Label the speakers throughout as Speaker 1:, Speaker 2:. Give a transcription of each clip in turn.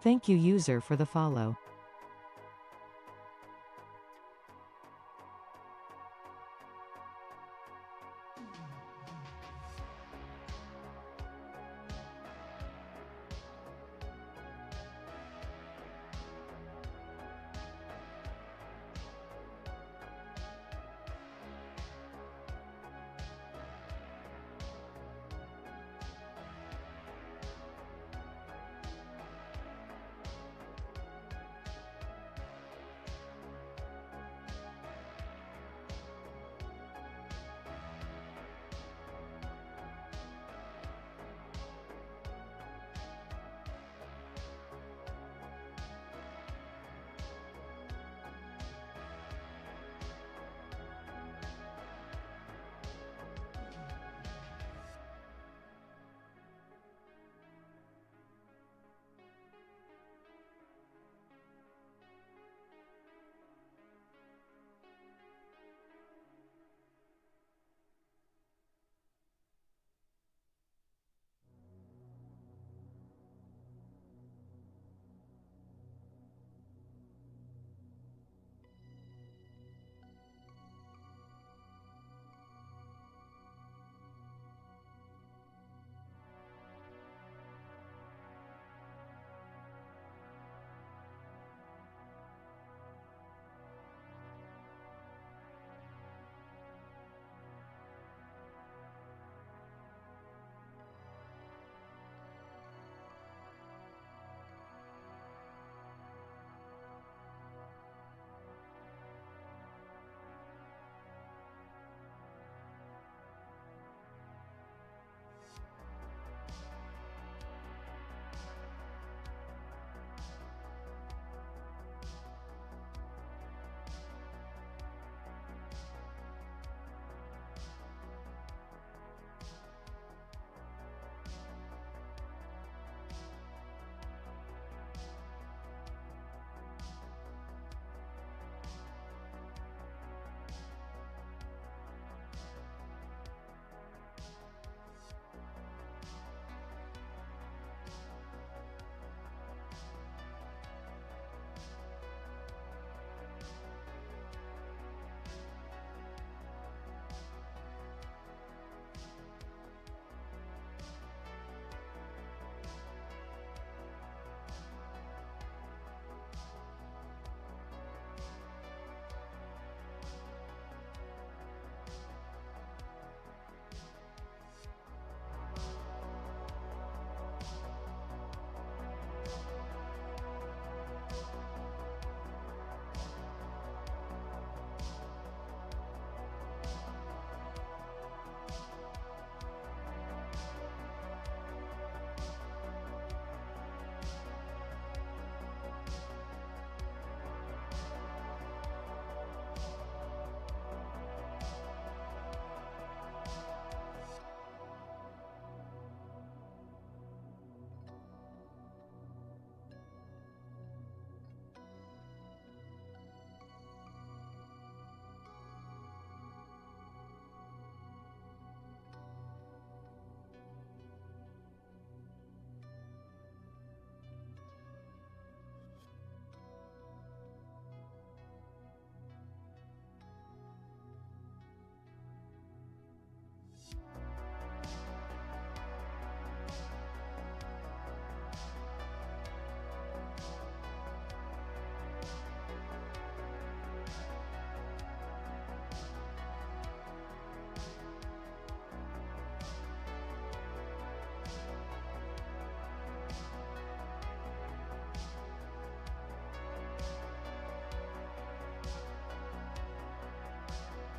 Speaker 1: Thank you user for the follow.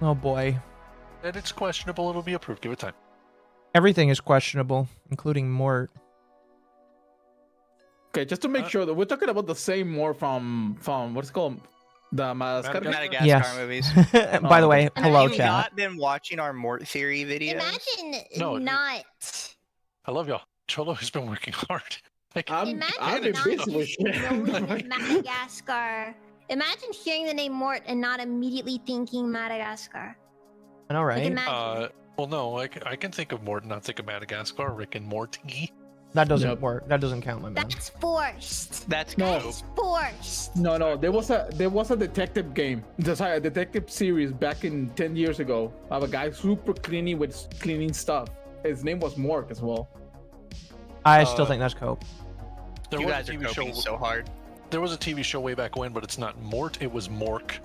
Speaker 2: Oh boy.
Speaker 3: And it's questionable. It'll be approved. Give it time.
Speaker 2: Everything is questionable, including Mort.
Speaker 4: Okay, just to make sure that we're talking about the same Mort from what's it called? The Madagascar.
Speaker 5: Madagascar
Speaker 2: Yes.
Speaker 5: movies.
Speaker 2: By the way,
Speaker 5: And
Speaker 2: hello,
Speaker 5: have you
Speaker 2: chat.
Speaker 5: not been watching our Mort theory videos?
Speaker 6: Imagine
Speaker 3: No,
Speaker 6: not.
Speaker 3: I love y'all. Cholo has been working hard. Like,
Speaker 4: I'm
Speaker 6: Imagine not
Speaker 4: busy with
Speaker 6: just
Speaker 4: shit.
Speaker 6: knowing Madagascar. Imagine hearing the name Mort and not immediately thinking Madagascar.
Speaker 2: I know, right?
Speaker 6: Like, imagine.
Speaker 3: well, no, I can think of Mort and not think of Madagascar. Rick and Morty.
Speaker 2: That doesn't
Speaker 4: Yep.
Speaker 2: work. That doesn't count, my man.
Speaker 6: That's forced.
Speaker 5: That's
Speaker 4: No.
Speaker 5: cool.
Speaker 6: That's forced.
Speaker 4: No. There was a detective game. Sorry, a detective series back in 10 years ago of a guy super cleaning with cleaning stuff. His name was Mort as well.
Speaker 2: I still think that's cope.
Speaker 3: There
Speaker 5: You
Speaker 3: was
Speaker 5: guys
Speaker 3: a
Speaker 5: are
Speaker 3: TV show.
Speaker 5: coping so hard.
Speaker 3: There was a TV show way back when, but it's not Mort. It was Mork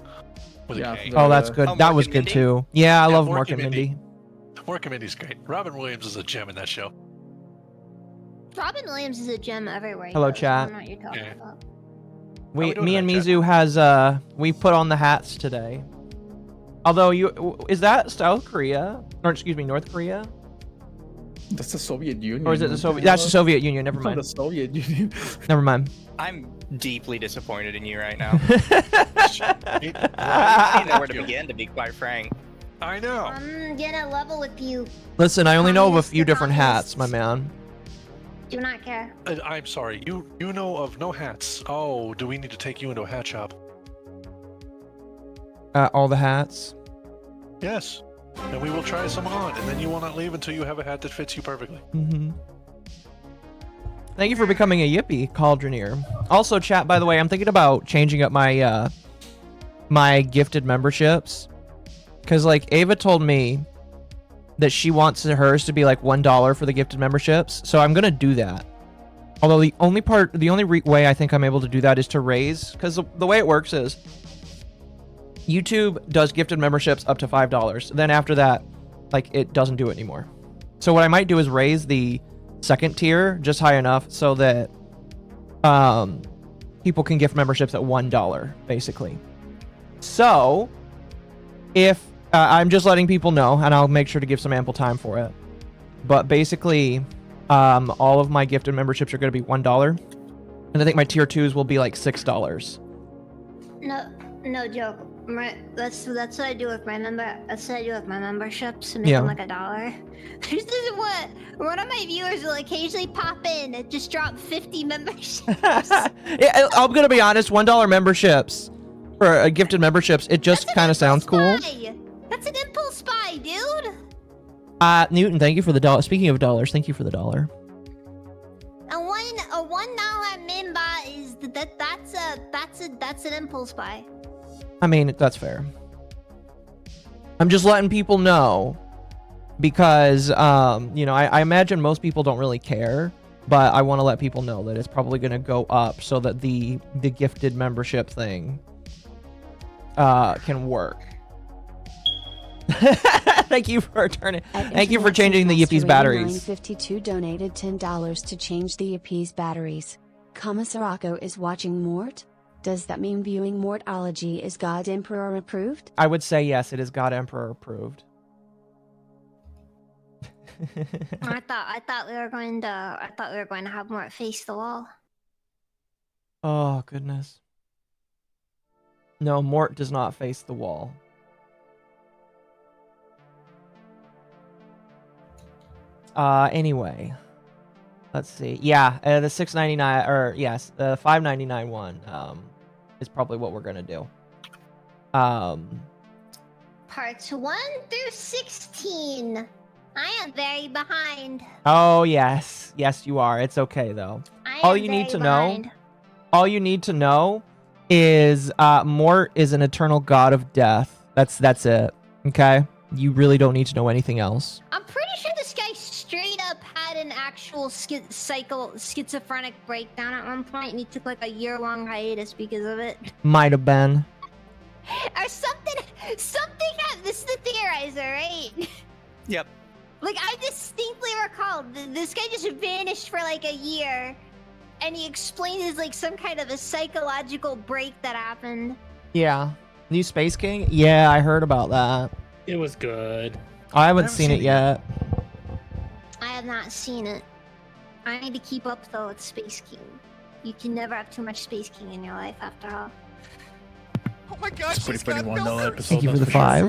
Speaker 3: with
Speaker 4: Yeah,
Speaker 3: a K.
Speaker 4: the-
Speaker 2: Oh, that's good.
Speaker 5: Oh,
Speaker 2: That
Speaker 5: Mork
Speaker 2: was
Speaker 5: and
Speaker 2: good
Speaker 5: Mindy?
Speaker 2: too. Yeah, I
Speaker 3: Yeah,
Speaker 2: love
Speaker 3: Mork
Speaker 2: Mork
Speaker 3: and
Speaker 2: and Mindy.
Speaker 3: Mork and Mindy's great. Robin Williams is a gem in that show.
Speaker 6: Robin Williams is a gem everywhere. he
Speaker 2: Hello,
Speaker 6: goes.
Speaker 2: chat.
Speaker 6: I don't know what you're talking
Speaker 3: Yeah.
Speaker 6: about.
Speaker 3: we doing
Speaker 2: Me and
Speaker 3: tonight, chat?
Speaker 2: Mizu has we put on the hats today. Although is that South Korea or excuse me North Korea
Speaker 4: That's the Soviet Union.
Speaker 2: or is it the Soviet? That's the Soviet Union. Never
Speaker 4: It's not
Speaker 2: mind.
Speaker 4: the Soviet Union.
Speaker 2: Never mind.
Speaker 5: I'm deeply disappointed in you right now. I don't know where to begin, to be quite frank.
Speaker 3: I know.
Speaker 6: I'm gonna level with you.
Speaker 2: Listen, I only know of a
Speaker 6: Communist
Speaker 2: few different
Speaker 6: communists.
Speaker 2: hats, my man.
Speaker 6: Do not care.
Speaker 3: I'm sorry. You know of no hats. Oh, do we need to take you into a hat shop?
Speaker 2: All the hats.
Speaker 3: Yes. And we will try some on, and then you will not leave until you have a hat that fits you perfectly.
Speaker 2: Mm-hmm. Thank you for becoming a Yippee, Cauldroneer. Also, chat, by the way, I'm thinking about changing up my my gifted memberships. Because, like, Ava told me that she wants hers to be, like, $1 for the gifted memberships. So I'm going to do that. Although the only way I think I'm able to do that is to raise. Because the way it works is YouTube does gifted memberships up to $5. Then after that, like, it doesn't do it anymore. So what I might do is raise the second tier just high enough so that people can gift memberships at $1, basically. So if I'm just letting people know, and I'll make sure to give some ample time for it. But basically, all of my gifted memberships are going to be $1, and I think my tier 2s will be like $6.
Speaker 6: No joke. That's what I do with my That's what I do with my memberships. To make
Speaker 2: Yeah.
Speaker 6: them like $1. This is what one of my viewers will occasionally pop in and just drop 50 memberships.
Speaker 2: Yeah, I'm gonna be honest. $1 memberships for gifted memberships. It just
Speaker 6: That's an
Speaker 2: kind of sounds cool.
Speaker 6: impulse buy. That's an impulse buy, dude.
Speaker 2: Newton, thank you for the dollar. Speaking of dollars, thank you for the $1.
Speaker 6: A $1 min buy is that's an impulse buy.
Speaker 2: I mean, that's fair. I'm just letting people know because, you know, I imagine most people don't really care, but I want to let people know that it's probably going to go up so that the gifted membership thing can work. Thank you for turning. Thank you for changing the Yippie's batteries.
Speaker 7: 52 donated $10 to change the Yippie's batteries. MommaOcco is watching Mort? Does that mean viewing Mortology is God Emperor approved?
Speaker 2: I would say yes, it is God Emperor approved.
Speaker 6: I thought we were going to have Mort face the wall.
Speaker 2: Oh, goodness. No, Mort does not face the wall. Anyway. Let's see. Yeah, the $6.99 or yes, the $5.99 one is probably what we're gonna do.
Speaker 6: Parts 1 through 16. I am very behind.
Speaker 2: Oh yes, yes you are. It's okay though. All you need to know, all you need to know, is Mort is an eternal god of death. That's it. Okay, you really don't need to know anything else.
Speaker 6: I'm pretty sure this guy straight up had an actual schizophrenic breakdown at one point, and he took like a year-long hiatus because of it.
Speaker 2: Might have been.
Speaker 6: Or something happened. This is the theorizer, right?
Speaker 5: Yep.
Speaker 6: Like, I distinctly recall this guy just vanished for like a year, and he explained it as like some kind of a psychological break that happened.
Speaker 2: Yeah. New Space King? Yeah, I heard about that.
Speaker 8: It was good.
Speaker 2: I haven't seen it yet.
Speaker 6: I have not seen it. I need to keep up though with Space King. You can never have too much Space King in your life after all.
Speaker 9: Oh my gosh,
Speaker 4: It's pretty funny $1 episode.
Speaker 2: Thank you for the
Speaker 4: that's sure.
Speaker 2: 5.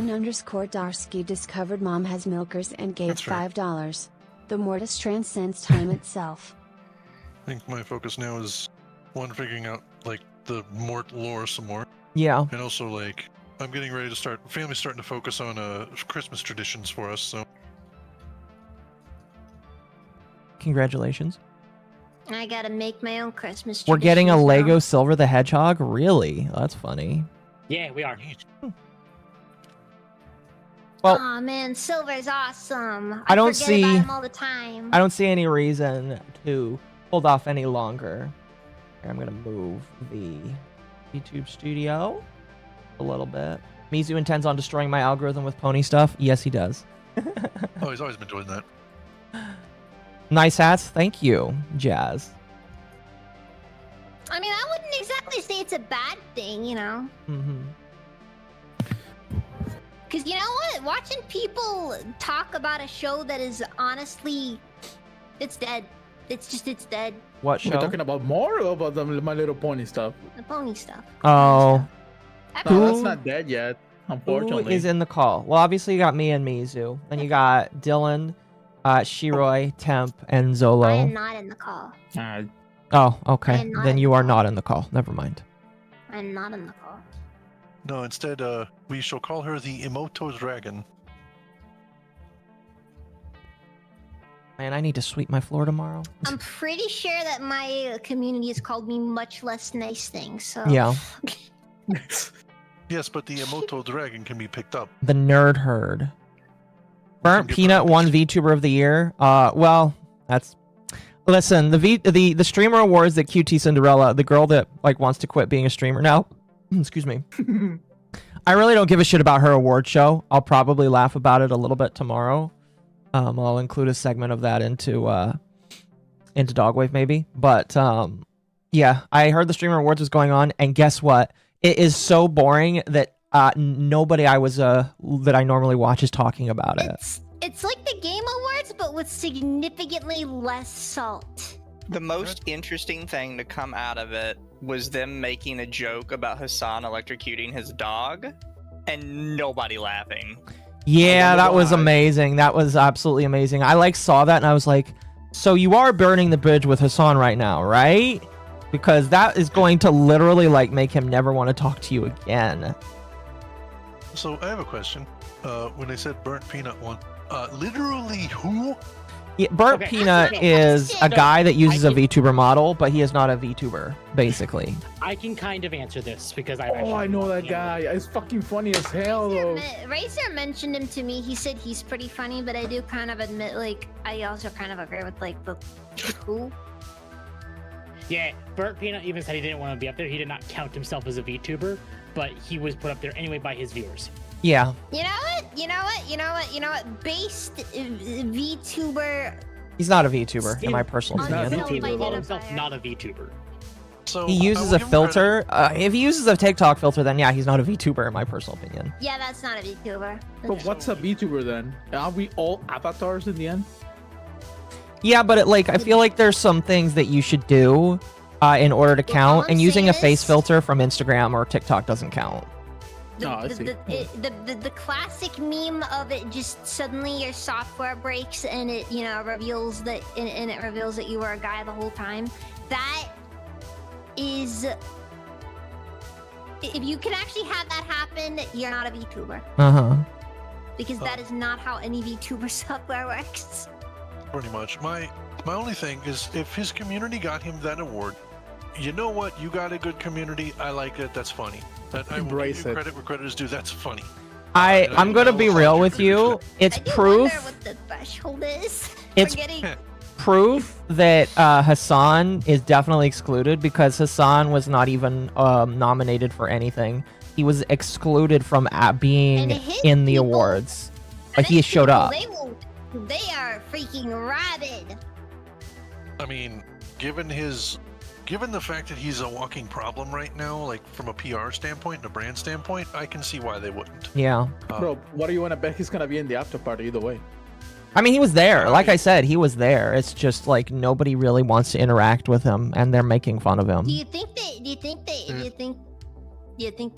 Speaker 7: Son_Darsky discovered Mom has milkers and gave
Speaker 3: That's right.
Speaker 7: $5. The Mortis transcends time itself.
Speaker 3: I think my focus now is figuring out like the Mort lore some more,
Speaker 2: Yeah.
Speaker 3: and also like I'm getting ready to start. Family's starting to focus on Christmas traditions for us. So
Speaker 2: Congratulations.
Speaker 6: I gotta make my own Christmas.
Speaker 2: We're getting a
Speaker 6: traditions
Speaker 2: Lego
Speaker 6: now.
Speaker 2: Silver the Hedgehog? Really? That's funny.
Speaker 8: Yeah, we are.
Speaker 2: Well,
Speaker 6: Aw, man, Silver's awesome.
Speaker 2: I don't
Speaker 6: forget
Speaker 2: see-
Speaker 6: about him all the time.
Speaker 2: I don't see any reason to hold off any longer. Here, I'm gonna move the YouTube studio a little bit. Mizu intends on destroying my algorithm with pony stuff. Yes, he does.
Speaker 3: Oh, he's always been doing that.
Speaker 2: Nice hats. Thank you, Jazz.
Speaker 6: I mean, I wouldn't exactly say it's a bad thing, you know?
Speaker 2: Mm-hmm.
Speaker 6: Because you know what? Watching people talk about a show that is honestly, it's dead. It's dead.
Speaker 2: What
Speaker 4: We're
Speaker 2: show?
Speaker 4: talking about more or about the My Little Pony stuff?
Speaker 6: The pony stuff.
Speaker 2: Oh,
Speaker 6: After
Speaker 4: No,
Speaker 2: Who-
Speaker 4: that's not dead yet,
Speaker 2: who
Speaker 4: unfortunately.
Speaker 2: is in the call? Well, obviously you got me and Mizu. Then you got Dylan, Shiroi, Temp, and
Speaker 6: I am
Speaker 2: Zolo.
Speaker 6: not in the call.
Speaker 2: Oh,
Speaker 6: I
Speaker 2: okay.
Speaker 6: am not
Speaker 2: Then
Speaker 6: in
Speaker 2: you
Speaker 6: the
Speaker 2: are
Speaker 6: call.
Speaker 2: not in the call. Never mind.
Speaker 6: I'm not in the call.
Speaker 3: No, instead, we shall call her the Emoto Dragon.
Speaker 2: Man, I need to sweep my floor tomorrow.
Speaker 6: I'm pretty sure that my community has called me much less nice things. So
Speaker 2: Yeah.
Speaker 3: Yes, but the Emoto Dragon can be picked up.
Speaker 2: The nerd herd. Burnt
Speaker 3: get
Speaker 2: Peanut
Speaker 3: burnt.
Speaker 2: won VTuber of the year. Well, that's. Listen, the streamer awards that QT Cinderella, the girl that like wants to quit being a streamer now. Excuse me. I really don't give a shit about her award show. I'll probably laugh about it a little bit tomorrow. I'll include a segment of that into Dogwave maybe. But yeah, I heard the streamer awards was going on, and guess what? It is so boring that nobody that I normally watch is talking about it.
Speaker 6: it's like the Game Awards, but with significantly less salt.
Speaker 5: The most interesting thing to come out of it was them making a joke about Hassan electrocuting his dog, and nobody laughing.
Speaker 2: Yeah,
Speaker 4: wonder
Speaker 2: that was
Speaker 4: why.
Speaker 2: amazing. That was absolutely amazing. I like saw that and I was like, so you are burning the bridge with Hassan right now, right? Because that is going to literally like make him never want to talk to you again.
Speaker 3: So I have a question. When they said burnt peanut one, literally who?
Speaker 2: Yeah, Burnt
Speaker 8: Okay.
Speaker 2: Peanut
Speaker 6: Okay.
Speaker 2: is a
Speaker 6: No,
Speaker 2: guy that uses a
Speaker 8: I can-
Speaker 2: VTuber model, but he is not a VTuber, basically.
Speaker 8: I can kind of answer this because I've
Speaker 4: Oh,
Speaker 8: actually
Speaker 4: I know
Speaker 8: been
Speaker 4: that
Speaker 8: watching
Speaker 4: guy. It's fucking funny as hell, though.
Speaker 6: Razor mentioned him to me. He said he's pretty funny, but I do kind of admit, like, I also kind of agree with like the who.
Speaker 8: Yeah, Burnt Peanut even said he didn't want to be up there. He did not count himself as a VTuber, but he was put up there anyway by his viewers.
Speaker 2: Yeah.
Speaker 6: You know what? You know what? You know what? You know what? Based VTuber.
Speaker 2: He's not a VTuber, in my personal
Speaker 6: He's not a
Speaker 2: opinion.
Speaker 6: VTuber.
Speaker 8: He called himself
Speaker 6: Identifier.
Speaker 8: not a VTuber.
Speaker 3: So
Speaker 2: He
Speaker 3: I
Speaker 2: uses
Speaker 3: will
Speaker 2: a
Speaker 3: give him credit.
Speaker 2: filter. If he uses a TikTok filter, then yeah, he's not a VTuber, in my personal opinion.
Speaker 6: Yeah, that's not a VTuber.
Speaker 4: But what's a VTuber then? Are we all avatars in the end?
Speaker 2: Yeah, but I feel like there's some things that you should do in order to
Speaker 6: Well,
Speaker 2: count,
Speaker 6: all I'm
Speaker 2: and using a
Speaker 6: saying
Speaker 2: face
Speaker 6: is-
Speaker 2: filter from Instagram or TikTok doesn't count.
Speaker 4: Oh, I see.
Speaker 6: The classic meme of it just suddenly your software breaks and it reveals that and it reveals that you were a guy the whole time. That is, if you can actually have that happen, you're not a VTuber,
Speaker 2: Uh-huh.
Speaker 6: because that is not how any VTuber software works.
Speaker 3: Pretty much. My only thing is, if his community got him that award, you know what? You got a good community. I like it. That's funny. That I will
Speaker 4: Embrace
Speaker 3: give you
Speaker 4: it.
Speaker 3: credit where credit is due. That's funny.
Speaker 2: I'm gonna be real with you. It's
Speaker 6: I do
Speaker 2: proof.
Speaker 6: wonder what the threshold is.
Speaker 2: It's
Speaker 6: for getting.
Speaker 2: Proof that Hassan is definitely excluded, because Hassan was not even nominated for anything. He was excluded from
Speaker 6: And
Speaker 2: being
Speaker 6: his
Speaker 2: in the
Speaker 6: people-
Speaker 2: awards.
Speaker 6: and
Speaker 2: But he
Speaker 6: his
Speaker 2: showed
Speaker 6: people,
Speaker 2: up.
Speaker 6: They are freaking rabid.
Speaker 3: I mean, given the fact that he's a walking problem right now, like from a PR standpoint and a brand standpoint, I can see why they wouldn't.
Speaker 2: Yeah.
Speaker 4: Bro, what do you want to bet he's gonna be in the after party either way?
Speaker 2: I mean, he was there. Like I said, he was there. It's just like nobody really wants to interact with him, and they're making fun of him.
Speaker 6: Do you think you think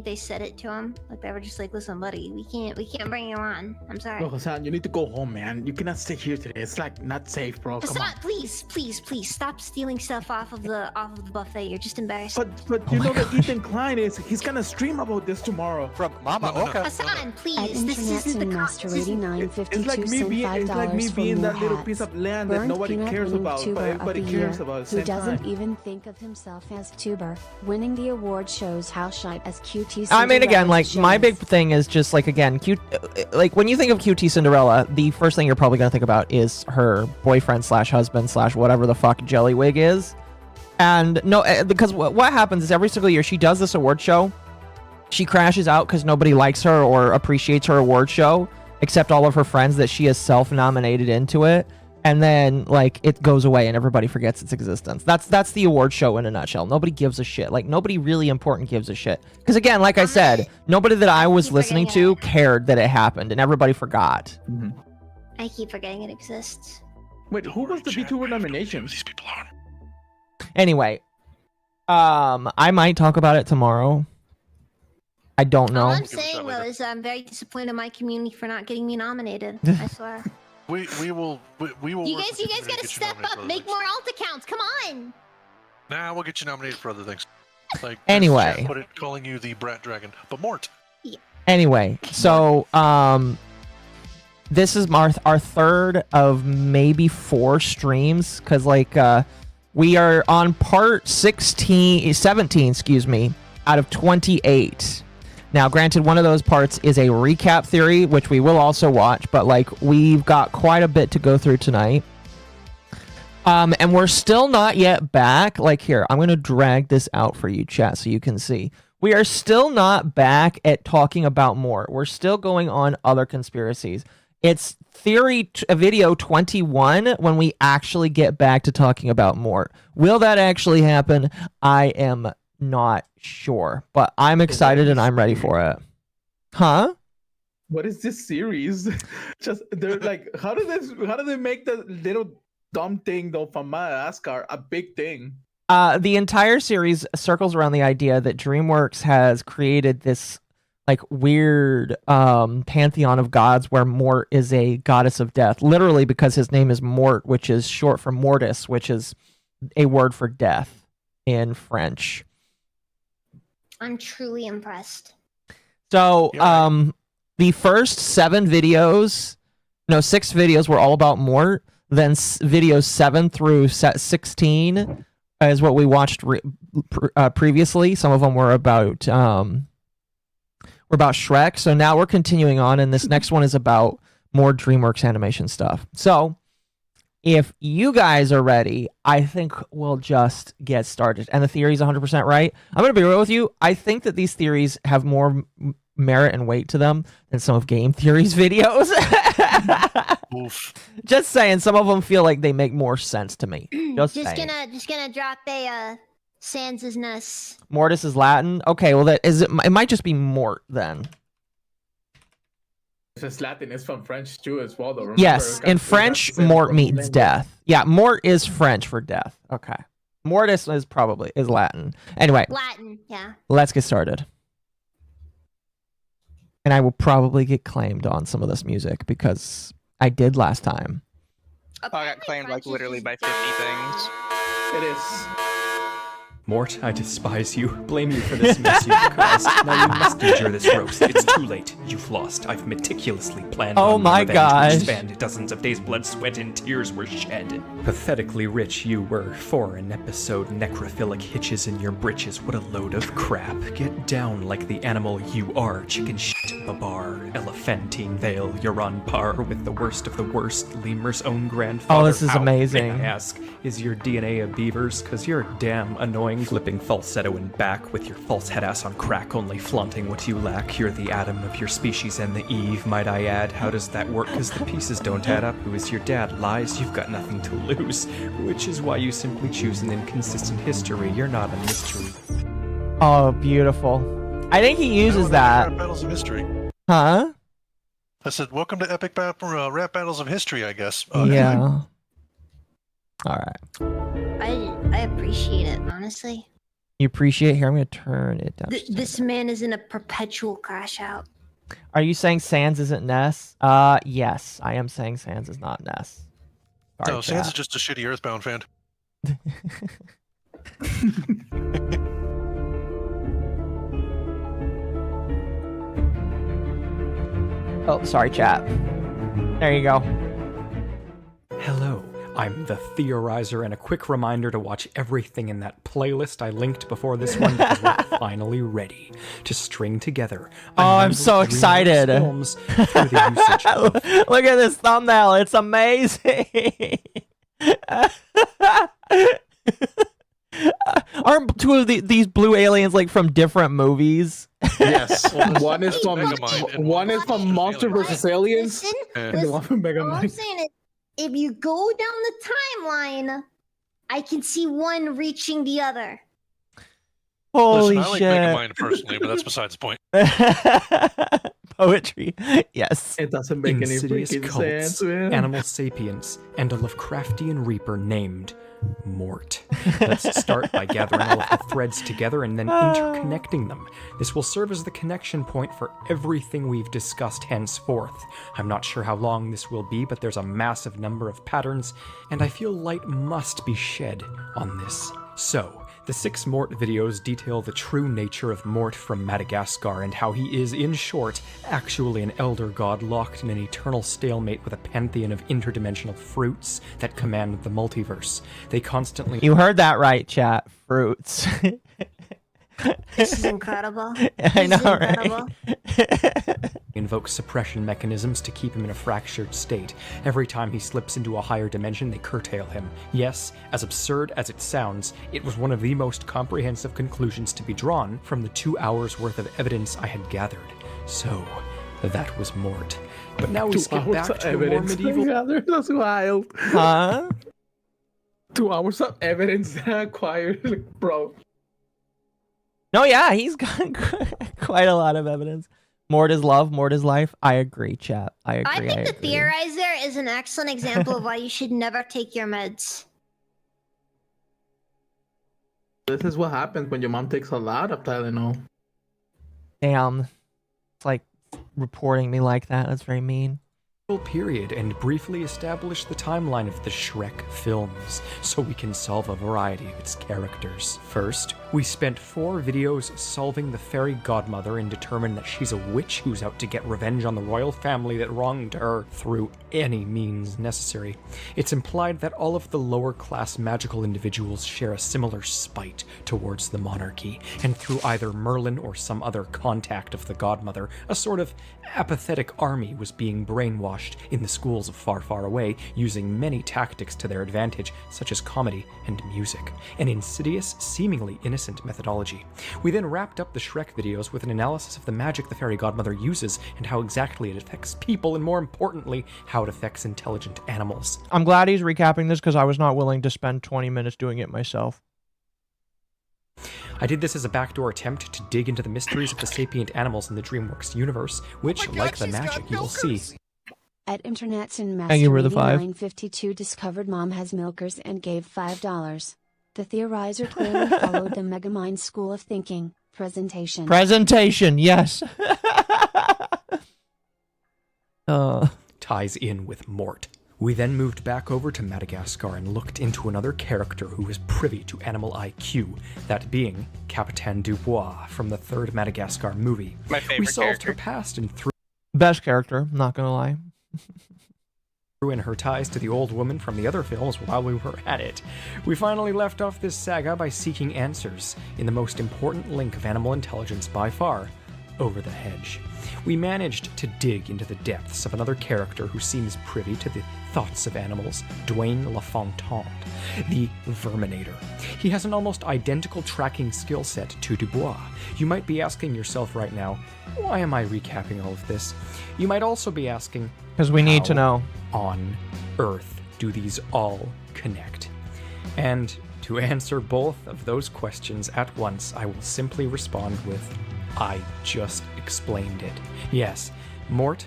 Speaker 6: they said it to him? Like they were just like, listen, buddy, we can't bring you on. I'm sorry.
Speaker 4: Bro, Hassan, you need to go home, man. You cannot stay here today. It's like not safe, bro. Come on.
Speaker 6: Hassan, please stop stealing stuff off of the buffet. You're just embarrassing.
Speaker 4: But you know that Ethan Klein he's gonna stream about this tomorrow.
Speaker 9: From MommaOcco.
Speaker 6: Hassan,
Speaker 7: At
Speaker 6: please. This
Speaker 7: Internet
Speaker 6: isn't the
Speaker 7: Master rating 952
Speaker 4: It's like me
Speaker 7: sent
Speaker 4: being, it's like me
Speaker 7: $5 for
Speaker 4: being
Speaker 7: more
Speaker 4: that little
Speaker 7: hats.
Speaker 4: piece of land that
Speaker 7: Burnt
Speaker 4: nobody
Speaker 7: Peanut
Speaker 4: cares
Speaker 7: winning
Speaker 4: about,
Speaker 7: tuber
Speaker 4: but
Speaker 7: of
Speaker 4: everybody
Speaker 7: the
Speaker 4: cares
Speaker 7: year,
Speaker 4: about at the
Speaker 7: who
Speaker 4: same
Speaker 7: doesn't
Speaker 4: time.
Speaker 7: even think of himself as tuber. Winning the award shows how shy as QT
Speaker 2: I mean, again,
Speaker 7: Cinderella
Speaker 2: like, my big
Speaker 7: shows.
Speaker 2: thing is just, like, again, like, when you think of QT Cinderella, the first thing you're probably going to think about is her boyfriend slash husband slash whatever the fuck Jellywig is. And, no, because what happens is every single year she does this award show, she crashes out because nobody likes her or appreciates her award show, except all of her friends that she has self-nominated into it. And then, like, it goes away and everybody forgets its existence. That's the award show in a nutshell. Nobody gives a shit. Like, nobody really important gives a shit. Because, again, like I said, nobody that I was listening to cared that it happened, and everybody forgot.
Speaker 6: I keep forgetting it exists.
Speaker 4: Wait, who was the VTuber nomination?
Speaker 3: These people are.
Speaker 2: Anyway, I might talk about it tomorrow. I don't know.
Speaker 6: All I'm saying, though, is I'm very disappointed in my community for not getting me nominated. I swear.
Speaker 3: We will.
Speaker 6: You
Speaker 3: work
Speaker 6: guys
Speaker 3: with to
Speaker 6: gotta
Speaker 3: get you
Speaker 6: step
Speaker 3: nominated for
Speaker 6: up,
Speaker 3: other
Speaker 6: make
Speaker 3: things.
Speaker 6: more alt accounts. Come on.
Speaker 3: Nah, we'll get you nominated for other things. Like
Speaker 2: Anyway.
Speaker 3: chat put it calling you the Brat Dragon, but Mort.
Speaker 2: Anyway, so this is our third of maybe 4 streams, because like we are on part 17, excuse me, out of 28. Now, granted, one of those parts is a recap theory, which we will also watch, but like we've got quite a bit to go through tonight. And we're still not yet back. Like, here, I'm going to drag this out for you, chat, so you can see. We are still not back at talking about Mort. We're still going on other conspiracies. It's theory video 21 when we actually get back to talking about Mort. Will that actually happen? I am not sure, but I'm excited and I'm ready for it. Huh?
Speaker 4: What is this series? Just they're like, how do they make the little dumb thing though from Madagascar a big thing?
Speaker 2: The entire series circles around the idea that DreamWorks has created this like weird pantheon of gods where Mort is a goddess of death, literally because his name is Mort, which is short for Mortis, which is a word for death in French.
Speaker 6: I'm truly impressed.
Speaker 2: So, the first 6 videos were all about Mort. Then videos 7 through 16 is what we watched previously. Some of them were about Shrek. So now we're continuing on, and this next one is about more DreamWorks animation stuff. So, if you guys are ready, I think we'll just get started. And the theory is 100% right. I'm going to be real with you. I think that these theories have more merit and weight to them than some of Game Theory's videos.
Speaker 3: Oof.
Speaker 2: Just saying, some of them feel like they make more sense to me. Just saying.
Speaker 6: gonna drop a Sans' ness.
Speaker 2: Mortis is Latin. Okay, well that is it. It might just be Mort then.
Speaker 4: It's Latin. It's from French too as well, though. Remember,
Speaker 2: Yes, in French, Mort means death. Yeah, Mort is French for death. Okay, Mortis is Latin. Anyway,
Speaker 6: Latin, yeah.
Speaker 2: let's get started. And I will probably get claimed on some of this music because I did last time.
Speaker 5: I got claimed like literally by 50 things.
Speaker 4: It is.
Speaker 10: Mort, I despise you. Blame you for this mess you've caused. Now you must endure this roast. It's too late. You've lost. I've meticulously planned
Speaker 2: Oh
Speaker 10: on
Speaker 2: my
Speaker 10: revenge,
Speaker 2: gosh.
Speaker 10: which spanned dozens of days. Blood, sweat, and tears were shed. Pathetically rich you were for an episode. Necrophilic hitches in your britches. What a load of crap. Get down like the animal you are. Chicken shit, babar, elephantine veil. You're on par with the worst of the worst. Lemur's own grandfather.
Speaker 2: Oh, this is
Speaker 10: How,
Speaker 2: amazing.
Speaker 10: may I ask, is your DNA a beaver's? Cause you're damn annoying. Flipping falsetto and back with your false head ass on crack, only flaunting what you lack. You're the Adam of your species and the Eve, might I add. How does that work? Cause the pieces don't add up. Who is your dad? Lies, you've got nothing to lose. Which is why you simply choose an inconsistent history. You're not a mystery.
Speaker 2: Oh, beautiful. I think he uses that.
Speaker 3: Rap battles of history.
Speaker 2: Huh?
Speaker 3: I said, "Welcome to epic rap battles of history." I guess.
Speaker 2: Yeah. All right.
Speaker 6: I appreciate it, honestly.
Speaker 2: You appreciate here? I'm gonna turn it down.
Speaker 6: This man is in a perpetual crash out.
Speaker 2: Are you saying Sans isn't Ness? Yes, I am saying Sans is not Ness. Sorry,
Speaker 3: No, Sans is
Speaker 2: chat.
Speaker 3: just a shitty Earthbound fan.
Speaker 2: Oh, sorry, chat. There you go.
Speaker 10: Hello, I'm the Theorizer, and a quick reminder to watch everything in that playlist I linked before this one because we're finally ready to string together. a
Speaker 2: Oh, I'm
Speaker 10: number
Speaker 2: so
Speaker 10: of DreamWorks
Speaker 2: excited.
Speaker 10: Films through the usage of
Speaker 2: Look at this thumbnail. It's amazing. Aren't two of these blue aliens like from different movies?
Speaker 4: Yes. One is from
Speaker 3: Megamind and
Speaker 4: one is from Monster vs. Aliens,
Speaker 6: Listen,
Speaker 4: and the one from
Speaker 6: all I'm
Speaker 4: Megamind.
Speaker 6: saying is, if you go down the timeline, I can see one reaching the other.
Speaker 2: Holy
Speaker 3: Listen, I like
Speaker 2: shit.
Speaker 3: Megamind personally, but that's besides the point.
Speaker 2: Poetry. Yes.
Speaker 4: It doesn't make any
Speaker 10: insidious
Speaker 4: freaking
Speaker 10: cults,
Speaker 4: sense, man.
Speaker 10: animal sapiens, and a Lovecraftian reaper named Mort. Let's start by gathering all of the threads together and then interconnecting them. This will serve as the connection point for everything we've discussed henceforth. I'm not sure how long this will be, but there's a massive number of patterns, and I feel light must be shed on this. So, the 6 Mort videos detail the true nature of Mort from Madagascar and how he is, in short, actually an elder god locked in an eternal stalemate with a pantheon of interdimensional fruits that command the multiverse. They constantly
Speaker 2: You heard that right, chat. Fruits.
Speaker 6: This is incredible.
Speaker 2: I
Speaker 6: This
Speaker 2: know,
Speaker 6: is incredible.
Speaker 2: right?
Speaker 10: invoke suppression mechanisms to keep him in a fractured state. Every time he slips into a higher dimension, they curtail him. Yes, as absurd as it sounds, it was one of the most comprehensive conclusions to be drawn from the 2 hours worth of evidence I had gathered. So, that was Mort. But now we
Speaker 4: 2
Speaker 10: skip
Speaker 4: hours
Speaker 10: back
Speaker 4: of
Speaker 10: to a more
Speaker 4: evidence.
Speaker 10: medieval...
Speaker 4: Yeah, that's wild.
Speaker 2: Huh?
Speaker 4: 2 hours of evidence acquired, like, bro.
Speaker 2: No, yeah, he's got quite a lot of evidence. Mort is love, Mort is life. I agree, chat. I agree.
Speaker 6: I think the
Speaker 2: agree.
Speaker 6: theorizer is an excellent example of why you should never take your meds.
Speaker 4: This is what happens when your mom takes a lot of Tylenol.
Speaker 2: Damn. It's like reporting me like that. That's very mean.
Speaker 10: period and briefly establish the timeline of the Shrek films so we can solve a variety of its characters. First, we spent 4 videos solving the fairy godmother and determined that she's a witch who's out to get revenge on the royal family that wronged her through any means necessary. It's implied that all of the lower class magical individuals share a similar spite towards the monarchy, and through either Merlin or some other contact of the godmother, a sort of apathetic army was being brainwashed in the schools of far, far away, using many tactics to their advantage, such as comedy and music, an insidious, seemingly innocent methodology. We then wrapped up the Shrek videos with an analysis of the magic the fairy godmother uses and how exactly it affects people, and more importantly, how it affects intelligent animals.
Speaker 2: I'm glad he's recapping this because I was not willing to spend 20 minutes doing it myself.
Speaker 10: I did this as a backdoor attempt to dig into the mysteries of the sapient animals in the DreamWorks universe, which, like the magic, you will see.
Speaker 7: At Internet's and
Speaker 2: Thank you for the
Speaker 7: Master
Speaker 2: 5.
Speaker 7: 952 discovered Mom has milkers and gave $5. The theorizer clearly followed the Megamind school of thinking. Presentation.
Speaker 2: Presentation, yes.
Speaker 10: Ties in with Mort. We then moved back over to Madagascar and looked into another character who was privy to animal IQ, that being Capitaine Dubois from the 3rd Madagascar movie.
Speaker 5: My favorite
Speaker 10: We solved
Speaker 5: character.
Speaker 10: her past and threw
Speaker 2: Best character, not gonna lie.
Speaker 10: in her ties to the old woman from the other films while we were at it. We finally left off this saga by seeking answers in the most important link of animal intelligence by far, Over the Hedge. We managed to dig into the depths of another character who seems privy to the thoughts of animals, Dwayne LaFontaine, the Verminator. He has an almost identical tracking skill set to Dubois. You might be asking yourself right now, why am I recapping all of this? You might also be asking,
Speaker 2: because we need to know.
Speaker 10: On Earth do these all connect? And to answer both of those questions at once, I will simply respond with, I just explained it. Yes, Mort,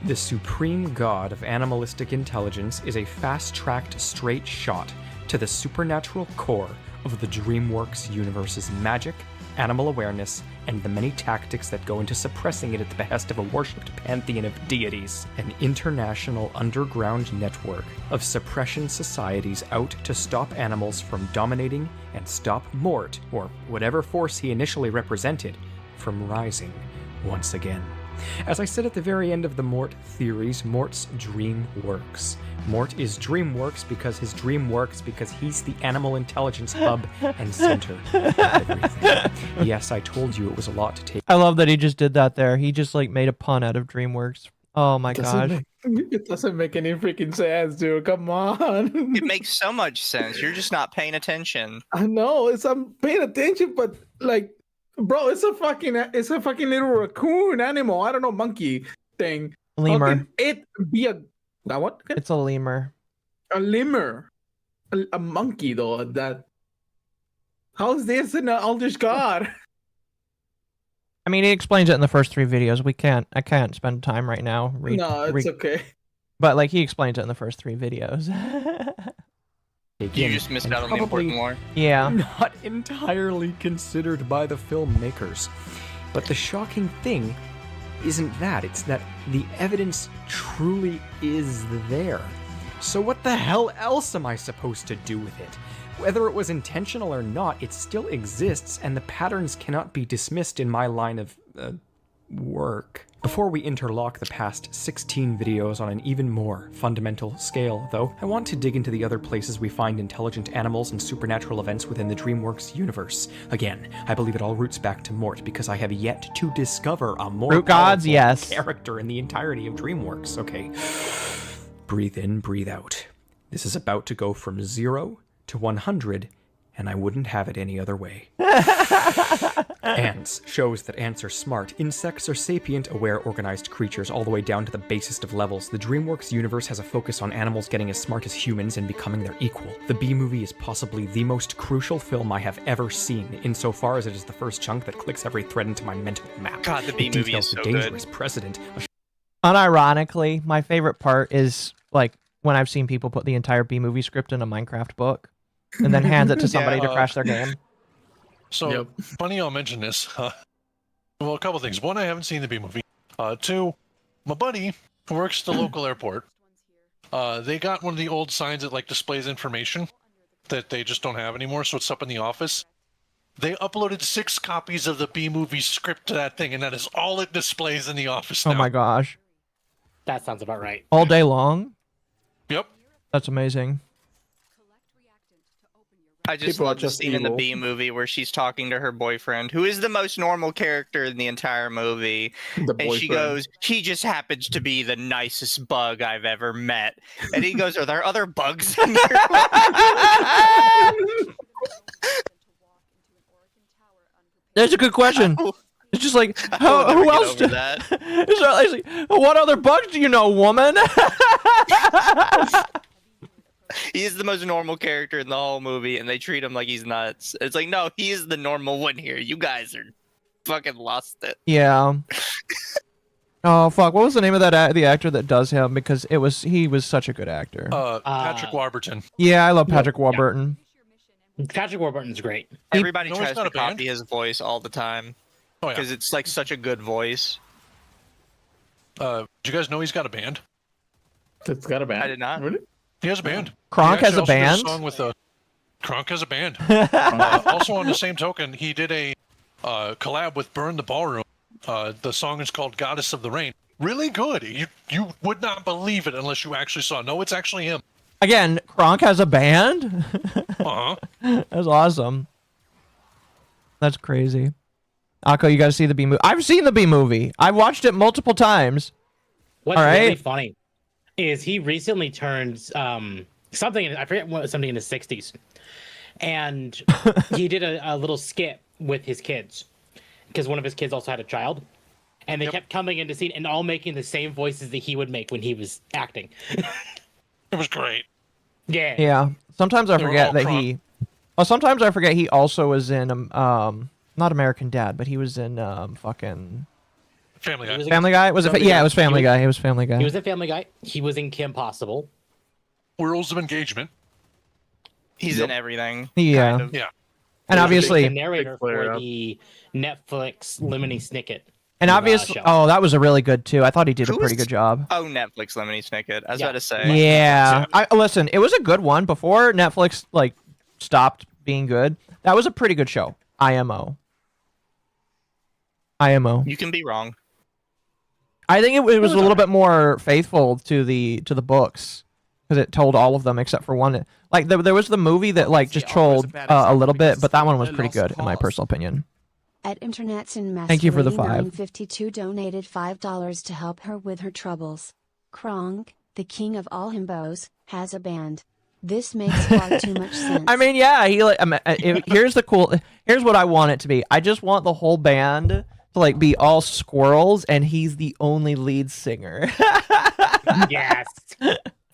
Speaker 10: the supreme god of animalistic intelligence, is a fast-tracked straight shot to the supernatural core of the DreamWorks universe's magic, animal awareness, and the many tactics that go into suppressing it at the behest of a worshipped pantheon of deities. An international underground network of suppression societies out to stop animals from dominating and stop Mort, or whatever force he initially represented, from rising once again. As I said at the very end of the Mort theories, Mort's dream works. Mort is DreamWorks because his dream works because he's the animal intelligence hub and center of everything. Yes, I told you it was a lot to take.
Speaker 2: I love that he just did that there. He just like made a pun out of DreamWorks. Oh my gosh.
Speaker 4: It doesn't make any freaking sense, dude. Come on.
Speaker 5: It makes so much sense. You're just not paying attention.
Speaker 4: I know. I'm paying attention, but like, bro, it's a fucking little raccoon animal. I don't know, monkey thing.
Speaker 2: Lemur.
Speaker 4: How can it be a what?
Speaker 2: It's a lemur.
Speaker 4: A lemur. A monkey though. That. How is this an elder's god?
Speaker 2: I mean, he explains it in the first 3 videos. I can't spend time right now.
Speaker 4: No, it's okay.
Speaker 2: But like, he explains it in the first 3 videos.
Speaker 5: You just missed out on the important lore.
Speaker 2: Yeah.
Speaker 10: Not entirely considered by the filmmakers. But the shocking thing isn't that, it's that the evidence truly is there. So what the hell else am I supposed to do with it? Whether it was intentional or not, it still exists, and the patterns cannot be dismissed in my line of work. Before we interlock the past 16 videos on an even more fundamental scale, though, I want to dig into the other places we find intelligent animals and supernatural events within the DreamWorks universe. Again, I believe it all roots back to Mort, because I have yet to discover a more
Speaker 2: Root gods,
Speaker 10: powerful
Speaker 2: yes.
Speaker 10: character in the entirety of DreamWorks. Okay, breathe in, breathe out. This is about to go from 0 to 100, and I wouldn't have it any other way. Ants shows that ants are smart. Insects are sapient, aware, organized creatures, all the way down to the basest of levels. The DreamWorks universe has a focus on animals getting as smart as humans and becoming their equal. The Bee Movie is possibly the most crucial film I have ever seen, insofar as it is the first chunk that clicks every thread into my mental map.
Speaker 5: God, the Bee
Speaker 10: It
Speaker 5: Movie
Speaker 10: details
Speaker 5: is
Speaker 10: the
Speaker 5: so
Speaker 10: dangerous
Speaker 5: good.
Speaker 10: precedent.
Speaker 2: Unironically, my favorite part is like when I've seen people put the entire B movie script in a Minecraft book and then hands it to somebody to crash their game.
Speaker 3: So, funny y'all mention this. Well, a couple things. One, I haven't seen the B movie. 2, my buddy who works at the local airport, they got one of the old signs that like displays information that they just don't have anymore, so it's up in the office. They uploaded 6 copies of the B movie script to that thing, and that is all it displays in the office now.
Speaker 2: Oh my gosh.
Speaker 8: That sounds about right.
Speaker 2: All day long?
Speaker 3: Yep.
Speaker 2: That's amazing.
Speaker 5: I just
Speaker 4: People are
Speaker 5: love the
Speaker 4: just
Speaker 5: scene in the
Speaker 4: evil.
Speaker 5: Bee Movie where she's talking to her boyfriend, who is the most normal character in the entire movie.
Speaker 4: The
Speaker 5: And she
Speaker 4: boyfriend.
Speaker 5: goes, he just happens to be the nicest bug I've ever met. And he goes, are there other bugs in here?
Speaker 2: There's a good question. It's just like,
Speaker 5: will never
Speaker 2: who
Speaker 5: get
Speaker 2: else?
Speaker 5: over that.
Speaker 2: It's like, what other bugs do you know, woman?
Speaker 5: He's the most normal character in the whole movie, and they treat him like he's nuts. It's like, no, he is the normal one here. You guys are fucking lost it.
Speaker 2: Yeah. Oh fuck! What was the name of that the actor that does him? Because he was such a good actor.
Speaker 3: Patrick Warburton.
Speaker 2: Yeah, I love Patrick Warburton.
Speaker 8: Patrick Warburton's great.
Speaker 5: Everybody
Speaker 3: No, it's
Speaker 5: tries
Speaker 3: not
Speaker 5: to
Speaker 3: a band.
Speaker 5: copy his voice all the time
Speaker 3: Oh yeah.
Speaker 5: because it's like such a good voice.
Speaker 3: Do you guys know he's got a band?
Speaker 4: It's got a band.
Speaker 5: I did not.
Speaker 4: Really?
Speaker 3: He has a band.
Speaker 2: Kronk
Speaker 3: He
Speaker 2: has a
Speaker 3: actually also did
Speaker 2: band?
Speaker 3: Song with Kronk has a band. Also, on the same token, he did a collab with Burn the Ballroom. The song is called "Goddess of the Rain." Really good. You would not believe it unless you actually saw. No, it's actually him.
Speaker 2: Again, Kronk has a band?
Speaker 3: Uh-huh.
Speaker 2: That's awesome. That's crazy. Akko, you gotta see the B movie. I've seen the B movie. I've watched it multiple times.
Speaker 8: What's
Speaker 2: All right.
Speaker 8: really funny is he recently turned something. I forget what, something in the 60s, and he did a little skit with his kids because one of his kids also had a child, and they kept coming into scene and all making the same voices that he would make when he was acting.
Speaker 3: It was great.
Speaker 8: Yeah.
Speaker 2: Yeah. Sometimes I
Speaker 3: They were
Speaker 2: forget
Speaker 3: all
Speaker 2: that
Speaker 3: Kronk.
Speaker 2: he. Oh, sometimes I forget he also was in not American Dad, but he was in fucking
Speaker 3: Family Guy.
Speaker 8: He was
Speaker 2: Family Guy. Was it?
Speaker 8: Family
Speaker 2: Yeah,
Speaker 8: Guy.
Speaker 2: it was Family Guy. It was Family Guy.
Speaker 8: He was a Family Guy. He was in Kim Possible.
Speaker 3: Rules of Engagement.
Speaker 5: He's in everything.
Speaker 2: Yeah.
Speaker 5: Kind of.
Speaker 3: Yeah.
Speaker 2: And obviously,
Speaker 8: the narrator
Speaker 4: Clear
Speaker 8: for
Speaker 4: up.
Speaker 8: the Netflix Lemony Snicket.
Speaker 2: and obviously,
Speaker 8: show.
Speaker 2: oh, that was a really good too. I thought he did a
Speaker 5: Who
Speaker 2: pretty
Speaker 5: was-
Speaker 2: good job.
Speaker 5: Oh, Netflix Lemony Snicket. I was
Speaker 8: Yeah.
Speaker 5: about to say.
Speaker 2: Yeah. Listen, it was a good one before Netflix like stopped being good. That was a pretty good show. IMO.
Speaker 5: You can be wrong.
Speaker 2: I think it was a little bit more faithful to the books because it told all of them except for one. Like there was the movie that like just trolled a little bit, but that one was pretty good in my personal opinion.
Speaker 7: At Internet's and
Speaker 2: Thank you for the 5.
Speaker 7: 952 donated $5 to help her with her troubles. Krong, the king of all himbos, has a band. This makes far too much sense.
Speaker 2: I mean, yeah, he like. Here's what I want it to be. I just want the whole band to like be all squirrels, and he's the only lead singer.
Speaker 8: Yes.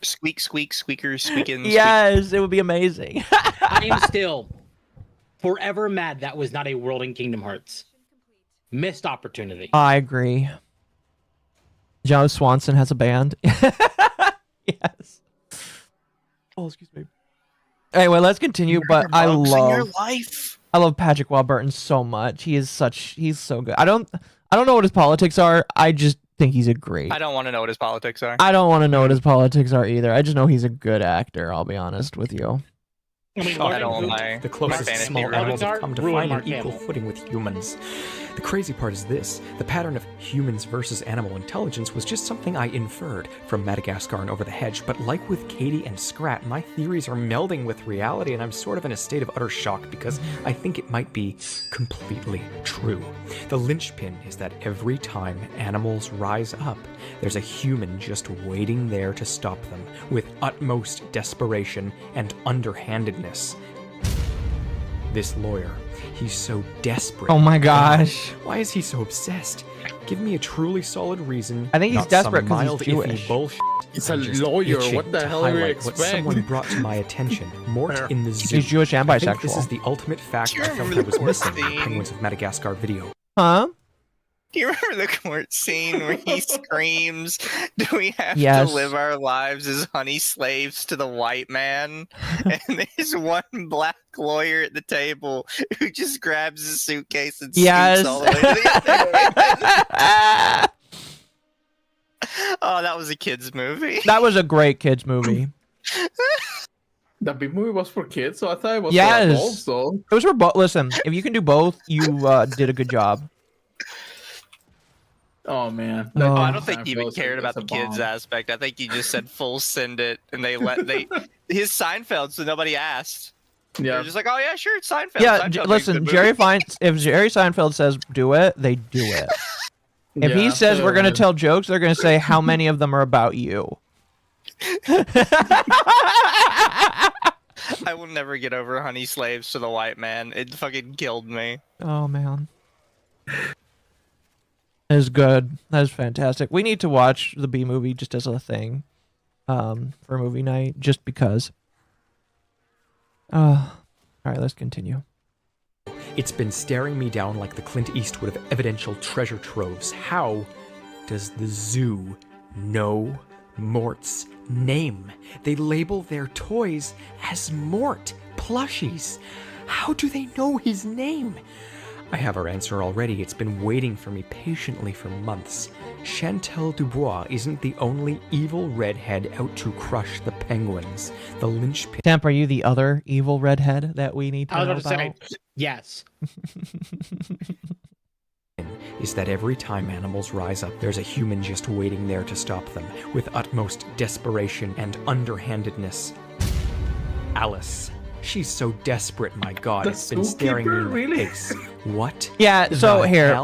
Speaker 5: Squeak, squeak, squeakers, squeaking.
Speaker 2: Yes, it would be amazing.
Speaker 8: I am still forever mad that was not a world in Kingdom Hearts. Missed opportunity.
Speaker 2: I agree. Joe Swanson has a band. Yes. Oh, excuse me. Anyway, let's continue. But I
Speaker 5: Bugs in your
Speaker 2: love
Speaker 5: life.
Speaker 2: Patrick Warburton so much. He's so good. I don't know what his politics are. I just think he's a great.
Speaker 5: I don't want to know what his politics are.
Speaker 2: I don't want to know what his politics are either. I just know he's a good actor. I'll be honest with you.
Speaker 8: I mean,
Speaker 5: I don't want my
Speaker 10: The closest
Speaker 5: fantasy
Speaker 10: small
Speaker 5: ruined.
Speaker 10: animals have come to
Speaker 8: Ruin
Speaker 10: find
Speaker 8: Mark
Speaker 10: an equal
Speaker 8: Hamill.
Speaker 10: footing with humans. The crazy part is this: the pattern of humans versus animal intelligence was just something I inferred from Madagascar and Over the Hedge, but like with Katie and Scrat, my theories are melding with reality, and I'm sort of in a state of utter shock because I think it might be completely true. The linchpin is that every time animals rise up, there's a human just waiting there to stop them with utmost desperation and underhandedness. This lawyer, he's so desperate.
Speaker 2: Oh my gosh.
Speaker 10: Why is he so obsessed? Give me a truly solid reason.
Speaker 2: I think he's
Speaker 10: not
Speaker 2: desperate
Speaker 10: some
Speaker 2: 'cause he's
Speaker 10: mild,
Speaker 2: Jewish.
Speaker 10: iffy bullshit.
Speaker 4: He's a
Speaker 10: I'm just
Speaker 4: lawyer.
Speaker 10: itching
Speaker 4: What the
Speaker 10: to
Speaker 4: hell do you
Speaker 10: highlight what
Speaker 4: expect?
Speaker 10: someone brought to my attention. Mort in the zoo.
Speaker 2: He's Jewish and
Speaker 10: I think this
Speaker 2: bisexual.
Speaker 10: is the ultimate fact
Speaker 5: Do you
Speaker 10: I felt
Speaker 5: remember
Speaker 10: I was
Speaker 5: the
Speaker 10: missing in the
Speaker 5: scene?
Speaker 10: Penguins of Madagascar video.
Speaker 2: Huh?
Speaker 5: Do you remember the court scene where he screams, "Do we have
Speaker 2: Yes.
Speaker 5: to live our lives as honey slaves to the white man?" And there's one black lawyer at the table who just grabs his suitcase and
Speaker 2: Yes.
Speaker 5: scoots all the way to the other. Oh, that was a kid's movie.
Speaker 2: That was a great kids movie.
Speaker 4: That big movie was for kids, so I thought it was
Speaker 2: Yes.
Speaker 4: for adults. So
Speaker 2: It was for both. Listen, if you can do both, you did a good job.
Speaker 4: oh man.
Speaker 2: Oh,
Speaker 5: I don't think he even
Speaker 4: Seinfeld's
Speaker 5: cared about
Speaker 4: a
Speaker 5: the kids
Speaker 4: bomb.
Speaker 5: aspect. I think he just said full send it, and his Seinfeld, so nobody asked.
Speaker 4: Yeah.
Speaker 5: They're just like, oh yeah, sure, it's Seinfeld.
Speaker 2: Yeah,
Speaker 5: Seinfeld makes a
Speaker 2: listen,
Speaker 5: good
Speaker 2: Jerry
Speaker 5: movie."
Speaker 2: if Jerry Seinfeld says do it, they do it. If he
Speaker 4: Yeah,
Speaker 2: says we're gonna
Speaker 4: uh,
Speaker 2: tell jokes, they're gonna say how many of them are about you.
Speaker 5: I will never get over honey slaves to the white man. It fucking killed me.
Speaker 2: Oh man, that is good. That is fantastic. We need to watch the B movie just as a thing, for movie night, just because. All right, let's continue.
Speaker 10: It's been staring me down like the Clint Eastwood of evidential treasure troves. How does the zoo know Mort's name? They label their toys as Mort plushies. How do they know his name? I have our answer already. It's been waiting for me patiently for months. Chantal Dubois isn't the only evil redhead out to crush the penguins. The linchpin
Speaker 2: Temp, are you the other evil redhead that we need to
Speaker 8: I was
Speaker 2: know
Speaker 8: about to say,
Speaker 2: about?
Speaker 8: yes.
Speaker 10: is that every time animals rise up, there's a human just waiting there to stop them, with utmost desperation and underhandedness. Alice. She's so desperate, my god,
Speaker 4: The
Speaker 10: it's been staring me in
Speaker 4: zookeeper,
Speaker 10: the
Speaker 4: really?
Speaker 10: face. What?
Speaker 2: Yeah, so
Speaker 10: the
Speaker 2: here,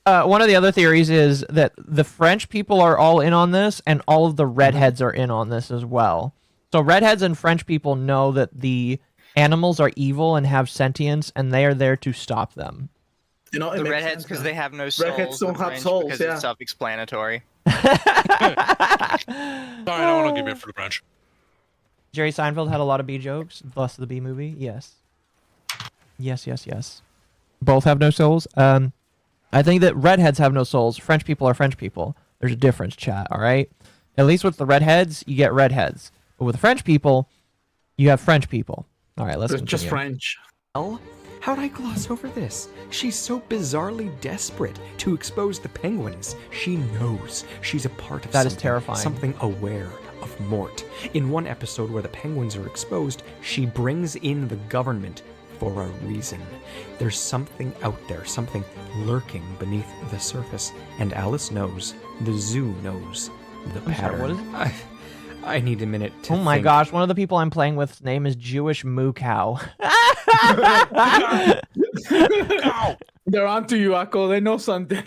Speaker 10: hell?
Speaker 2: one of the other theories is that the French people are all in on this, and all of the redheads are in on this as well. So redheads and French people know that the animals are evil and have sentience, and they are there to stop them.
Speaker 4: You know, it
Speaker 5: The
Speaker 4: makes
Speaker 5: redheads
Speaker 4: sense,
Speaker 5: because
Speaker 4: man.
Speaker 5: they have no souls.
Speaker 4: Redheads don't
Speaker 5: the
Speaker 4: have
Speaker 5: French
Speaker 4: souls,
Speaker 5: because
Speaker 4: yeah.
Speaker 5: it's self-explanatory.
Speaker 3: Sorry, I don't want to give it for the French.
Speaker 2: Jerry Seinfeld had a lot of B jokes, thus the B movie. Yes. Yes, yes, yes. Both have no souls. I think that redheads have no souls. French people are French people. There's a difference, chat, all right? At least with the redheads, you get redheads. But with the French people, you have French people. All right, let's
Speaker 4: It's just
Speaker 2: continue.
Speaker 4: French.
Speaker 10: How'd I gloss over this? She's so bizarrely desperate to expose the penguins. She knows she's a part of
Speaker 2: That is
Speaker 10: something,
Speaker 2: terrifying.
Speaker 10: something aware of Mort. In one episode where the penguins are exposed, she brings in the government for a reason. There's something out there, something lurking beneath the surface, and Alice knows, the zoo knows, the
Speaker 2: I'm sorry,
Speaker 10: pattern.
Speaker 2: what is it?
Speaker 10: I need a minute to
Speaker 2: Oh my
Speaker 10: think.
Speaker 2: gosh, one of the people I'm playing with's name is Jewish Moo Cow.
Speaker 4: They're onto you, Akko. They know something.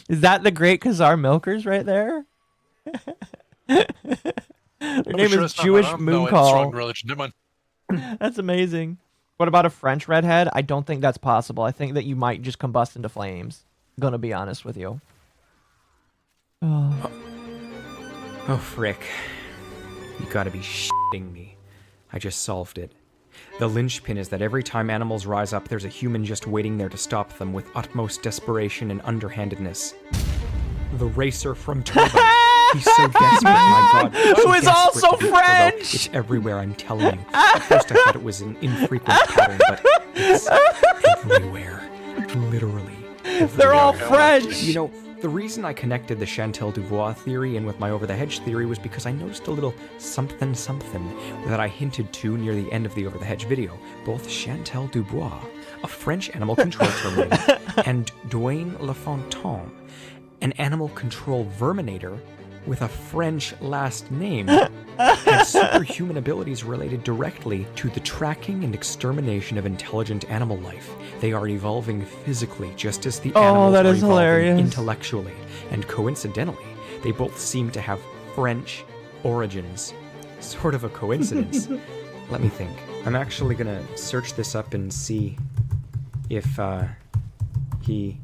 Speaker 2: Is that the Great Khazar Milkers right there? Their name
Speaker 3: Sure
Speaker 2: is
Speaker 3: it's not
Speaker 2: Jewish
Speaker 3: my mom.
Speaker 2: Moon
Speaker 3: No, it's wrong
Speaker 2: Call.
Speaker 3: religion. Never mind.
Speaker 2: That's amazing. What about a French redhead? I don't think that's possible. I think that you might just combust into flames. Gonna be honest with you. Oh.
Speaker 10: Oh, frick. You gotta be shitting me. I just solved it. The linchpin is that every time animals rise up, there's a human just waiting there to stop them with utmost desperation and underhandedness. The racer from Turbo. He's so desperate, my god.
Speaker 2: Who
Speaker 10: so
Speaker 2: is
Speaker 10: desperate
Speaker 2: also
Speaker 10: to be Turbo.
Speaker 2: French!
Speaker 10: It's everywhere, I'm telling you. At first I thought it was an infrequent pattern, but it's everywhere. Literally.
Speaker 2: They're all
Speaker 10: everywhere.
Speaker 2: French!
Speaker 10: You know, the reason I connected the Chantal Dubois theory in with my Over the Hedge theory was because I noticed a little something that I hinted to near the end of the Over the Hedge video. Both Chantal Dubois, a French animal control terminator, and Dwayne Lafontaine, an animal control verminator with a French last name, had superhuman abilities related directly to the tracking and extermination of intelligent animal life. They are evolving physically just as the animals
Speaker 2: that
Speaker 10: are
Speaker 2: is
Speaker 10: evolving
Speaker 2: hilarious.
Speaker 10: intellectually. And coincidentally, they both seem to have French origins. Sort of a coincidence. Let me think. I'm actually gonna search this up and see if, he...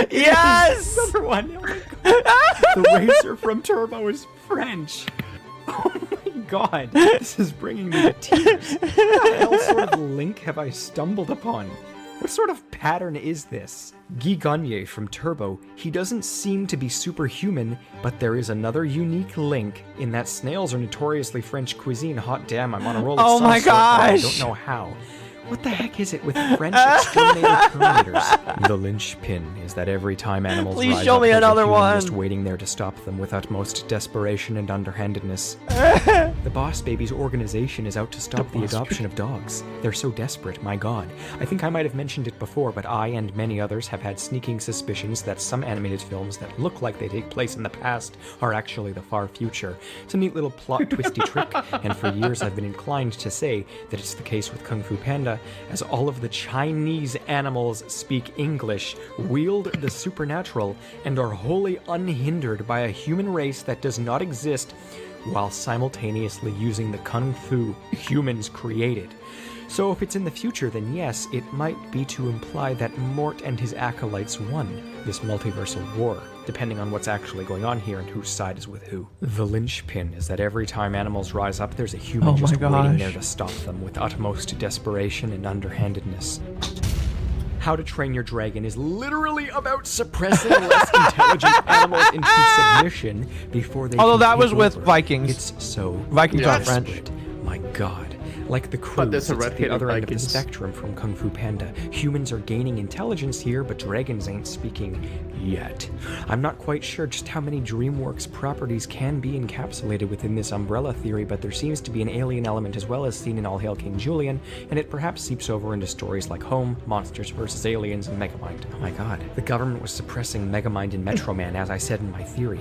Speaker 2: Yes!
Speaker 10: Number one. Oh my god. The racer from Turbo is French. Oh my god. This is bringing me to tears. What else sort of link have I stumbled upon? What sort of pattern is this? Guy Gagne from Turbo, he doesn't seem to be superhuman, but there is another unique link in that snails are notoriously French cuisine. Hot damn, I'm on a roll of
Speaker 2: Oh
Speaker 10: some
Speaker 2: my
Speaker 10: sort, but I
Speaker 2: gosh.
Speaker 10: don't know how. What the heck is it with French exterminator terminators? The linchpin is that every time animals
Speaker 2: Please
Speaker 10: rise
Speaker 2: show
Speaker 10: up,
Speaker 2: me
Speaker 10: there's a
Speaker 2: another
Speaker 10: human just
Speaker 2: one.
Speaker 10: waiting there to stop them with utmost desperation and underhandedness. The Boss Babies organization is out to stop the adoption of dogs. They're so desperate, my god. I think I might have mentioned it before, but I and many others have had sneaking suspicions that some animated films that look like they take place in the past are actually the far future. It's a neat little plot twisty trick, and for years I've been inclined to say that it's the case with Kung Fu Panda, as all of the Chinese animals speak English, wield the supernatural, and are wholly unhindered by a human race that does not exist, while simultaneously using the kung fu humans created. So if it's in the future, then yes, it might be to imply that Mort and his acolytes won this multiversal war, depending on what's actually going on here and whose side is with who. The linchpin is that every time animals rise up, there's a human
Speaker 2: Oh my
Speaker 10: just waiting
Speaker 2: gosh.
Speaker 10: there to stop them with utmost desperation and underhandedness. How to Train Your Dragon is literally about suppressing less intelligent animals into submission before they
Speaker 2: Although
Speaker 10: can
Speaker 2: that
Speaker 10: take
Speaker 2: was with
Speaker 10: over.
Speaker 2: Vikings.
Speaker 10: It's so
Speaker 2: Vikings
Speaker 4: aren't
Speaker 10: desperate. My god. Like the crew,
Speaker 4: But there's a
Speaker 10: it's
Speaker 4: red
Speaker 10: the other end of the
Speaker 4: Vikings.
Speaker 10: spectrum from Kung Fu Panda. Humans are gaining intelligence here, but dragons ain't speaking yet. I'm not quite sure just how many DreamWorks properties can be encapsulated within this umbrella theory, but there seems to be an alien element as well as seen in All Hail King Julian, and it perhaps seeps over into stories like Home, Monsters vs. Aliens, and Megamind. Oh my god, the government was suppressing Megamind and Metro Man, as I said in my theory.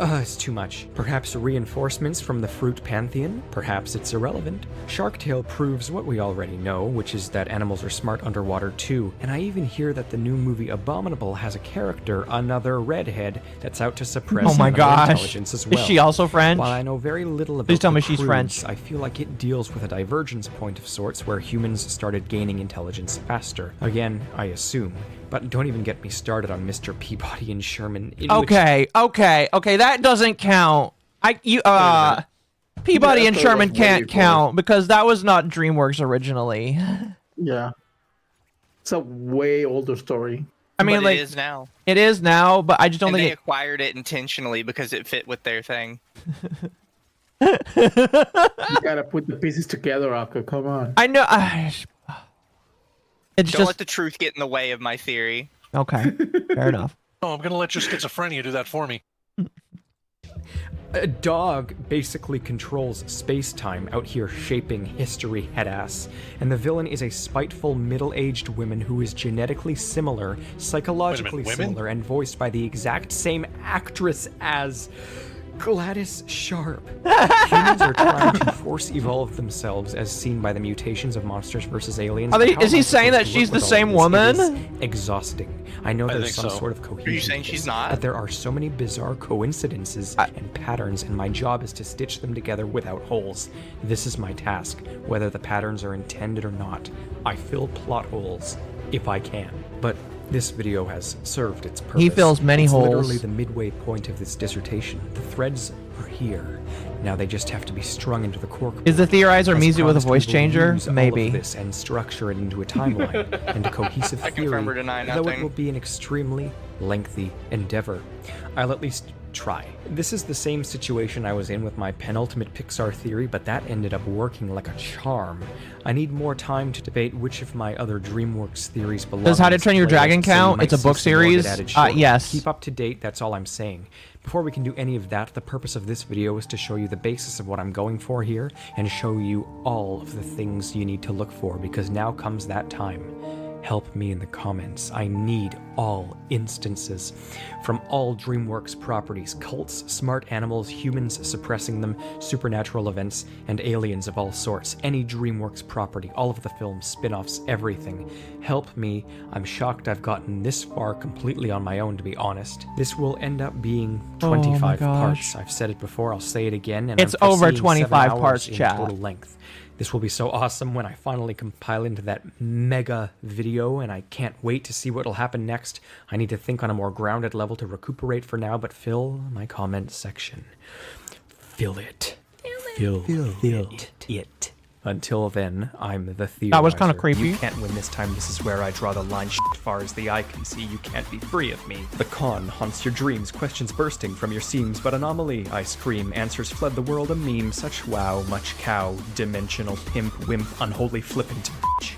Speaker 10: It's too much. Perhaps reinforcements from the fruit pantheon? Perhaps it's irrelevant. Shark Tale proves what we already know, which is that animals are smart underwater too. And I even hear that the new movie Abominable has a character, another redhead, that's out to suppress
Speaker 2: Oh my
Speaker 10: animal
Speaker 2: gosh.
Speaker 10: intelligence as well.
Speaker 2: Is she also French?
Speaker 10: While I know very little about
Speaker 2: Please tell
Speaker 10: the
Speaker 2: me she's
Speaker 10: cruise,
Speaker 2: French.
Speaker 10: I feel like it deals with a divergence point of sorts where humans started gaining intelligence faster. Again, I assume. But don't even get me started on Mr. Peabody and Sherman. in which-
Speaker 2: Okay, that doesn't count. Peabody
Speaker 4: Yeah,
Speaker 2: and
Speaker 4: that
Speaker 2: Sherman
Speaker 4: was way
Speaker 2: can't
Speaker 4: before.
Speaker 2: count because that was not DreamWorks originally.
Speaker 4: Yeah. It's a way older story.
Speaker 2: I mean,
Speaker 5: but
Speaker 2: like
Speaker 5: it is now.
Speaker 2: It is now, but I just don't
Speaker 5: And they
Speaker 2: think
Speaker 5: acquired it intentionally because it fit with their thing.
Speaker 4: You gotta put the pieces together, Akko. Come on.
Speaker 2: I know. It's
Speaker 5: Don't
Speaker 2: just
Speaker 5: let the truth get in the way of my theory.
Speaker 2: okay. Fair enough.
Speaker 3: No, I'm gonna let your schizophrenia do that for me.
Speaker 10: A dog basically controls space-time out here shaping history, headass. And the villain is a spiteful middle-aged woman who is genetically similar, psychologically
Speaker 3: women?
Speaker 10: similar, and voiced by the exact same actress as Gladys Sharp. Humans are trying to force evolve themselves as seen by the mutations of Monsters vs. Aliens.
Speaker 2: Are they,
Speaker 10: How
Speaker 2: is he
Speaker 10: am I
Speaker 2: saying
Speaker 10: supposed
Speaker 2: that
Speaker 10: to
Speaker 2: she's
Speaker 10: look
Speaker 2: the
Speaker 10: with all
Speaker 2: same
Speaker 10: of
Speaker 2: woman?
Speaker 10: this? It is exhausting. I know there's
Speaker 3: think
Speaker 10: some
Speaker 3: so.
Speaker 10: sort of cohesion.
Speaker 5: Are you saying she's not?
Speaker 10: But there are so many bizarre coincidences and patterns, and my job is to stitch them together without holes. This is my task, whether the patterns are intended or not. I fill plot holes, if I can. But this video has served its purpose.
Speaker 2: He fills many
Speaker 10: it's
Speaker 2: holes.
Speaker 10: Literally the midway point of this dissertation. The threads are here. Now they just have to be strung into the cork.
Speaker 2: Is the theorizer
Speaker 10: As
Speaker 2: Mizu with a
Speaker 10: promised,
Speaker 2: voice
Speaker 10: we will
Speaker 2: changer?
Speaker 10: use all
Speaker 2: Maybe.
Speaker 10: of this and structure it into a timeline and a cohesive
Speaker 5: I
Speaker 10: theory,
Speaker 5: confirm or deny
Speaker 10: though it
Speaker 5: nothing.
Speaker 10: will be an extremely lengthy endeavor. I'll at least try. This is the same situation I was in with my penultimate Pixar theory, but that ended up working like a charm. I need more time to debate which of my other DreamWorks theories belong.
Speaker 2: Does How to
Speaker 10: in this
Speaker 2: Train Your
Speaker 10: playlist,
Speaker 2: Dragon
Speaker 10: so you
Speaker 2: count?
Speaker 10: might
Speaker 2: It's a
Speaker 10: see
Speaker 2: book
Speaker 10: some more get
Speaker 2: series?
Speaker 10: added shortly.
Speaker 2: Yes.
Speaker 10: Keep up to date, that's all I'm saying. Before we can do any of that, the purpose of this video is to show you the basis of what I'm going for here, and show you all of the things you need to look for, because now comes that time. Help me in the comments. I need all instances from all DreamWorks properties, cults, smart animals, humans suppressing them, supernatural events, and aliens of all sorts. Any DreamWorks property, all of the films, spin-offs, everything. Help me. I'm shocked I've gotten this far completely on my own, to be honest. This will end up being 25 parts. I've said it before, I'll say it again, and
Speaker 2: It's
Speaker 10: I'm
Speaker 2: over
Speaker 10: foreseeing
Speaker 2: 25
Speaker 10: 7 hours
Speaker 2: parts,
Speaker 10: in
Speaker 2: chat.
Speaker 10: total length. This will be so awesome when I finally compile into that mega video, and I can't wait to see what will happen next. I need to think on a more grounded level to recuperate for now, but fill my comment section. Fill it. Fill it. Until then, I'm the theorizer.
Speaker 2: That was kinda creepy.
Speaker 10: You can't win this time. This is where I draw the line. Far as the eye can see, you can't be free of me. The con haunts your dreams, questions bursting from your seams, but anomaly, I scream. Answers fled the world a meme. Such wow, much cow, dimensional pimp, wimp, unholy flippant.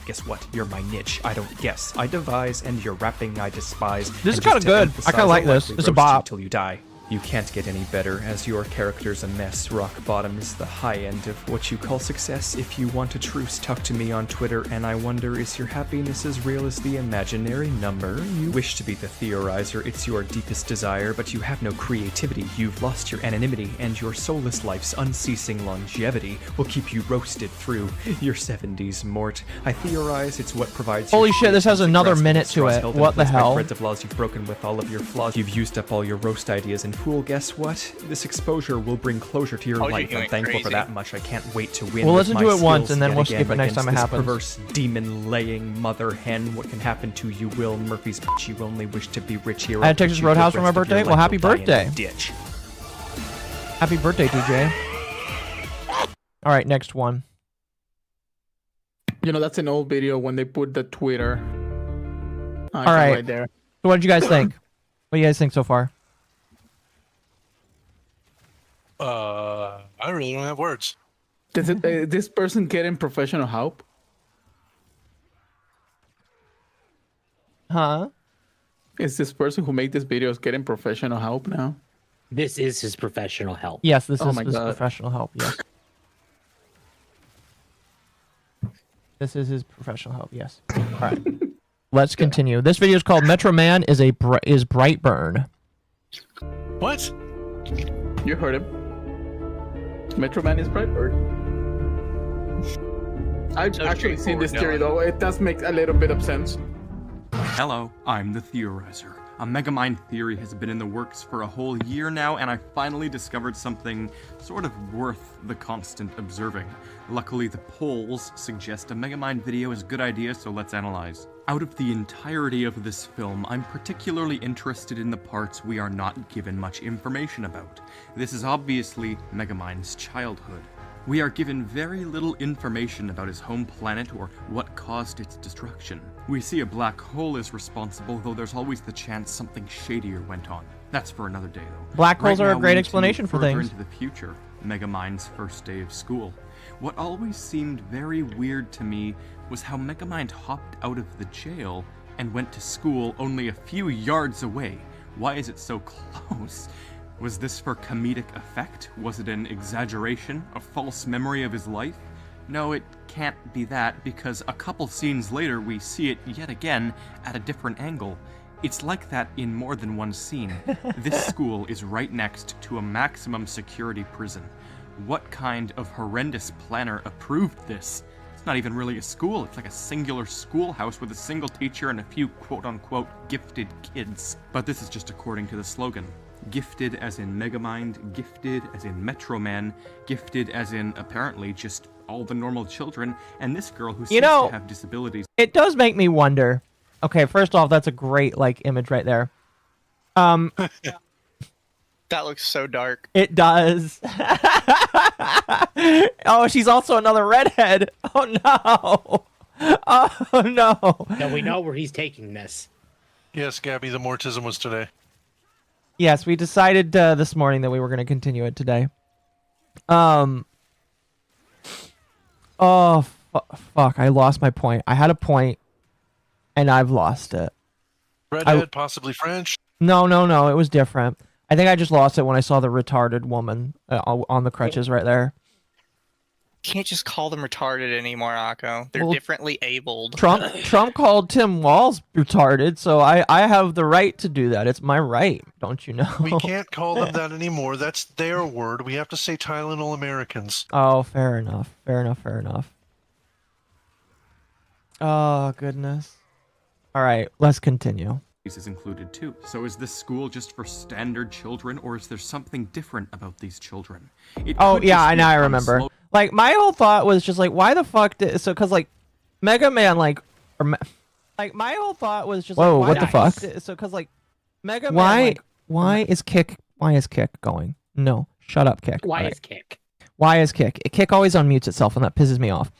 Speaker 10: Guess what? You're my niche. I don't guess. I devise, and your rapping I despise.
Speaker 2: This is
Speaker 10: And
Speaker 2: kinda
Speaker 10: just to
Speaker 2: good. I
Speaker 10: emphasize,
Speaker 2: kinda like
Speaker 10: I'll
Speaker 2: this.
Speaker 10: likely
Speaker 2: It's a
Speaker 10: roast
Speaker 2: bop.
Speaker 10: you till you die. You can't get any better, as your character's a mess. Rock bottom is the high end of what you call success. If you want a truce, talk to me on Twitter, and I wonder, is your happiness as real as the imaginary number? You wish to be the theorizer, it's your deepest desire, but you have no creativity. You've lost your anonymity, and your soulless life's unceasing longevity will keep you roasted through your 70s, Mort. I theorize it's what provides
Speaker 2: Holy
Speaker 10: your
Speaker 2: shit, this has
Speaker 10: creative
Speaker 2: another
Speaker 10: grasp of
Speaker 2: minute to
Speaker 10: straws
Speaker 2: it.
Speaker 10: held in
Speaker 2: What the
Speaker 10: place by
Speaker 2: hell?
Speaker 10: threads of laws you've broken with all of your flaws. You've used up all your roast ideas, and fool, guess what? This exposure will bring closure to your
Speaker 5: Oh, you're
Speaker 10: life. I'm
Speaker 5: going
Speaker 10: thankful for
Speaker 5: crazy.
Speaker 10: that much. I can't wait to win.
Speaker 2: We'll
Speaker 10: with
Speaker 2: listen
Speaker 10: my
Speaker 2: to it once,
Speaker 10: skills
Speaker 2: and then
Speaker 10: yet
Speaker 2: we'll skip
Speaker 10: again
Speaker 2: it next time it
Speaker 10: against this
Speaker 2: happens.
Speaker 10: perverse demon-laying mother hen. What can happen to you will? Murphy's bitch. You only wish to be rich here.
Speaker 2: I had Texas Roadhouse for my birthday? Well, happy birthday.
Speaker 10: Ditch.
Speaker 2: Happy birthday, DJ. All right, next one.
Speaker 4: You know, that's an old video when they put the Twitter icon
Speaker 2: All right.
Speaker 4: right there.
Speaker 2: So what did you guys think? What do you guys think so far?
Speaker 3: I really don't have words.
Speaker 4: Does this person getting professional help?
Speaker 2: Huh?
Speaker 4: Is this person who made this videos getting professional help now?
Speaker 8: This is his professional help.
Speaker 2: Yes, this
Speaker 4: Oh
Speaker 2: is
Speaker 4: my
Speaker 2: his
Speaker 4: God.
Speaker 2: professional help. Yes. This is his professional help. Yes. All right. Let's continue. This video is called Metro Man is Brightburn.
Speaker 3: What?
Speaker 4: You heard him. Metro Man is Brightburn. I've
Speaker 5: So
Speaker 4: actually seen this theory
Speaker 5: straightforward,
Speaker 4: though. It does make a little bit of sense.
Speaker 11: Hello, I'm the Theorizer. A Megamind theory has been in the works for a whole year now, and I finally discovered something sort of worth the constant observing. Luckily, the polls suggest a Megamind video is a good idea, so let's analyze. Out of the entirety of this film, I'm particularly interested in the parts we are not given much information about. This is obviously Megamind's childhood. We are given very little information about his home planet or what caused its destruction. We see a black hole is responsible, though there's always the chance something shadier went on. That's for another day, though.
Speaker 2: Black holes are a
Speaker 11: now,
Speaker 2: great
Speaker 11: we need to
Speaker 2: explanation
Speaker 11: move
Speaker 2: for
Speaker 11: further
Speaker 2: things.
Speaker 11: into the future, Megamind's first day of school. What always seemed very weird to me was how Megamind hopped out of the jail and went to school only a few yards away. Why is it so close? Was this for comedic effect? Was it an exaggeration? A false memory of his life? No, it can't be that, because a couple scenes later we see it yet again at a different angle. It's like that in more than one scene. This school is right next to a maximum security prison. What kind of horrendous planner approved this? It's not even really a school, it's like a singular schoolhouse with a single teacher and a few quote-unquote gifted kids. But this is just according to the slogan. Gifted as in Megamind, gifted as in Metro Man, gifted as in apparently just all the normal children, and this girl who seems to have disabilities.
Speaker 2: It does make me wonder. Okay, first off, that's a great image right there.
Speaker 5: That looks so dark.
Speaker 2: It does. Oh, she's also another redhead. Oh no. Oh no.
Speaker 8: Now we know where he's taking this.
Speaker 3: Yes, Gabby, the mortism was today.
Speaker 2: Yes, we decided this morning that we were going to continue it today. Oh, fuck, I lost my point. I had a point, and I've lost it.
Speaker 3: Redhead, possibly French.
Speaker 2: No, it was different. I think I just lost it when I saw the retarded woman on the crutches right there.
Speaker 5: Can't just call them retarded anymore, Akko. They're
Speaker 2: Well,
Speaker 5: differently abled.
Speaker 2: Trump called Tim Walz retarded, so I have the right to do that. It's my right, don't you know?
Speaker 3: We can't call them that anymore. That's their word. We have to say Tylenol Americans.
Speaker 2: Oh, fair enough. Oh, goodness. All right, let's continue.
Speaker 11: Is included too. So is this school just for standard children, or is there something different about these children?
Speaker 2: Oh yeah, I know. I remember. Like my whole thought was just like, why the fuck did because like Mega Man like my whole thought was just whoa, like, what the fuck? So because like Mega Man why is Kick going? No, shut up, Kick.
Speaker 8: Why is Kick?
Speaker 2: Why is Kick? Kick always unmutes itself, and that pisses me off.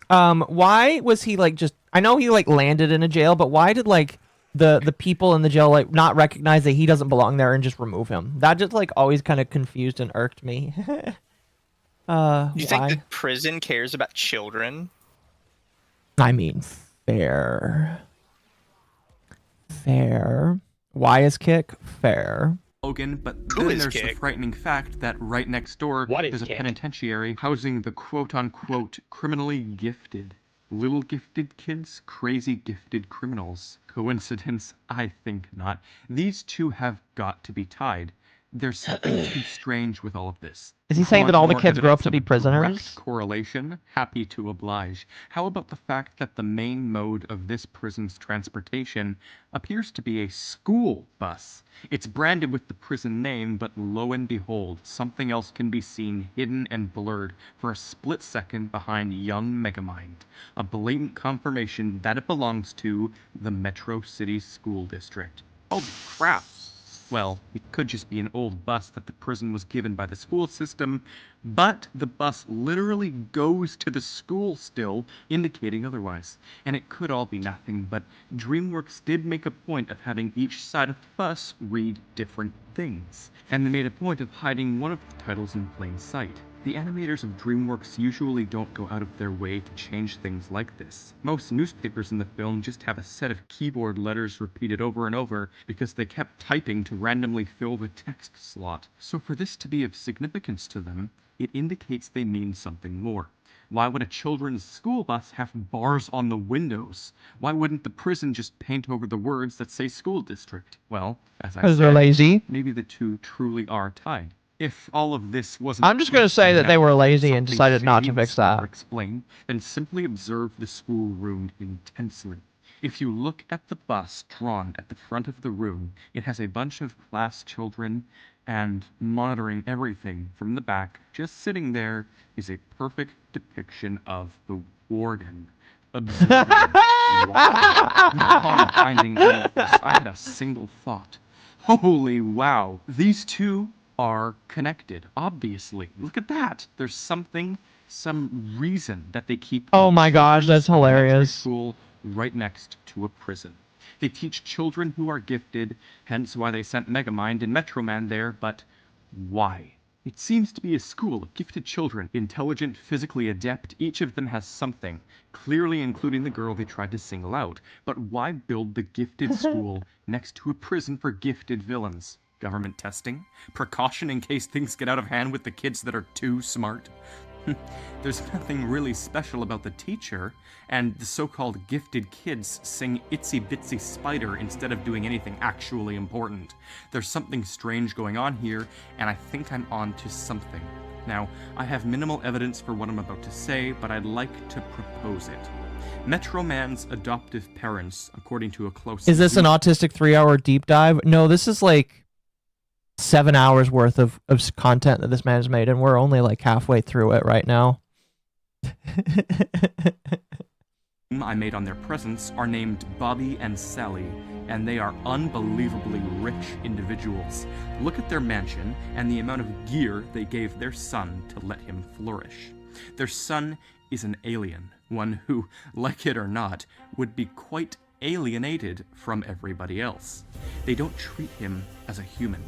Speaker 2: Why was he like just? I know he like landed in a jail, but why did like the people in the jail like not recognize that he doesn't belong there and just remove him? That just like always kind of confused and irked me.
Speaker 5: You think the prison cares about children?
Speaker 2: I mean, fair. Why is Kick fair?
Speaker 11: Logan, but
Speaker 5: Who
Speaker 11: then
Speaker 5: is
Speaker 11: there's
Speaker 5: Kick?
Speaker 11: the frightening fact that right next door there's a
Speaker 8: Kick?
Speaker 11: penitentiary housing the quote-unquote criminally gifted. Little gifted kids, crazy gifted criminals. Coincidence? I think not. These two have got to be tied. There's something too strange with all of this.
Speaker 2: Is he saying that all the kids grow up to be prisoners?
Speaker 11: Direct correlation? Happy to oblige. How about the fact that the main mode of this prison's transportation appears to be a school bus? It's branded with the prison name, but lo and behold, something else can be seen hidden and blurred for a split second behind young Megamind. A blatant confirmation that it belongs to the Metro City School District. Holy crap! Well, it could just be an old bus that the prison was given by the school system, but the bus literally goes to the school still, indicating otherwise. And it could all be nothing, but DreamWorks did make a point of having each side of the bus read different things, and they made a point of hiding one of the titles in plain sight. The animators of DreamWorks usually don't go out of their way to change things like this. Most newspapers in the film just have a set of keyboard letters repeated over and over because they kept typing to randomly fill the text slot. So for this to be of significance to them, it indicates they mean something more. Why would a children's school bus have bars on the windows? Why wouldn't the prison just paint over the words that say school district? Well, as I said,
Speaker 2: they're lazy.
Speaker 11: Maybe the two truly are tied. If all of this wasn't...
Speaker 2: I'm just going to say that they were lazy and decided not to fix that.
Speaker 11: Explain, then simply observe the schoolroom intensely. If you look at the bus drawn at the front of the room, it has a bunch of class children, and monitoring everything from the back, just sitting there, is a perfect depiction of the warden. Observing. Upon finding all of this, I had a single thought. Holy wow, these two are connected, obviously. Look at that. There's some reason that they keep
Speaker 2: Oh my gosh, that's hilarious.
Speaker 11: school right next to a prison. They teach children who are gifted, hence why they sent Megamind and Metroman there, but why? It seems to be a school of gifted children, intelligent, physically adept. Each of them has something, clearly including the girl they tried to single out. But why build the gifted school next to a prison for gifted villains? Government testing? Precaution in case things get out of hand with the kids that are too smart? There's nothing really special about the teacher, and the so-called gifted kids sing Itsy Bitsy Spider instead of doing anything actually important. There's something strange going on here, and I think I'm on to something. Now, I have minimal evidence for what I'm about to say, but I'd like to propose it. Metroman's adoptive parents, according to a close...
Speaker 2: Is this an autistic 3-hour deep dive? No, this is like 7 hours worth of content that this man has made, and we're only like halfway through it right now.
Speaker 11: I made on their presents are named Bobby and Sally, and they are unbelievably rich individuals. Look at their mansion and the amount of gear they gave their son to let him flourish. Their son is an alien, one who, like it or not, would be quite alienated from everybody else. They don't treat him as a human.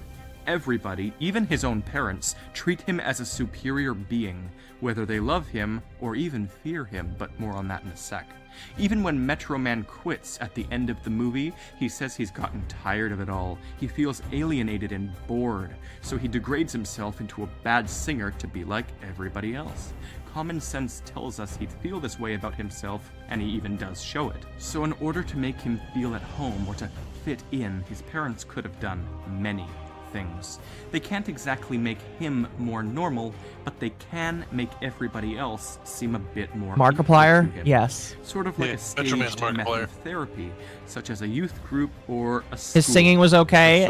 Speaker 11: Everybody, even his own parents, treat him as a superior being, whether they love him or even fear him, but more on that in a sec. Even when Metroman quits at the end of the movie, he says he's gotten tired of it all. He feels alienated and bored, so he degrades himself into a bad singer to be like everybody else. Common sense tells us he'd feel this way about himself, and he even does show it. So in order to make him feel at home or to fit in, his parents could have done many things. They can't exactly make him more normal, but they can make everybody else seem a bit more
Speaker 2: Markiplier?
Speaker 11: equal to him.
Speaker 2: Yes.
Speaker 11: Sort of like a staged method of therapy, such as a youth group or a school.
Speaker 2: His singing was okay.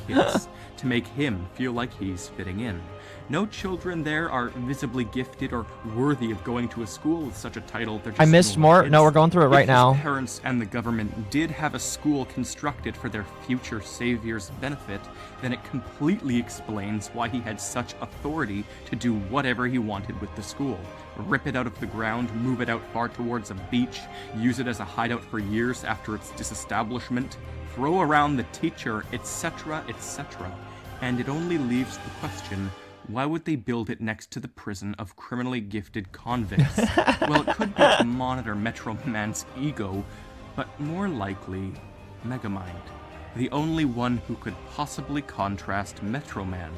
Speaker 11: Kids, to make him feel like he's fitting in. No children there are visibly gifted or worthy of going to a school with such a title. They're just
Speaker 2: I missed
Speaker 11: normal
Speaker 2: Mort.
Speaker 11: kids.
Speaker 2: No, we're going through it right
Speaker 11: If
Speaker 2: now.
Speaker 11: his parents and the government did have a school constructed for their future savior's benefit, then it completely explains why he had such authority to do whatever he wanted with the school. Rip it out of the ground, move it out far towards a beach, use it as a hideout for years after its disestablishment, throw around the teacher, etc., etc. And it only leaves the question, why would they build it next to the prison of criminally gifted convicts? Well, it could be to monitor Metroman's ego, but more likely, Megamind. The only one who could possibly contrast Metroman.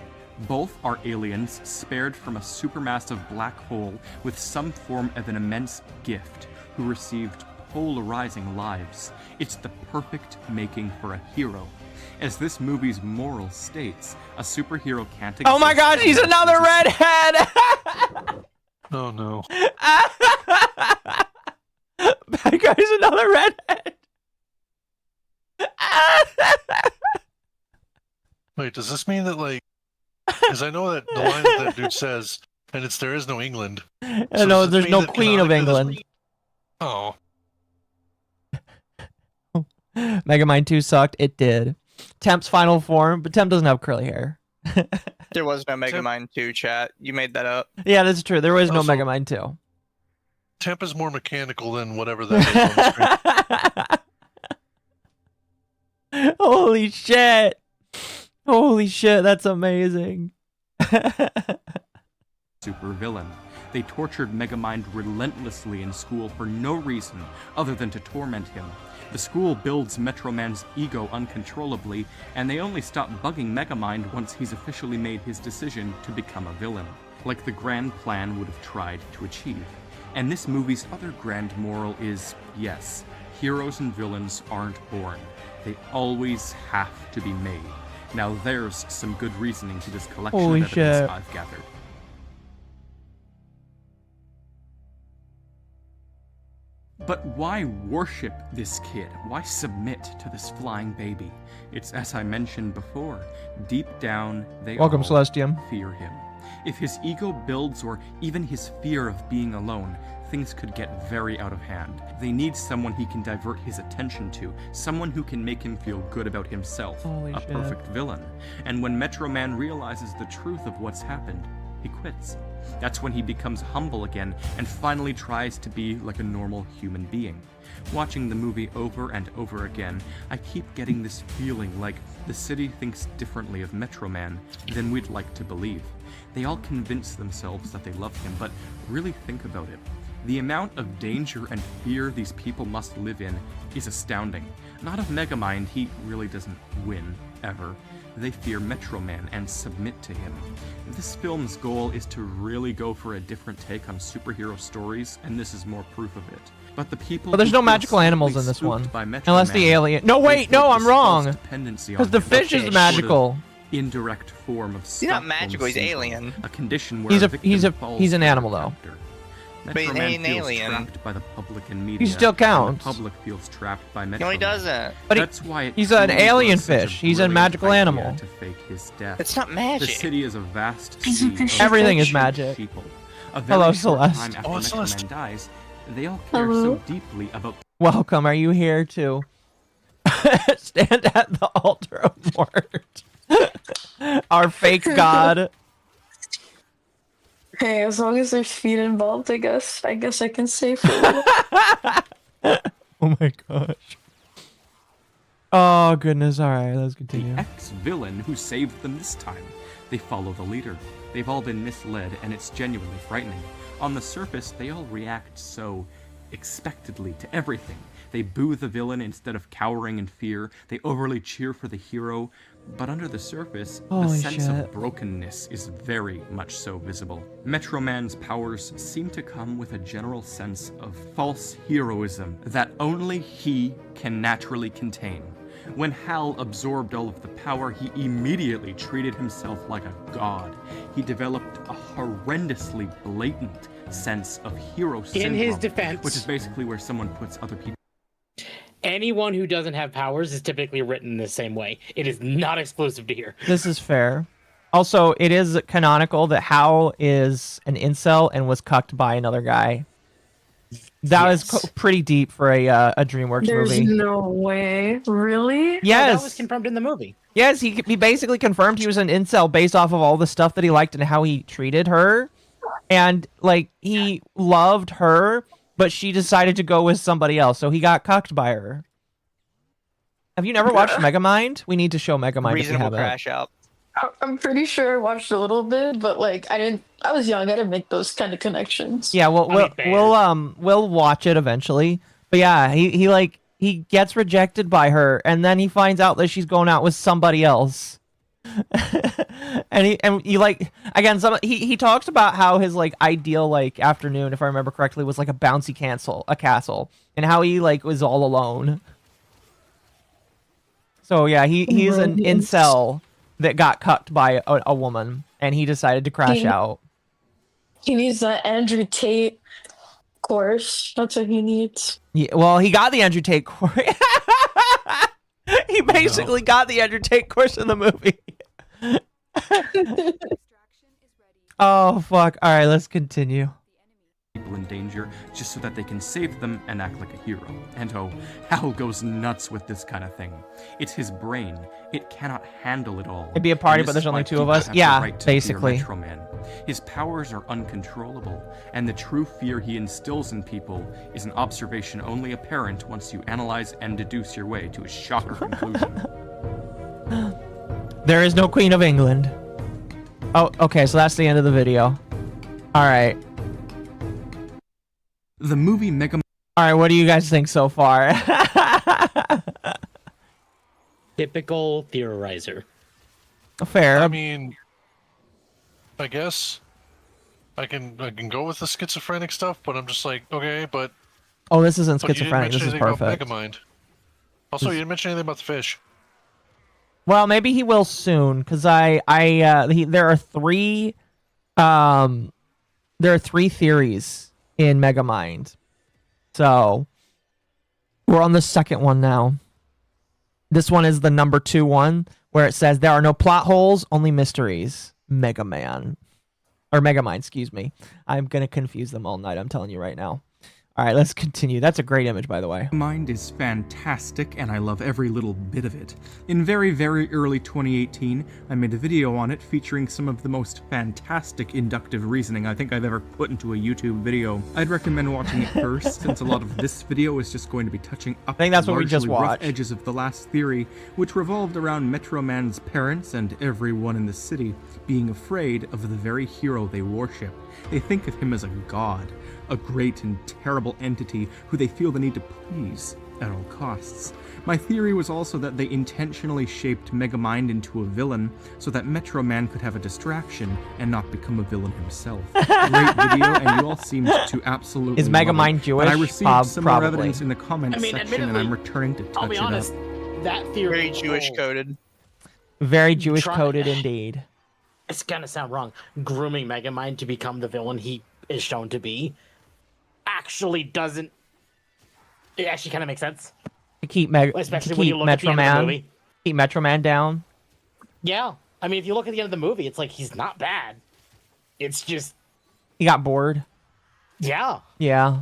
Speaker 11: Both are aliens spared from a supermassive black hole with some form of an immense gift, who received polarizing lives. It's the perfect making for a hero. As this movie's moral states, a superhero can't exist.
Speaker 2: Oh my gosh, he's another redhead!
Speaker 3: Oh no.
Speaker 2: That guy's another redhead!
Speaker 3: Wait, does this mean that, like, because I know that the line that dude says, and it's there is no England.
Speaker 2: No,
Speaker 3: does this
Speaker 2: there's
Speaker 3: mean
Speaker 2: no
Speaker 3: that
Speaker 2: Queen of
Speaker 3: canonically
Speaker 2: England.
Speaker 3: Oh.
Speaker 2: Megamind 2 sucked. It did. Temp's final form, but Temp doesn't have curly hair.
Speaker 5: There was no Megamind 2 chat. You made that up.
Speaker 2: Yeah, that's true. There was no
Speaker 3: Also,
Speaker 2: Megamind 2.
Speaker 3: Temp is more mechanical than whatever that is on the screen.
Speaker 2: Holy shit. Holy shit, that's amazing.
Speaker 11: Supervillain. They tortured Megamind relentlessly in school for no reason other than to torment him. The school builds Metroman's ego uncontrollably, and they only stop bugging Megamind once he's officially made his decision to become a villain, like the grand plan would have tried to achieve. And this movie's other grand moral is, yes, heroes and villains aren't born. They always have to be made. Now there's some good reasoning to this collection
Speaker 2: Holy
Speaker 11: of evidence
Speaker 2: shit.
Speaker 11: I've gathered. But why worship this kid? Why submit to this flying baby? It's as I mentioned before, deep down they
Speaker 2: Welcome,
Speaker 11: all
Speaker 2: Celestium.
Speaker 11: fear him. If his ego builds or even his fear of being alone, things could get very out of hand. They need someone he can divert his attention to, someone who can make him feel good about himself,
Speaker 2: Holy
Speaker 11: a
Speaker 2: shit.
Speaker 11: perfect villain. And when Metro Man realizes the truth of what's happened, he quits. That's when he becomes humble again and finally tries to be like a normal human being. Watching the movie over and over again, I keep getting this feeling like the city thinks differently of Metro Man than we'd like to believe. They all convince themselves that they love him, but really think about it. The amount of danger and fear these people must live in is astounding. Not of Megamind, he really doesn't win, ever. They fear Metro Man and submit to him. This film's goal is to really go for a different take on superhero stories, and this is more proof of it. But the people.
Speaker 2: But there's
Speaker 11: who
Speaker 2: no
Speaker 11: feel
Speaker 2: magical animals
Speaker 11: slightly
Speaker 2: in this
Speaker 11: spooked
Speaker 2: one,
Speaker 11: by Metro
Speaker 2: unless the
Speaker 11: Man,
Speaker 2: alien. No,
Speaker 11: they
Speaker 2: wait,
Speaker 11: put
Speaker 2: no, I'm
Speaker 11: this
Speaker 2: wrong.
Speaker 11: false dependency
Speaker 2: Because
Speaker 11: on
Speaker 2: the
Speaker 11: him,
Speaker 2: fish is
Speaker 11: sort of
Speaker 2: magical.
Speaker 11: Indirect form of
Speaker 5: He's not
Speaker 11: Stockholm
Speaker 5: magical, he's
Speaker 11: syndrome,
Speaker 5: alien.
Speaker 11: a condition where
Speaker 2: He's
Speaker 11: victim
Speaker 2: an
Speaker 11: falls
Speaker 2: animal
Speaker 11: for
Speaker 2: though.
Speaker 11: captor.
Speaker 5: But
Speaker 11: Metro
Speaker 5: he
Speaker 11: Man
Speaker 5: ain't
Speaker 11: feels
Speaker 5: alien.
Speaker 11: trapped by the public and media.
Speaker 2: He still
Speaker 11: and
Speaker 2: counts.
Speaker 11: the public feels trapped by Metro
Speaker 5: No, he
Speaker 11: Man.
Speaker 5: doesn't.
Speaker 2: But
Speaker 11: That's why it
Speaker 2: he's an
Speaker 11: truly
Speaker 2: alien
Speaker 11: was such a
Speaker 2: fish. He's a
Speaker 11: brilliant
Speaker 2: magical
Speaker 11: idea
Speaker 2: animal.
Speaker 11: To fake his death.
Speaker 5: It's not
Speaker 11: The
Speaker 5: magic.
Speaker 11: city is a vast
Speaker 6: He's a
Speaker 11: sea.
Speaker 6: fish.
Speaker 11: of
Speaker 2: Everything is
Speaker 11: sheep
Speaker 2: magic.
Speaker 11: people. A
Speaker 2: Hello,
Speaker 11: very short
Speaker 2: Celeste.
Speaker 11: time after
Speaker 3: Oh,
Speaker 11: Metro
Speaker 3: Celeste.
Speaker 11: Man dies, they all care
Speaker 6: Hello.
Speaker 11: so deeply about
Speaker 2: Welcome. Are you here to stand at the altar of Mort? Our fake god.
Speaker 12: Hey, as long as there's feet involved, I guess I can say for
Speaker 2: Oh my gosh. Oh goodness. All right, let's
Speaker 11: the
Speaker 2: continue.
Speaker 11: ex-villain who saved them this time. They follow the leader. They've all been misled, and it's genuinely frightening. On the surface, they all react so expectedly to everything. They boo the villain instead of cowering in fear. They overly cheer for the hero. But under the surface, the
Speaker 2: Holy
Speaker 11: sense
Speaker 2: shit.
Speaker 11: of brokenness is very much so visible. Metro Man's powers seem to come with a general sense of false heroism that only he can naturally contain. When Hal absorbed all of the power, he immediately treated himself like a god. He developed a horrendously blatant sense of hero syndrome,
Speaker 8: In his defense,
Speaker 11: which is basically where someone puts other people.
Speaker 8: anyone who doesn't have powers is typically written the same way. It is not exclusive to here.
Speaker 2: This is fair. Also, it is canonical that Hal is an incel and was cucked by another guy. That was pretty deep for a DreamWorks
Speaker 12: There's
Speaker 2: movie.
Speaker 12: no way. Really?
Speaker 2: Yes.
Speaker 8: That was confirmed in the movie.
Speaker 2: Yes, he basically confirmed he was an incel based off of all the stuff that he liked and how he treated her. And, like, he loved her, but she decided to go with somebody else, so he got cucked by her. Have you never watched Megamind? We need to show Megamind if you
Speaker 5: Reasonable
Speaker 2: haven't.
Speaker 5: crash out.
Speaker 12: I'm pretty sure I watched a little bit, but like I was young. I didn't make those kind of connections.
Speaker 2: Yeah, we'll watch it eventually. But yeah, he gets rejected by her, and then he finds out that she's going out with somebody else. and he like again he talks about how his like ideal like afternoon, if I remember correctly, was like a bouncy castle, and how he like was all alone. So yeah, he is an incel that got cucked by a woman, and he decided to crash out.
Speaker 12: He needs that Andrew Tate course. That's what he needs.
Speaker 2: Yeah, well, he got the Andrew Tate course. He basically got the Andrew Tate course in the movie. Oh, fuck. All right, let's continue.
Speaker 11: People in danger just so that they can save them and act like a hero. And oh, Hal goes nuts with this kind of thing. It's his brain. It cannot handle it all.
Speaker 2: It'd be a party,
Speaker 11: And
Speaker 2: but
Speaker 11: this
Speaker 2: there's
Speaker 11: is
Speaker 2: only
Speaker 11: why
Speaker 2: two of
Speaker 11: people
Speaker 2: us.
Speaker 11: have the
Speaker 2: Yeah,
Speaker 11: right to fear
Speaker 2: basically.
Speaker 11: Metro Man. His powers are uncontrollable, and the true fear he instills in people is an observation only apparent once you analyze and deduce your way to a shocker conclusion.
Speaker 2: There is no Queen of England. Oh, okay, so that's the end of the video. All right.
Speaker 11: The movie Mega...
Speaker 2: All right, what do you guys think so far?
Speaker 8: Typical theorizer.
Speaker 2: Fair.
Speaker 3: I mean, I guess I can go with the schizophrenic stuff, but I'm just like, okay, but
Speaker 2: Oh, this isn't
Speaker 3: but you didn't
Speaker 2: schizophrenic. This
Speaker 3: mention
Speaker 2: is
Speaker 3: anything about
Speaker 2: perfect.
Speaker 3: Megamind. Also, you didn't mention anything about the fish.
Speaker 2: Well, maybe he will soon, because there are three theories in Megamind. So we're on the second one now. This one is the number 2 one, where it says there are no plot holes, only mysteries. Mega Man. or Megamind, excuse me. I'm gonna confuse them all night. I'm telling you right now. All right, let's continue. That's a great image, by the way.
Speaker 11: Mind is fantastic, and I love every little bit of it. In very, very early 2018, I made a video on it featuring some of the most fantastic inductive reasoning I think I've ever put into a YouTube video. I'd recommend watching it first, since a lot of this video is just going to be touching up
Speaker 2: I think that's
Speaker 11: the
Speaker 2: what we just
Speaker 11: largely rough
Speaker 2: watched.
Speaker 11: edges of the last theory, which revolved around Metro Man's parents and everyone in the city being afraid of the very hero they worship. They think of him as a god, a great and terrible entity who they feel the need to please at all costs. My theory was also that they intentionally shaped Megamind into a villain so that Metro Man could have a distraction and not become a villain himself. Great video, and you all seemed to absolutely
Speaker 2: Is
Speaker 11: love
Speaker 2: Megamind
Speaker 11: it.
Speaker 2: Jewish?
Speaker 11: But I received some more
Speaker 2: Probably.
Speaker 11: evidence in the comments section, and I'm returning to touch
Speaker 8: I'll be
Speaker 11: it
Speaker 8: honest,
Speaker 11: up.
Speaker 8: that theory
Speaker 5: Very Jewish coded.
Speaker 2: Very Jewish coded indeed.
Speaker 8: It's gonna sound wrong. Grooming Megamind to become the villain he is shown to be actually doesn't. It actually kind of makes sense.
Speaker 2: To keep
Speaker 8: Especially when you look at the end of the movie.
Speaker 2: Keep Metro Man down.
Speaker 8: Yeah, I mean, if you look at the end of the movie, it's like he's not bad. It's just
Speaker 2: He got bored.
Speaker 8: yeah.
Speaker 2: Yeah.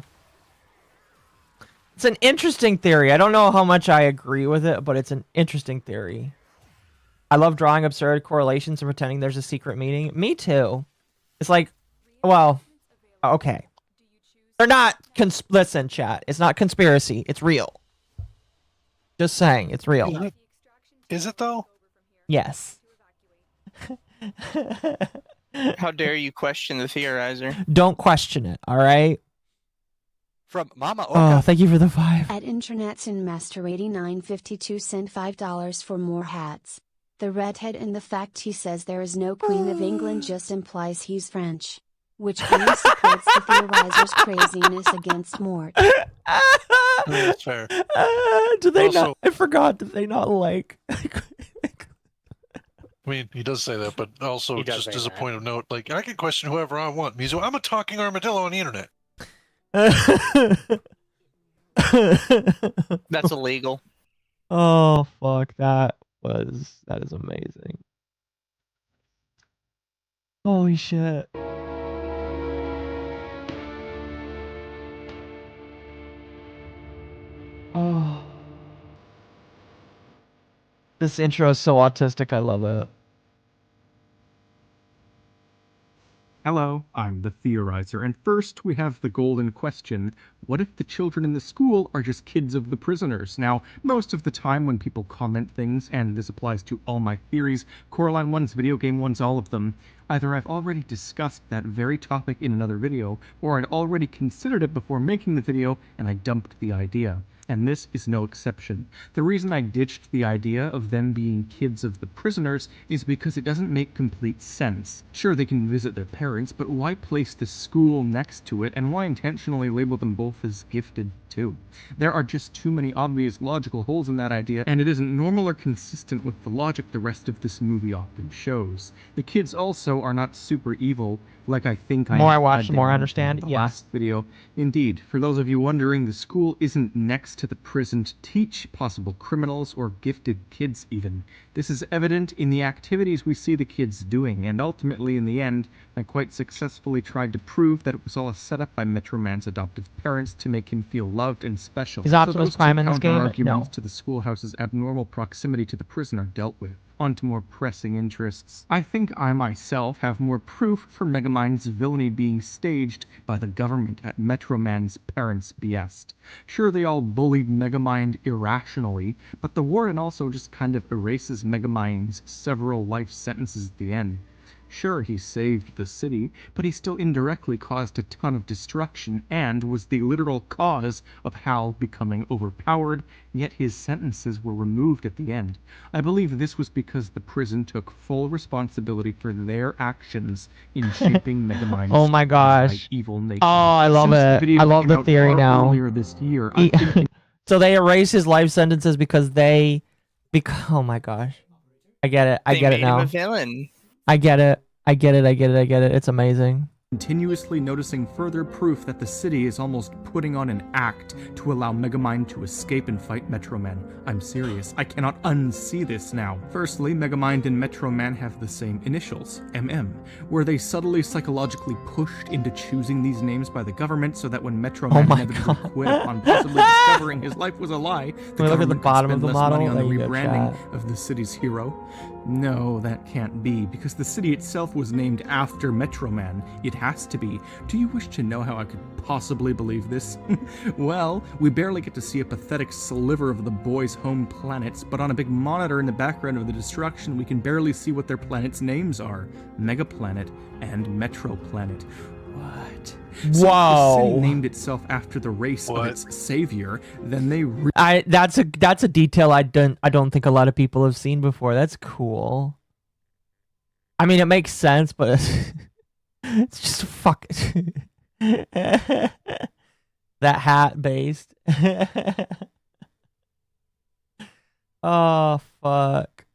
Speaker 2: It's an interesting theory. I don't know how much I agree with it, but it's an interesting theory. I love drawing absurd correlations and pretending there's a secret meaning. Me too. It's like, well, okay. They're not, listen, chat. It's not conspiracy. It's real. Just saying, it's real.
Speaker 3: Is it though?
Speaker 2: Yes.
Speaker 5: How dare you question the theorizer?
Speaker 2: Don't question it, all right?
Speaker 9: From MommaOcco.
Speaker 2: Oh, thank you for the 5.
Speaker 7: At Internet's in Master 8952 sent $5 for more hats. The redhead in the fact he says there is no Queen of England just implies he's French. Which only supports the theorizer's craziness against Mort.
Speaker 3: That's fair.
Speaker 2: Do they
Speaker 3: Also-
Speaker 2: not? I forgot. Did they not like?
Speaker 3: I mean, he does say that, but also
Speaker 8: He does
Speaker 3: just
Speaker 8: say
Speaker 3: as a
Speaker 8: that.
Speaker 3: point of note, like I can question whoever I want. Mizu, I'm a talking armadillo on the internet.
Speaker 5: That's illegal.
Speaker 2: Oh fuck! That is amazing. Holy shit! Oh, this intro is so autistic. I love it.
Speaker 11: Hello, I'm the Theorizer, and first we have the golden question. What if the children in the school are just kids of the prisoners? Now, most of the time when people comment things, and this applies to all my theories, Coraline ones, video game ones, all of them, either I've already discussed that very topic in another video, or I'd already considered it before making the video, and I dumped the idea. And this is no exception. The reason I ditched the idea of them being kids of the prisoners is because it doesn't make complete sense. Sure, they can visit their parents, but why place the school next to it, and why intentionally label them both as gifted too? There are just too many obvious logical holes in that idea, and it isn't normal or consistent with the logic the rest of this movie often shows. The kids also are not super evil, like I think
Speaker 2: The more I watch,
Speaker 11: had
Speaker 2: the more I
Speaker 11: in
Speaker 2: understand.
Speaker 11: the
Speaker 2: Yes.
Speaker 11: last video. Indeed, for those of you wondering, the school isn't next to the prison to teach possible criminals or gifted kids even. This is evident in the activities we see the kids doing, and ultimately in the end, I quite successfully tried to prove that it was all a setup by Metro Man's adoptive parents to make him feel loved and special.
Speaker 2: Is Optimus
Speaker 11: those two
Speaker 2: Prime in this game?
Speaker 11: counter-arguments
Speaker 2: No.
Speaker 11: to the schoolhouse's abnormal proximity to the prison are dealt with. On to more pressing interests. I think I myself have more proof for Megamind's villainy being staged by the government at Metro Man's parents' behest. Sure, they all bullied Megamind irrationally, but the warden also just kind of erases Megamind's several life sentences at the end. Sure, he saved the city, but he still indirectly caused a ton of destruction and was the literal cause of Hal becoming overpowered, yet his sentences were removed at the end. I believe this was because the prison took full responsibility for their actions in shaping Megamind's
Speaker 2: Oh my gosh.
Speaker 11: evil nature.
Speaker 2: Oh, I love
Speaker 11: Since the
Speaker 2: it.
Speaker 11: video
Speaker 2: I love
Speaker 11: came
Speaker 2: the
Speaker 11: out
Speaker 2: theory
Speaker 11: far
Speaker 2: now.
Speaker 11: earlier this year, I think
Speaker 2: So they erase his life sentences because they, oh my gosh, I get it. I
Speaker 5: They
Speaker 2: get it
Speaker 5: made him
Speaker 2: now.
Speaker 5: a villain.
Speaker 2: I get it. I get it. I get it. I get it. It's amazing.
Speaker 11: Continuously noticing further proof that the city is almost putting on an act to allow Megamind to escape and fight Metro Man. I'm serious, I cannot unsee this now. Firstly, Megamind and Metro Man have the same initials, MM. Were they subtly psychologically pushed into choosing these names by the government so that when Metro Man inevitably quit upon possibly discovering his life was a lie, the
Speaker 2: look at the
Speaker 11: government
Speaker 2: bottom
Speaker 11: could
Speaker 2: of
Speaker 11: spend
Speaker 2: the
Speaker 11: less money
Speaker 2: model?
Speaker 11: on the
Speaker 2: There you go,
Speaker 11: rebranding
Speaker 2: chat.
Speaker 11: of the city's hero? No, that can't be, because the city itself was named after Metro Man. It has to be. Do you wish to know how I could possibly believe this? Well, we barely get to see a pathetic sliver of the boys' home planets, but on a big monitor in the background of the destruction, we can barely see what their planets' names are. Megaplanet and Metroplanet. What? So
Speaker 2: Whoa.
Speaker 11: if the city named itself after the race of its savior, then they
Speaker 2: that's a detail I don't think a lot of people have seen before. That's cool. I mean, it makes sense, but it's just fuck that hat based. Oh fuck.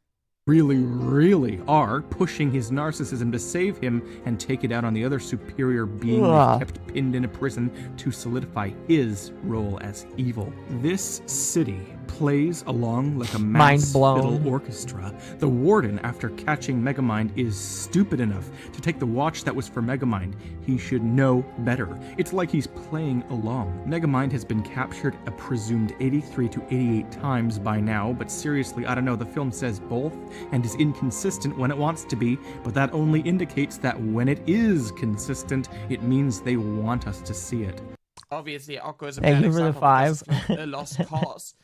Speaker 11: really are pushing his narcissism to save him and take it out on the other superior being
Speaker 2: Ugh.
Speaker 11: they've kept pinned in a prison to solidify his role as evil. This city plays along like a mass
Speaker 2: Mind blown.
Speaker 11: fiddle orchestra. The warden, after catching Megamind, is stupid enough to take the watch that was for Megamind. He should know better. It's like he's playing along. Megamind has been captured a presumed 83 to 88 times by now, but seriously, I don't know, the film says both and is inconsistent when it wants to be, but that only indicates that when it is consistent, it means they want us to see it.
Speaker 13: Obviously, Occo is a
Speaker 2: Thank
Speaker 13: bad
Speaker 2: you for the
Speaker 13: example because
Speaker 2: 5.
Speaker 13: it's a lost cause.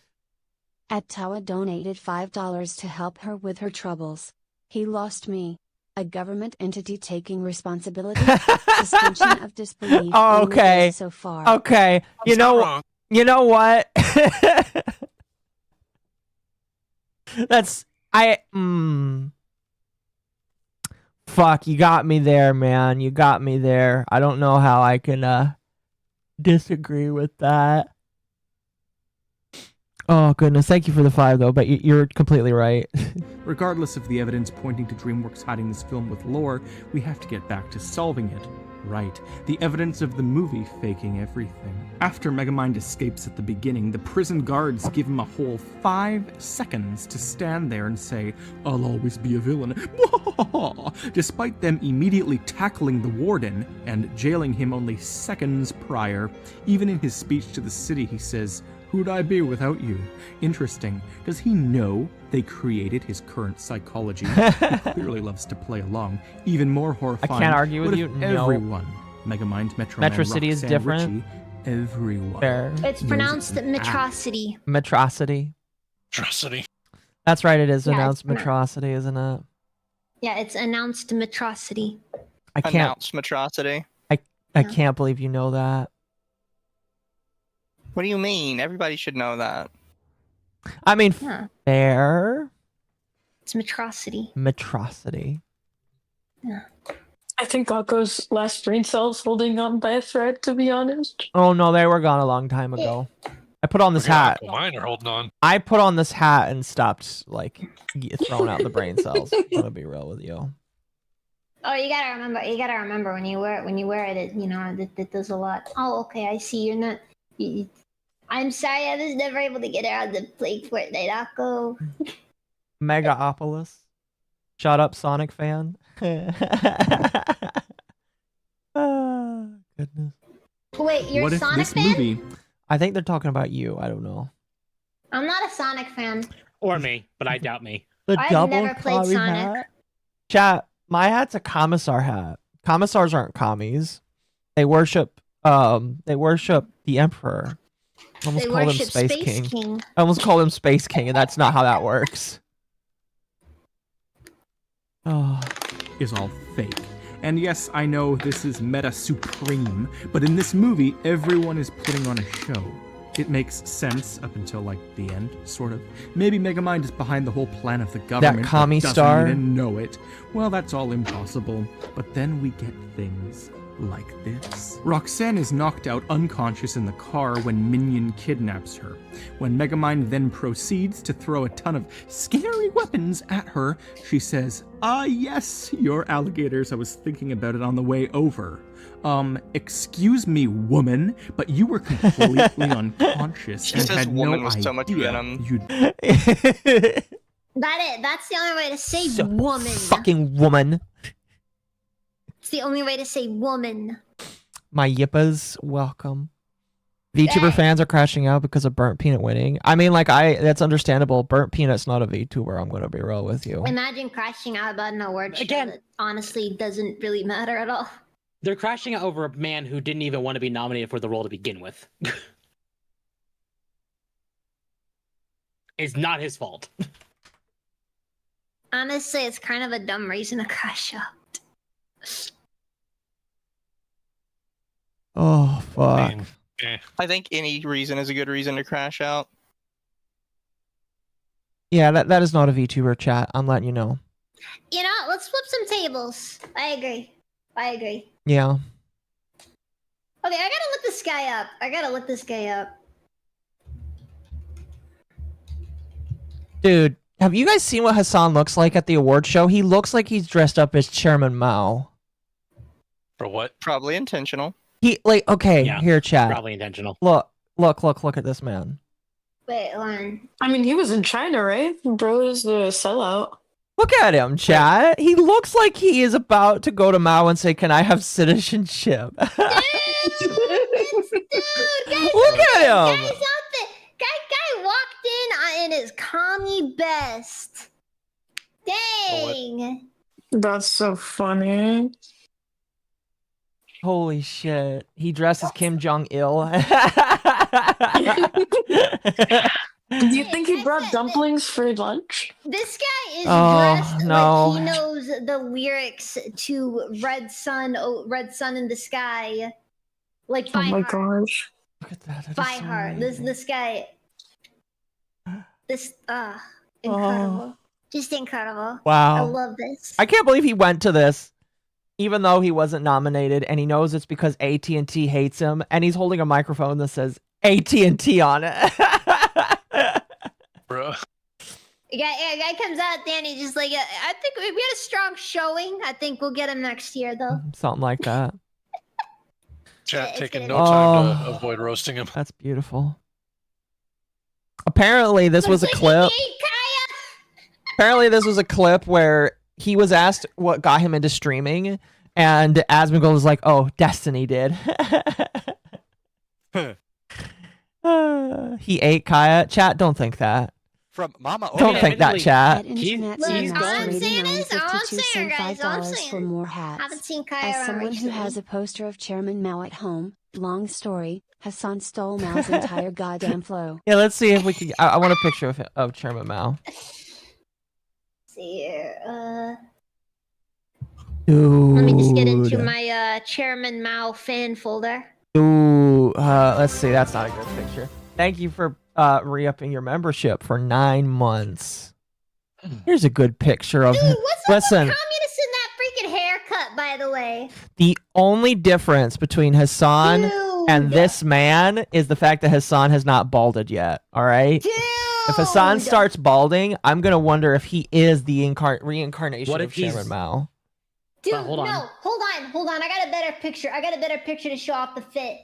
Speaker 7: Attawa donated $5 to help her with her troubles. He lost me. A government entity taking responsibility. Suspension of disbelief.
Speaker 2: Oh,
Speaker 7: only
Speaker 2: okay.
Speaker 7: goes so far.
Speaker 2: Okay. You know what? That's Fuck, you got me there, man. You got me there. I don't know how I can disagree with that. Oh goodness, thank you for the 5 though, but you're completely right.
Speaker 11: Regardless of the evidence pointing to DreamWorks hiding this film with lore, we have to get back to solving it. Right, the evidence of the movie faking everything. After Megamind escapes at the beginning, the prison guards give him a whole 5 seconds to stand there and say, "I'll always be a villain," despite them immediately tackling the warden and jailing him only seconds prior. Even in his speech to the city, he says, "Who'd I be without you?" Interesting. Does he know they created his current psychology? He clearly loves to play along. Even more horrifying.
Speaker 2: I can't argue with
Speaker 11: what
Speaker 2: you.
Speaker 11: if
Speaker 2: No.
Speaker 11: Everyone, Megamind, Metro
Speaker 2: Metro
Speaker 11: Man,
Speaker 2: City is
Speaker 11: Roxanne,
Speaker 2: different.
Speaker 11: Richie, everyone.
Speaker 2: Fair.
Speaker 6: It's
Speaker 11: knows
Speaker 6: pronounced
Speaker 11: an act.
Speaker 6: Metrocity.
Speaker 2: Metrocity.
Speaker 3: Atrocity.
Speaker 2: That's right, it is
Speaker 6: Yeah,
Speaker 2: announced
Speaker 6: it's
Speaker 2: Metrocity, isn't it?
Speaker 6: Yeah, it's announced Metrocity.
Speaker 2: I can't
Speaker 5: Announced Metrocity.
Speaker 2: I can't believe you know that.
Speaker 5: What do you mean? Everybody should know that.
Speaker 2: I mean,
Speaker 6: Yeah.
Speaker 2: fair.
Speaker 6: It's Metrocity.
Speaker 2: Metrocity.
Speaker 6: Yeah.
Speaker 12: I think Occo's last brain cell's holding on by a thread, to be honest.
Speaker 2: Oh no, they were gone a long time ago. I put on this hat.
Speaker 3: Mine are holding on.
Speaker 2: I put on this hat and stopped like throwing out the brain cells. I'm gonna be real with you.
Speaker 6: Oh, you gotta remember. You gotta remember when you wear it. You know that does a lot. Oh, okay. I see. You're not. I'm sorry. I was never able to get out of the play Fortnite, Occo.
Speaker 2: Megaopolis. Shut up, Sonic fan. Oh, goodness.
Speaker 6: Wait, you're
Speaker 11: What
Speaker 6: a
Speaker 11: if
Speaker 6: Sonic
Speaker 11: this
Speaker 6: fan?
Speaker 11: movie...
Speaker 2: I think they're talking about you. I don't know.
Speaker 6: I'm not a Sonic fan.
Speaker 8: Or me, but I doubt me.
Speaker 2: The
Speaker 6: I've
Speaker 2: double
Speaker 6: never played
Speaker 2: commie
Speaker 6: Sonic.
Speaker 2: hat? Chat, my hat's a commissar hat. Commissars aren't commies. They worship the Emperor. I almost
Speaker 6: They
Speaker 2: called him
Speaker 6: worship
Speaker 2: Space,
Speaker 6: Space
Speaker 2: King.
Speaker 6: King.
Speaker 2: I almost called him Space King, and that's not how that works. Oh.
Speaker 11: is all fake. And yes, I know this is meta supreme, but in this movie, everyone is putting on a show. It makes sense up until, like, the end, sort of. Maybe Megamind is behind the whole plan of the government,
Speaker 2: commie
Speaker 11: but
Speaker 2: star?
Speaker 11: doesn't even know it. Well, that's all impossible. But then we get things like this. Roxanne is knocked out unconscious in the car when Minion kidnaps her. When Megamind then proceeds to throw a ton of scary weapons at her, she says, "Ah yes, your alligators, I was thinking about it on the way over. Excuse me, woman, but you were completely unconscious
Speaker 5: She
Speaker 11: and
Speaker 5: says
Speaker 11: had
Speaker 5: woman
Speaker 11: no
Speaker 5: with so much
Speaker 11: idea
Speaker 5: venom.
Speaker 11: you'd..."
Speaker 6: That's the only way to say woman.
Speaker 2: Fucking woman.
Speaker 6: It's the only way to say woman.
Speaker 2: My yippas, welcome. VTuber fans are crashing out because of Burnt Peanut winning. I mean, like, that's understandable. Burnt Peanut's not a VTuber, I'm gonna be real with you.
Speaker 6: Imagine crashing out about an award show
Speaker 8: Again-
Speaker 6: that honestly doesn't really matter at all.
Speaker 8: They're crashing out over a man who didn't even want to be nominated for the role to begin with. It's not his fault.
Speaker 6: Honestly, it's kind of a dumb reason to crash out.
Speaker 2: Oh, fuck.
Speaker 5: I think any reason is a good reason to crash out.
Speaker 2: Yeah, that is not a VTuber, chat. I'm letting you know.
Speaker 6: You know, let's flip some tables. I agree.
Speaker 2: Yeah.
Speaker 6: Okay, I gotta look this guy up.
Speaker 2: Dude, have you guys seen what Hassan looks like at the award show? He looks like he's dressed up as Chairman Mao.
Speaker 3: For what?
Speaker 5: Probably intentional.
Speaker 2: He, like, okay,
Speaker 8: Yeah,
Speaker 2: here, chat.
Speaker 8: Probably intentional.
Speaker 2: Look at this man.
Speaker 6: Wait, one.
Speaker 12: I mean, he was in China, right? Bro is the sellout.
Speaker 2: Look at him, chat. He looks like he is about to go to Mao and say, "Can I have citizenship?"
Speaker 6: Dude, guys,
Speaker 2: Look at him.
Speaker 6: Guy walked in his commie best. Dang.
Speaker 12: That's so funny.
Speaker 2: Holy shit. He dresses Kim Jong-il.
Speaker 12: Do you think he brought dumplings for lunch?
Speaker 6: This guy is dressed
Speaker 2: no.
Speaker 6: like he knows the lyrics to Red Sun in the Sky. Like by
Speaker 12: Oh my
Speaker 6: heart.
Speaker 12: gosh.
Speaker 2: Look at that.
Speaker 6: By heart. This guy. Incredible. Just incredible.
Speaker 2: Wow.
Speaker 6: I love this.
Speaker 2: I can't believe he went to this, even though he wasn't nominated, and he knows it's because AT&T hates him, and he's holding a microphone that says AT&T on it.
Speaker 3: Bro.
Speaker 6: A guy comes out there and he's just like, I think we had a strong showing. I think we'll get him next year, though.
Speaker 2: Something like that.
Speaker 3: Chat
Speaker 6: It's
Speaker 3: taking
Speaker 6: gonna
Speaker 3: no time
Speaker 2: Oh.
Speaker 3: to avoid roasting him.
Speaker 2: That's beautiful. Apparently, this was a clip. Apparently, this was a clip where he was asked what got him into streaming, and Asmongold was like, "Oh, Destiny did." He ate Kaya. Chat, don't think that.
Speaker 9: From MommaOcco.
Speaker 2: Don't think that, chat.
Speaker 7: At Internet
Speaker 6: Look,
Speaker 7: Cinema
Speaker 6: all I'm
Speaker 7: rating
Speaker 6: saying is, all I'm
Speaker 7: 952
Speaker 6: saying,
Speaker 7: sent
Speaker 6: guys, all I'm
Speaker 7: $5 for
Speaker 6: saying.
Speaker 7: more
Speaker 6: I
Speaker 7: hats.
Speaker 6: haven't seen Kaya
Speaker 7: As
Speaker 6: around
Speaker 7: someone who
Speaker 6: recently.
Speaker 7: has a poster of Chairman Mao at home, long story, Hassan stole Mao's entire goddamn flow.
Speaker 2: Yeah, let's see if we can. I want a picture of Chairman Mao.
Speaker 6: See here.
Speaker 2: Dude.
Speaker 6: Let me just get into my Chairman Mao fan folder.
Speaker 2: Ooh, let's see. That's not a good picture. Thank you for re-upping your membership for 9 months. Here's a good picture of.
Speaker 6: Dude, what's up
Speaker 2: Listen,
Speaker 6: with communists in that freaking haircut, by the way?
Speaker 2: the only difference between Hassan and this man is the fact that Hassan has not balded yet. All right.
Speaker 6: Dude.
Speaker 2: If Hassan starts balding, I'm gonna wonder if he is the reincarnation
Speaker 8: What
Speaker 2: of
Speaker 8: if he's-
Speaker 2: Chairman Mao.
Speaker 6: Dude,
Speaker 8: Well, hold on.
Speaker 6: no, hold on. I got a better picture to show off the fit.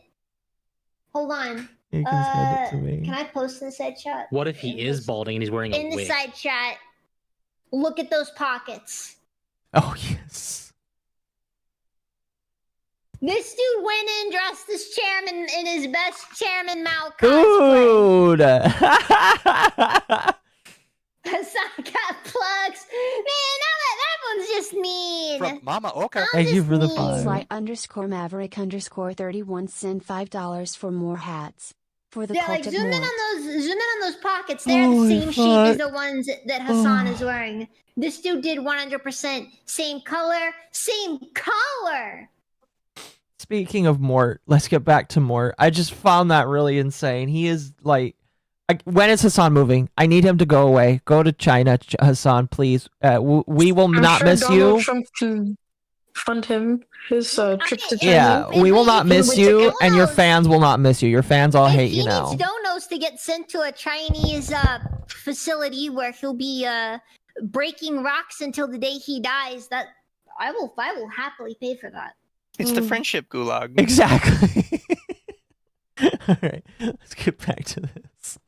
Speaker 6: Hold on.
Speaker 2: You can send it to me.
Speaker 6: Can I post in the side chat?
Speaker 8: What if he is balding and he's wearing a
Speaker 6: In the
Speaker 8: wig?
Speaker 6: side chat. Look at those pockets.
Speaker 2: Oh yes.
Speaker 6: This dude went in dressed as chairman in his best Chairman Mao cosplay.
Speaker 2: Dude.
Speaker 6: Hassan got plugs. Man, that one's just mean.
Speaker 9: From MommaOcco.
Speaker 2: Thank you for the
Speaker 6: mean.
Speaker 2: five.
Speaker 7: Sly_Maverick_31 sent $5 for more hats. For the
Speaker 6: Yeah,
Speaker 7: cult
Speaker 6: like
Speaker 7: of
Speaker 6: zoom in
Speaker 7: Mort.
Speaker 6: on those pockets. They're
Speaker 2: Holy
Speaker 6: the same shape as
Speaker 2: fuck.
Speaker 6: the ones that Hassan is wearing. This dude did 100% same color.
Speaker 2: Speaking of Mort, let's get back to Mort. I just found that really insane. He is like, when is Hassan moving? I need him to go away. Go to China, Hassan, please. We will
Speaker 12: I'm
Speaker 2: not
Speaker 12: sure
Speaker 2: miss
Speaker 12: Donald
Speaker 2: you.
Speaker 12: Trump can fund him his trip to China.
Speaker 2: Yeah, we will not miss you, and your fans will not miss you. Your fans all hate you now.
Speaker 6: He needs donos to get sent to a Chinese facility where he'll be breaking rocks until the day he dies. That I will happily pay for that.
Speaker 5: It's the friendship gulag.
Speaker 2: Exactly. All right, let's get back to this.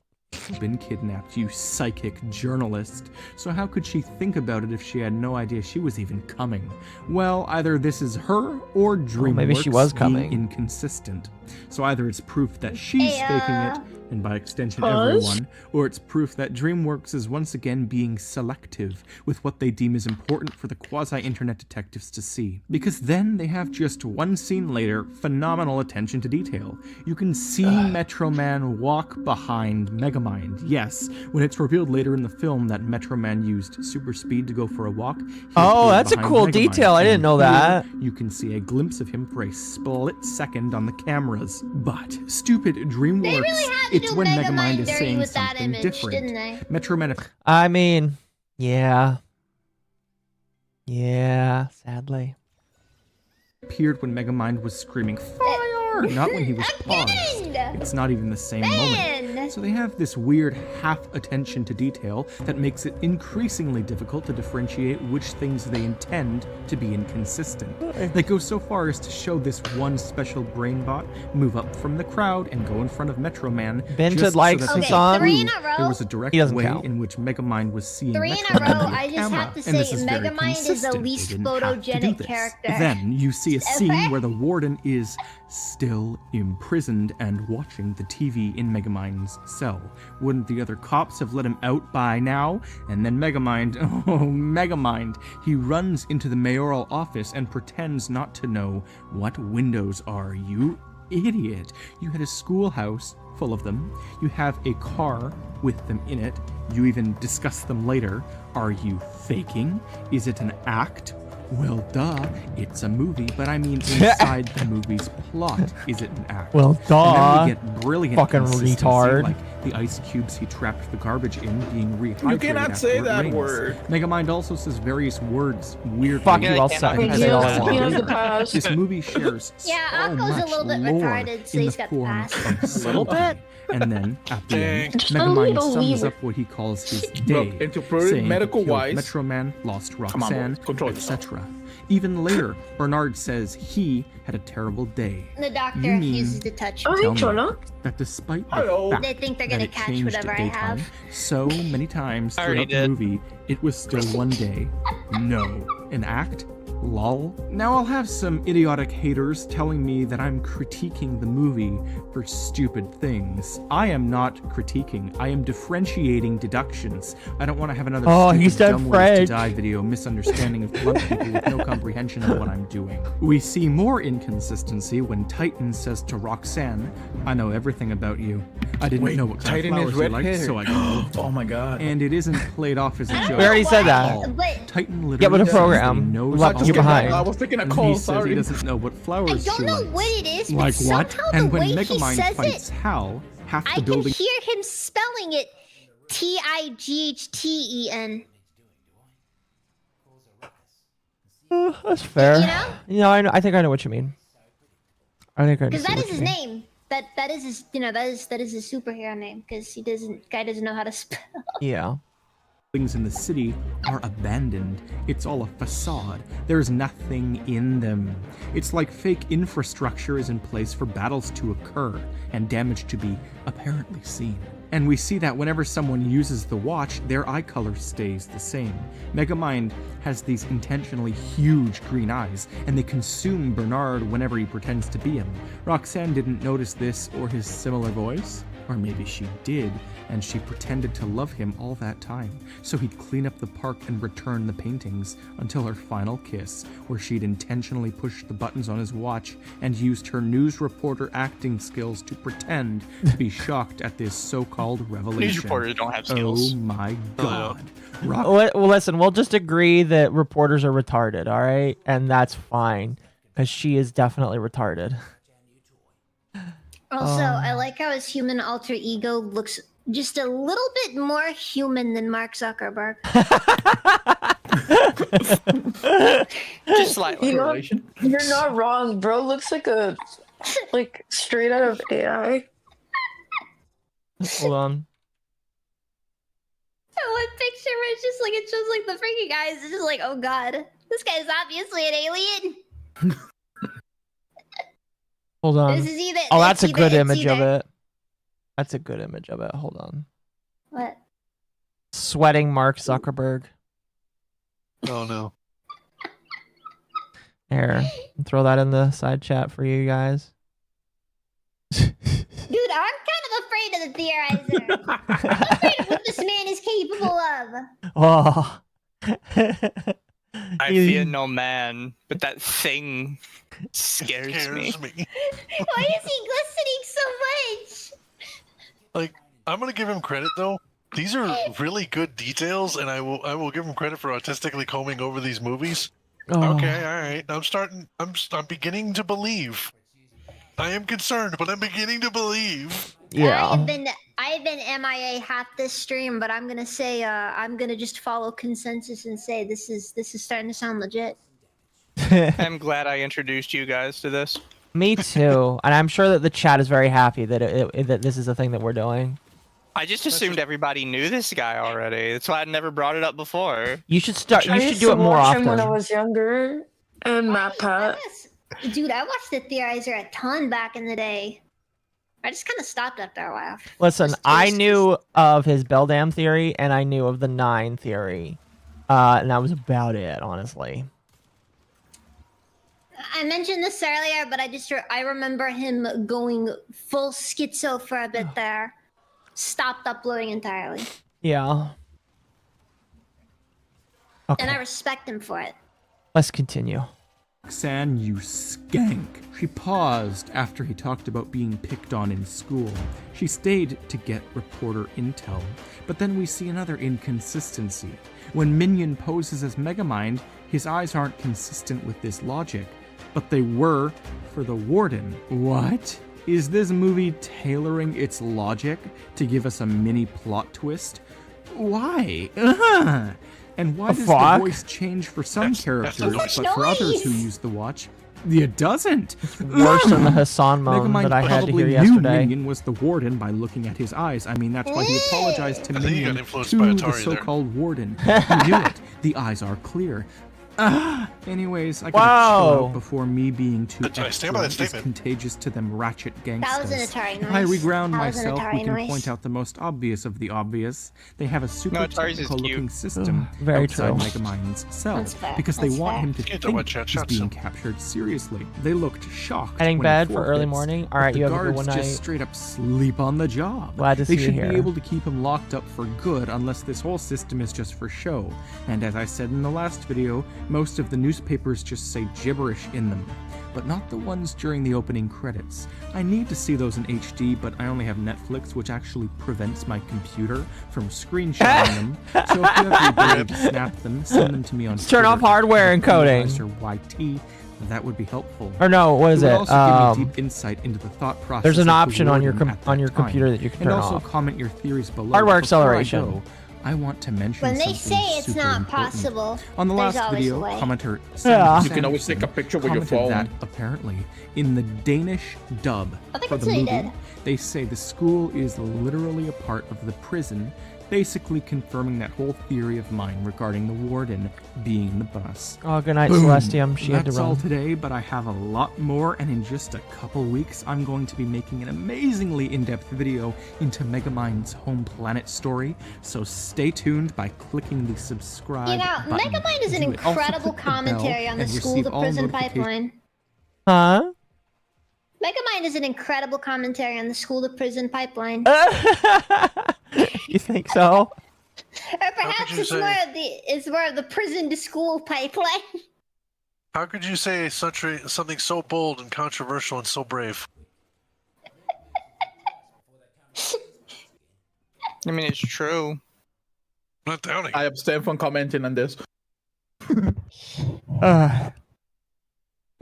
Speaker 11: Been kidnapped, you psychic journalist. So how could she think about it if she had no idea she was even coming? Well, either this is her or DreamWorks
Speaker 2: maybe she was
Speaker 11: being
Speaker 2: coming.
Speaker 11: inconsistent. So either it's proof that she's faking it, and by extension
Speaker 12: Pause.
Speaker 11: everyone, or it's proof that DreamWorks is once again being selective with what they deem is important for the quasi-internet detectives to see. Because then they have just one scene later, phenomenal attention to detail. You can see Metro Man walk behind Megamind. Yes, when it's revealed later in the film that Metro Man used super speed to go for a walk.
Speaker 2: Oh, that's a cool detail. I didn't know that.
Speaker 11: You can see a glimpse of him for a split second on the cameras. But stupid DreamWorks, it's when Megamind is saying something different. Metro Man.
Speaker 2: I mean, yeah, sadly.
Speaker 11: Appeared when Megamind was screaming fire, not when he was paused. It's not even the same moment. So they have this weird half attention to detail that makes it increasingly difficult to differentiate which things they intend to be inconsistent. They go so far as to show this one special brain bot move up from the crowd and go in front of Metro Man.
Speaker 2: Bented likes
Speaker 11: so that
Speaker 2: his song.
Speaker 11: there was a direct
Speaker 2: He doesn't
Speaker 11: way
Speaker 2: count.
Speaker 11: in which Megamind was seeing
Speaker 6: 3 in
Speaker 11: Metro
Speaker 6: a
Speaker 11: Man
Speaker 6: row.
Speaker 11: via
Speaker 6: I just
Speaker 11: camera.
Speaker 6: have to
Speaker 11: And this
Speaker 6: say,
Speaker 11: is very
Speaker 6: Megamind is the
Speaker 11: consistent.
Speaker 6: least
Speaker 11: They didn't have to do
Speaker 6: photogenic
Speaker 11: this.
Speaker 6: character.
Speaker 11: Then you see a scene where the warden is still imprisoned and watching the TV in Megamind's cell. Wouldn't the other cops have let him out by now? And then Megamind, oh Megamind, he runs into the mayoral office and pretends not to know what windows are. You idiot. You had a schoolhouse full of them. You have a car with them in it. You even discuss them later. Are you faking? Is it an act? Well, duh, it's a movie, but I mean inside the movie's plot, is it an act?
Speaker 2: Well, duh.
Speaker 11: And then we get brilliant
Speaker 2: Fucking
Speaker 11: consistency,
Speaker 2: retard.
Speaker 11: like the ice cubes he trapped the garbage in being rehydrated.
Speaker 4: You cannot
Speaker 11: after
Speaker 4: say
Speaker 11: it
Speaker 4: that
Speaker 11: rains.
Speaker 4: word.
Speaker 11: Megamind also says various words weirdly.
Speaker 2: Fuck you, I'll suck.
Speaker 12: He has the pass.
Speaker 11: This movie shares
Speaker 6: Yeah,
Speaker 11: so
Speaker 6: Akko's
Speaker 11: much
Speaker 6: a little bit
Speaker 11: lore
Speaker 6: retarded, so
Speaker 11: in
Speaker 6: he's
Speaker 11: the
Speaker 6: got
Speaker 11: form
Speaker 6: pass.
Speaker 11: of
Speaker 2: A little bit?
Speaker 11: And then at the end,
Speaker 12: Just a
Speaker 11: Megamind
Speaker 12: little
Speaker 11: sums
Speaker 12: weird.
Speaker 11: up what he calls his day,
Speaker 4: Look, into prudent
Speaker 11: saying
Speaker 4: medical
Speaker 11: he killed
Speaker 4: wise-
Speaker 11: Metro Man, lost
Speaker 4: Come on,
Speaker 11: Roxanne,
Speaker 4: boys, control yourself.
Speaker 11: etc. Even later, Bernard says he had a terrible day.
Speaker 6: The doctor
Speaker 11: You mean-
Speaker 6: refuses to touch
Speaker 12: Oh,
Speaker 6: me.
Speaker 12: hey,
Speaker 11: Tell me
Speaker 12: Cholo.
Speaker 11: that despite the
Speaker 4: Hello.
Speaker 11: fact
Speaker 6: They think they're
Speaker 11: that
Speaker 6: gonna
Speaker 11: it
Speaker 6: catch
Speaker 11: changed
Speaker 6: whatever
Speaker 11: at
Speaker 6: I
Speaker 11: daytime
Speaker 6: have.
Speaker 11: so many times
Speaker 5: I already
Speaker 11: throughout the
Speaker 5: did.
Speaker 11: movie, it was still one day. No. An act? Lol. Now I'll have some idiotic haters telling me that I'm critiquing the movie for stupid things. I am not critiquing. I am differentiating deductions. I don't want to have another
Speaker 2: Oh,
Speaker 11: stupid
Speaker 2: he's done
Speaker 11: dumb ways to
Speaker 2: French.
Speaker 11: die video misunderstanding of blunt people with no comprehension of what I'm doing. We see more inconsistency when Titan says to Roxanne, I know everything about you. I didn't know what kind
Speaker 4: Titan
Speaker 11: of
Speaker 4: is
Speaker 11: flowers you
Speaker 4: red
Speaker 11: liked,
Speaker 4: hair.
Speaker 11: so I got
Speaker 4: Oh my god.
Speaker 11: And it isn't played off as a joke.
Speaker 2: We already said that.
Speaker 11: at all.
Speaker 6: But
Speaker 11: Titan literally
Speaker 2: Get with the
Speaker 11: says that he
Speaker 2: program.
Speaker 11: knows
Speaker 2: Left
Speaker 11: all
Speaker 2: you
Speaker 11: about
Speaker 2: behind.
Speaker 11: her,
Speaker 4: I was thinking a
Speaker 11: and
Speaker 4: call,
Speaker 11: he says
Speaker 4: sorry.
Speaker 11: he doesn't know what
Speaker 6: I
Speaker 11: flowers
Speaker 6: don't
Speaker 11: she
Speaker 6: know
Speaker 11: likes.
Speaker 6: what it is, but
Speaker 11: Like what?
Speaker 6: somehow
Speaker 11: And
Speaker 6: the
Speaker 11: when
Speaker 6: way he
Speaker 11: Megamind
Speaker 6: says
Speaker 11: fights
Speaker 6: it,
Speaker 11: Hal, half
Speaker 6: I
Speaker 11: the
Speaker 6: can
Speaker 11: building
Speaker 6: hear him spelling it Tighten.
Speaker 2: That's fair.
Speaker 6: You know?
Speaker 2: You know, I think I know what you mean. I think I
Speaker 6: Because
Speaker 2: understand
Speaker 6: that is
Speaker 2: what
Speaker 6: his
Speaker 2: you mean.
Speaker 6: name. That is his that is his superhero name. Because guy doesn't know how to spell.
Speaker 2: Yeah.
Speaker 11: buildings in the city are abandoned. It's all a facade. There's nothing in them. It's like fake infrastructure is in place for battles to occur and damage to be apparently seen. And we see that whenever someone uses the watch, their eye color stays the same. Megamind has these intentionally huge green eyes, and they consume Bernard whenever he pretends to be him. Roxanne didn't notice this or his similar voice. Or maybe she did, and she pretended to love him all that time, so he'd clean up the park and return the paintings until her final kiss, where she'd intentionally pushed the buttons on his watch and used her news reporter acting skills to pretend to be shocked at this so-called revelation.
Speaker 5: News reporters don't have skills.
Speaker 11: Oh my god.
Speaker 2: Well, listen, we'll just agree that reporters are retarded, all right? And that's fine, because she is definitely retarded.
Speaker 6: Also, I like how his human alter ego looks just a little bit more human than Mark Zuckerberg.
Speaker 5: Just like
Speaker 12: You know, you're not wrong, bro. Looks like straight out of AI.
Speaker 2: Hold on.
Speaker 6: That one picture where it's just like it shows like the freaking eyes. It's just like, oh god, this guy's obviously an alien.
Speaker 2: Hold on.
Speaker 6: This is either.
Speaker 2: Oh, that's a
Speaker 6: it's
Speaker 2: good
Speaker 6: either-
Speaker 2: image
Speaker 6: it's
Speaker 2: of
Speaker 6: either-
Speaker 2: it. That's a good image of it. Hold on.
Speaker 6: What?
Speaker 2: Sweating Mark Zuckerberg.
Speaker 3: Oh no.
Speaker 2: Here, throw that in the side chat for you guys.
Speaker 6: Dude, I'm kind of afraid of the theorizer. I'm afraid of what this man is capable of.
Speaker 2: Oh.
Speaker 5: I fear no man, but that thing scares me.
Speaker 6: Why is he glistening so much?
Speaker 3: Like, I'm gonna give him credit though. These are really good details, and I will give him credit for artistically combing over these movies.
Speaker 2: Oh.
Speaker 3: Okay, all right. I'm beginning to believe. I am concerned, but I'm beginning to believe.
Speaker 2: Yeah.
Speaker 6: I've been MIA half this stream, but I'm gonna say I'm gonna just follow consensus and say this is starting to sound legit.
Speaker 5: I'm glad I introduced you guys to this.
Speaker 2: Me too, and I'm sure that the chat is very happy that that this is a thing that we're doing.
Speaker 5: I just assumed everybody knew this guy already. That's why I never brought it up before.
Speaker 2: You should start.
Speaker 12: I
Speaker 2: You
Speaker 12: used
Speaker 2: should do
Speaker 12: to
Speaker 2: it more
Speaker 12: watch
Speaker 2: often.
Speaker 12: him when I was younger, and Matt Pat.
Speaker 6: Dude, I watched the theorizer a ton back in the day. I just kind of stopped after a while.
Speaker 2: Listen, I knew of his Beldam theory, and I knew of the 9 theory, and that was about it, honestly.
Speaker 6: I mentioned this earlier, but I remember him going full schizo for a bit there. Stopped uploading entirely.
Speaker 2: Yeah. Okay.
Speaker 6: And I respect him for it.
Speaker 2: Let's continue.
Speaker 11: Roxanne, you skank. She paused after he talked about being picked on in school. She stayed to get reporter intel. But then we see another inconsistency. When Minion poses as Megamind, his eyes aren't consistent with this logic. But they were for the Warden. What? Is this movie tailoring its logic to give us a mini plot twist? Why? And why does the voice change for some characters, but for others who use the watch, it doesn't?
Speaker 2: Worse than the Hassan moan that I had to hear yesterday.
Speaker 11: Minion was the Warden by looking at his eyes. I mean, that's why he apologized to
Speaker 3: I think he got
Speaker 11: Minion,
Speaker 3: influenced
Speaker 11: to
Speaker 3: by
Speaker 11: the
Speaker 3: Atari there.
Speaker 11: so-called Warden. He knew it. The eyes are clear. Anyways, I gotta chill out before me being too
Speaker 3: I stand by that
Speaker 11: extra is
Speaker 3: statement.
Speaker 11: contagious to them ratchet gangsters.
Speaker 6: That was an Atari
Speaker 11: If I
Speaker 6: noise.
Speaker 11: reground
Speaker 6: That was an
Speaker 11: myself, we
Speaker 6: Atari
Speaker 11: can
Speaker 6: noise.
Speaker 11: point out the most obvious of the obvious. They have a super
Speaker 5: No, Atari's is
Speaker 11: technical looking
Speaker 5: cute.
Speaker 11: system
Speaker 2: Very
Speaker 11: outside
Speaker 2: true.
Speaker 11: Megamind's cell
Speaker 6: That's fair.
Speaker 11: because they
Speaker 6: That's
Speaker 11: want
Speaker 6: fair.
Speaker 11: him to
Speaker 3: Can't
Speaker 11: think
Speaker 3: talk about chat
Speaker 11: he's being
Speaker 3: soon.
Speaker 11: captured seriously. They looked shocked.
Speaker 2: Heading
Speaker 11: when
Speaker 2: bed
Speaker 11: he
Speaker 2: for early
Speaker 11: forfeits,
Speaker 2: morning?
Speaker 11: but
Speaker 2: Alright,
Speaker 11: the
Speaker 2: you have a good
Speaker 11: guards
Speaker 2: one
Speaker 11: just
Speaker 2: night.
Speaker 11: straight up sleep on the job.
Speaker 2: Glad to see
Speaker 11: They
Speaker 2: you
Speaker 11: should
Speaker 2: here.
Speaker 11: be able to keep him locked up for good unless this whole system is just for show. And as I said in the last video, most of the newspapers just say gibberish in them, but not the ones during the opening credits. I need to see those in HD, but I only have Netflix, which actually prevents my computer from screenshotting them. So if you have the ability to snap them, send them to me on
Speaker 2: Turn off
Speaker 11: Twitter,
Speaker 2: hardware encoding.
Speaker 11: YT. That would be helpful.
Speaker 2: Or no, what is
Speaker 11: would
Speaker 2: it?
Speaker 11: also give me deep insight into the thought process.
Speaker 2: There's an
Speaker 11: of the
Speaker 2: option on your
Speaker 11: warden at that
Speaker 2: on your
Speaker 11: time.
Speaker 2: computer that you can
Speaker 11: And
Speaker 2: turn
Speaker 11: also
Speaker 2: off.
Speaker 11: comment your theories below.
Speaker 2: Hardware
Speaker 11: Before I
Speaker 2: acceleration.
Speaker 11: go, I want to mention
Speaker 6: When they
Speaker 11: something
Speaker 6: say it's
Speaker 11: super
Speaker 6: not
Speaker 11: important.
Speaker 6: possible,
Speaker 11: On the
Speaker 6: there's
Speaker 11: last
Speaker 6: always
Speaker 11: video,
Speaker 6: a way.
Speaker 11: commenter
Speaker 2: Yeah.
Speaker 4: You can always take a picture with your
Speaker 11: commented
Speaker 4: phone.
Speaker 11: that apparently in the Danish dub
Speaker 6: I think
Speaker 11: for
Speaker 6: that's
Speaker 11: the
Speaker 6: what he
Speaker 11: movie,
Speaker 6: did.
Speaker 11: they say the school is literally a part of the prison, basically confirming that whole theory of mine regarding the warden being the boss.
Speaker 2: Oh, good night,
Speaker 11: Boom.
Speaker 2: Celestium. She had to
Speaker 11: That's all
Speaker 2: run.
Speaker 11: today, but I have a lot more, and in just a couple weeks, I'm going to be making an amazingly in-depth video into Megamind's home planet story, so stay tuned by clicking the subscribe
Speaker 6: You know,
Speaker 11: button.
Speaker 6: Megamind is an
Speaker 11: Do it. Also
Speaker 6: incredible
Speaker 11: click the bell
Speaker 6: commentary on the
Speaker 11: and
Speaker 6: school
Speaker 11: receive
Speaker 6: to
Speaker 11: all
Speaker 6: prison
Speaker 11: notifications.
Speaker 6: pipeline.
Speaker 2: Huh?
Speaker 6: Megamind is an incredible commentary on the school to prison pipeline.
Speaker 2: You think so?
Speaker 6: Or perhaps
Speaker 3: you
Speaker 6: it's
Speaker 3: say-
Speaker 6: more of the prison to school pipeline.
Speaker 3: How could you say something so bold and controversial and so brave?
Speaker 5: I mean, it's true.
Speaker 3: I'm not doubting.
Speaker 4: I abstain from commenting on this.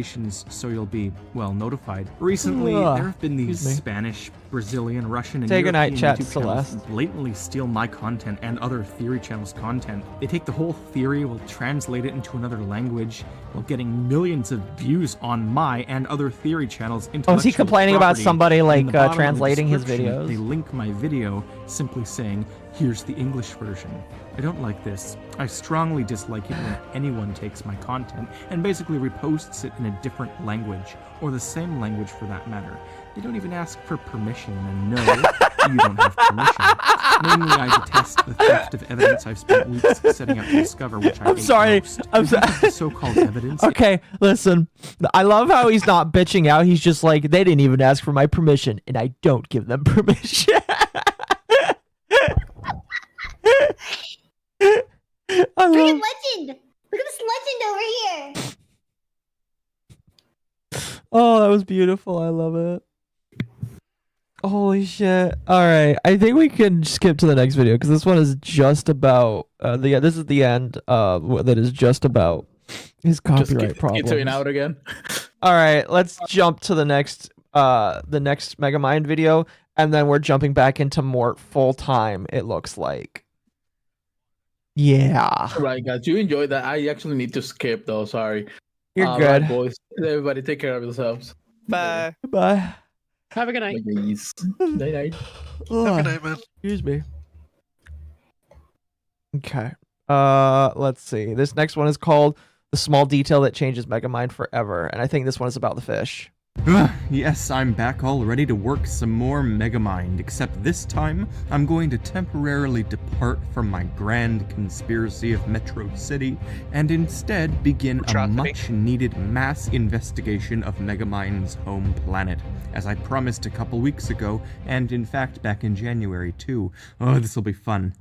Speaker 11: so you'll be, well, notified. Recently,
Speaker 2: Ugh,
Speaker 11: there have been these
Speaker 2: excuse me.
Speaker 11: Spanish, Brazilian, Russian, and
Speaker 2: Take a
Speaker 11: European
Speaker 2: night, chat,
Speaker 11: YouTube channels
Speaker 2: Celeste.
Speaker 11: blatantly steal my content and other theory channels' content. They take the whole theory, will translate it into another language, while getting millions of views on my and other theory channels' intellectual
Speaker 2: Oh, is he complaining about
Speaker 11: property.
Speaker 2: somebody,
Speaker 11: In
Speaker 2: like,
Speaker 11: the bottom of the
Speaker 2: translating his
Speaker 11: description,
Speaker 2: videos?
Speaker 11: They link my video, simply saying, here's the English version. I don't like this. I strongly dislike it when anyone takes my content and basically reposts it in a different language, or the same language for that matter. They don't even ask for permission, and no, you don't have permission. Namely, I detest the theft of evidence I've spent weeks setting out to discover, which I
Speaker 2: I'm
Speaker 11: hate
Speaker 2: sorry.
Speaker 11: most.
Speaker 2: I'm sorry.
Speaker 11: The so-called evidence.
Speaker 2: Okay, listen. I love how he's not bitching out. He's just like, they didn't even ask for my permission, and I don't give them permission. I
Speaker 6: Look
Speaker 2: love.
Speaker 6: at legend. Look at this legend over here.
Speaker 2: Oh, that was beautiful. I love it. Holy shit. All right. I think we can skip to the next video because this one is just about this is the end that is just about his copyright problems.
Speaker 4: It's out again.
Speaker 2: All right, let's jump to the next Megamind video, and then we're jumping back into Mort full time, it looks like. Yeah.
Speaker 4: Right, guys. You enjoyed that. I actually need to skip though. Sorry.
Speaker 2: You're
Speaker 4: All
Speaker 2: good.
Speaker 4: right, boys. Everybody, take care of yourselves.
Speaker 5: Bye.
Speaker 2: Bye.
Speaker 8: Have a good night.
Speaker 4: Night night.
Speaker 3: Have a good night, man.
Speaker 2: Excuse me. Okay. Let's see. This next one is called The Small Detail That Changes Megamind Forever, and I think this one is about the fish.
Speaker 11: Yes, I'm back all ready to work some more Megamind, except this time I'm going to temporarily depart from my grand conspiracy of Metro City and instead begin a much-needed mass investigation of Megamind's home planet, as I promised a couple weeks ago, and in fact back in January too. Oh, this'll be fun.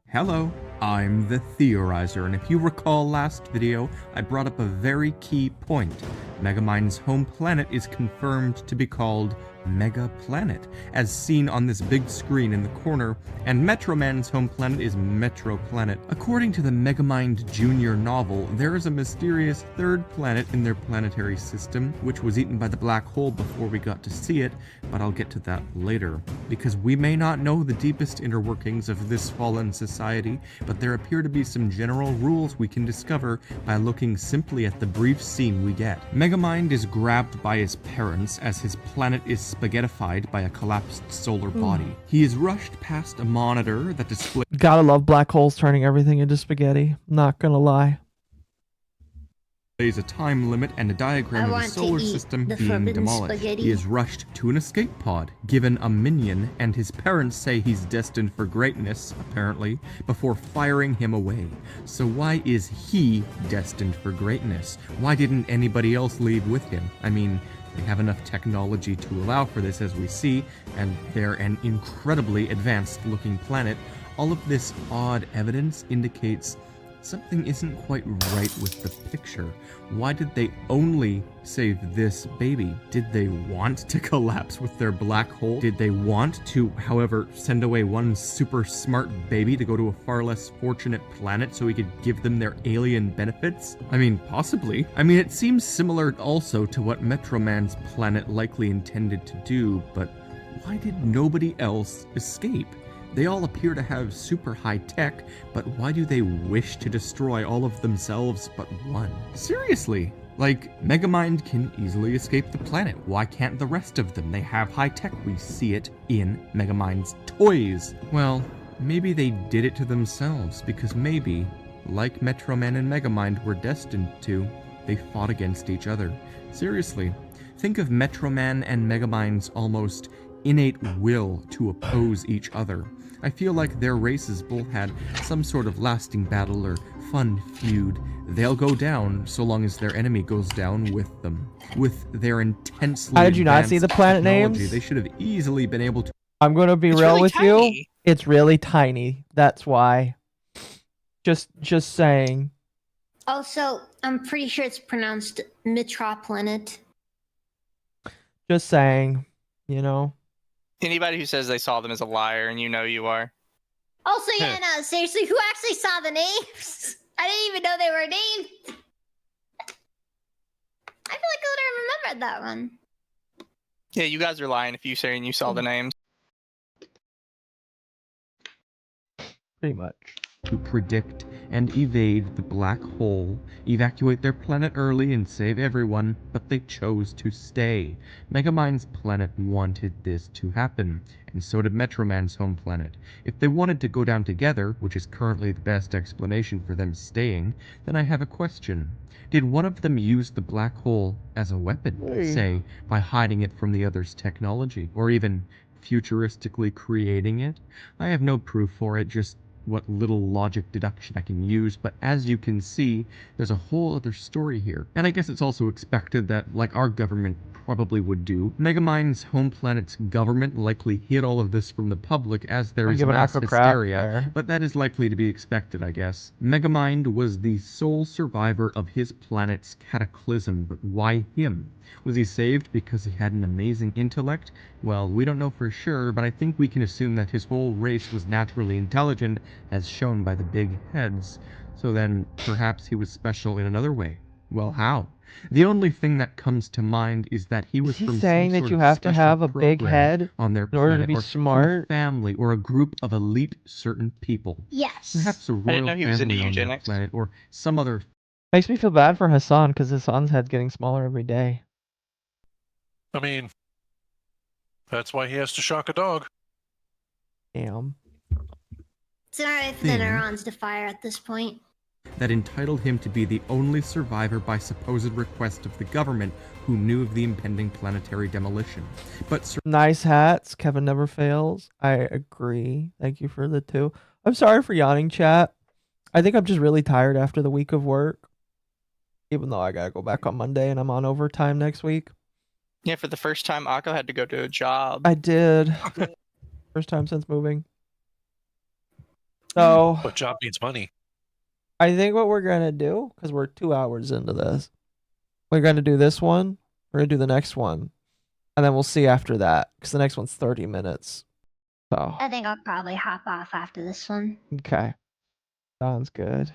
Speaker 11: Hello, I'm the Theorizer, and if you recall last video, I brought up a very key point. Megamind's home planet is confirmed to be called Mega Planet, as seen on this big screen in the corner, and Metro Man's home planet is Metro Planet. According to the Megamind Jr. novel, there is a mysterious third planet in their planetary system, which was eaten by the black hole before we got to see it, but I'll get to that later. Because we may not know the deepest inner workings of this fallen society, but there appear to be some general rules we can discover by looking simply at the brief scene we get. Megamind is grabbed by his parents as his planet is spaghettified by a collapsed solar body. He is rushed past a monitor that displays
Speaker 2: Gotta love black holes turning everything into spaghetti. Not gonna lie.
Speaker 11: a time limit and a diagram of the solar system being demolished. He is rushed to an escape pod, given a minion, and his parents say he's destined for greatness, apparently, before firing him away. So why is he destined for greatness? Why didn't anybody else leave with him? I mean, they have enough technology to allow for this, as we see, and they're an incredibly advanced looking planet. All of this odd evidence indicates something isn't quite right with the picture. Why did they only save this baby? Did they want to collapse with their black hole? Did they want to, however, send away one super smart baby to go to a far less fortunate planet so he could give them their alien benefits? I mean, possibly. I mean, it seems similar also to what Metro Man's planet likely intended to do, but why did nobody else escape? They all appear to have super high tech, but why do they wish to destroy all of themselves but one? Seriously, like, Megamind can easily escape the planet. Why can't the rest of them? They have high tech. We see it in Megamind's toys. Well, maybe they did it to themselves, because maybe, like Metro Man and Megamind were destined to, they fought against each other. Seriously, think of Metro Man and Megamind's almost innate will to oppose each other. I feel like their races both had some sort of lasting battle or fun feud. They'll go down so long as their enemy goes down with them. With their intensely
Speaker 2: How did you not see the planet
Speaker 11: technology,
Speaker 2: names?
Speaker 11: they should have easily been able to...
Speaker 2: I'm gonna be real
Speaker 5: really
Speaker 2: with
Speaker 5: tiny.
Speaker 2: you. It's really tiny. That's why. Just saying.
Speaker 6: Also, I'm pretty sure it's pronounced Metroplanet.
Speaker 2: Just saying, you know.
Speaker 5: Anybody who says they saw them is a liar, and you know you are.
Speaker 6: Also, yeah, no, seriously, who actually saw the names? I didn't even know they were named. I feel like I would have remembered that one.
Speaker 5: Yeah, you guys are lying if you saying you saw the names.
Speaker 2: Pretty much.
Speaker 11: To predict and evade the black hole, evacuate their planet early and save everyone, but they chose to stay. Megamind's planet wanted this to happen, and so did Metroman's home planet. If they wanted to go down together, which is currently the best explanation for them staying, then I have a question. Did one of them use the black hole as a weapon, say, by hiding it from the other's technology, or even futuristically creating it? I have no proof for it, just what little logic deduction I can use, but as you can see, there's a whole other story here. And I guess it's also expected that, like our government probably would do, Megamind's home planet's government likely hid all of this from the public as there is mass hysteria, but that is likely to be expected, I guess. Megamind was the sole survivor of his planet's cataclysm, but why him? Was he saved because he had an amazing intellect? Well, we don't know for sure, but I think we can assume that his whole race was naturally intelligent, as shown by the big heads. So then, perhaps he was special in another way. Well, how? The only thing that comes to mind is that he was from
Speaker 2: saying
Speaker 11: some
Speaker 2: that
Speaker 11: sort
Speaker 2: you
Speaker 11: of
Speaker 2: have to
Speaker 11: special
Speaker 2: have a big
Speaker 11: program
Speaker 2: head
Speaker 11: on their
Speaker 2: in order to
Speaker 11: planet,
Speaker 2: be
Speaker 11: or
Speaker 2: smart?
Speaker 11: some family, or a group of elite certain people.
Speaker 6: Yes.
Speaker 11: Perhaps a
Speaker 5: didn't
Speaker 11: royal
Speaker 5: know he was into
Speaker 11: family on their
Speaker 5: eugenics.
Speaker 11: planet, or some other.
Speaker 2: Makes me feel bad for Hassan because Hassan's head's getting smaller every day.
Speaker 3: I mean, that's why he has to shock a dog.
Speaker 2: Damn.
Speaker 6: It's alright for the neurons to fire at this point.
Speaker 11: That entitled him to be the only survivor by supposed request of the government who knew of the impending planetary demolition. But
Speaker 2: Nice hats. Kevin never fails. I agree. Thank you for the 2. I'm sorry for yawning, chat. I think I'm just really tired after the week of work. Even though I gotta go back on Monday and I'm on overtime next week.
Speaker 5: Yeah, for the first time, Akko had to go to a job.
Speaker 2: I did. First time since moving. So,
Speaker 3: But job means money.
Speaker 2: I think what we're gonna do, because we're 2 hours into this, we're gonna do this one. We're gonna do the next one, and then we'll see after that, because the next one's 30 minutes. So,
Speaker 6: I think I'll probably hop off after this one.
Speaker 2: okay, sounds good.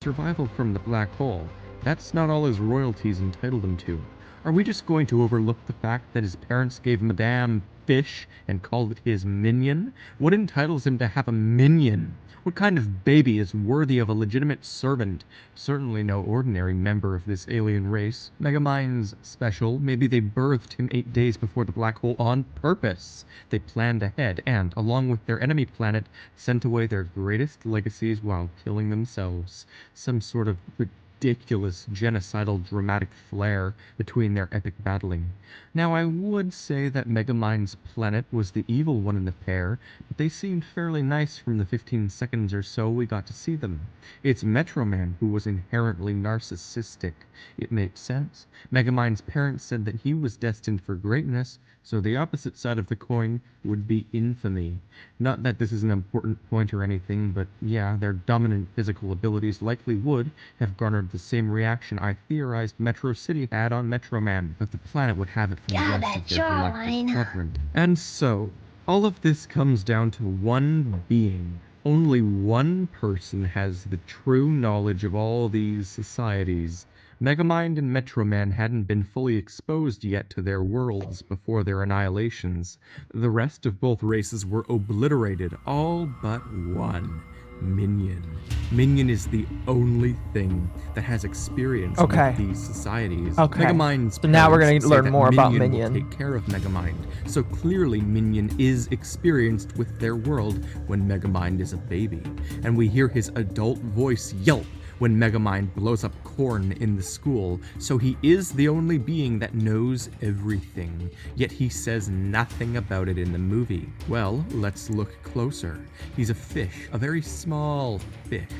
Speaker 11: survival from the black hole, that's not all his royalties entitled him to. Are we just going to overlook the fact that his parents gave him a damn fish and called it his minion? What entitles him to have a minion? What kind of baby is worthy of a legitimate servant? Certainly no ordinary member of this alien race. Megamind's special. Maybe they birthed him 8 days before the black hole on purpose. They planned ahead and, along with their enemy planet, sent away their greatest legacies while killing themselves. Some sort of ridiculous genocidal dramatic flair between their epic battling. Now I would say that Megamind's planet was the evil one in the pair, but they seemed fairly nice from the 15 seconds or so we got to see them. It's Metroman who was inherently narcissistic. It made sense. Megamind's parents said that he was destined for greatness, so the opposite side of the coin would be infamy. Not that this is an important point or anything, but yeah, their dominant physical abilities likely would have garnered the same reaction I theorized Metro City had on Metroman, but the planet would have it from the rest of their galactic quadrant. And so, all of this comes down to one being. Only one person has the true knowledge of all these societies. Megamind and Metroman hadn't been fully exposed yet to their worlds before their annihilations. The rest of both races were obliterated, all but one. Minion. Minion is the only thing that has experience with these societies. Megamind's
Speaker 2: so now we're going
Speaker 11: parents
Speaker 2: to
Speaker 11: say
Speaker 2: learn
Speaker 11: that
Speaker 2: more about
Speaker 11: Minion
Speaker 2: Minion.
Speaker 11: will take care of Megamind. So clearly Minion is experienced with their world when Megamind is a baby. And we hear his adult voice yelp when Megamind blows up corn in the school, so he is the only being that knows everything, yet he says nothing about it in the movie. Well, let's look closer. He's a fish, a very small fish,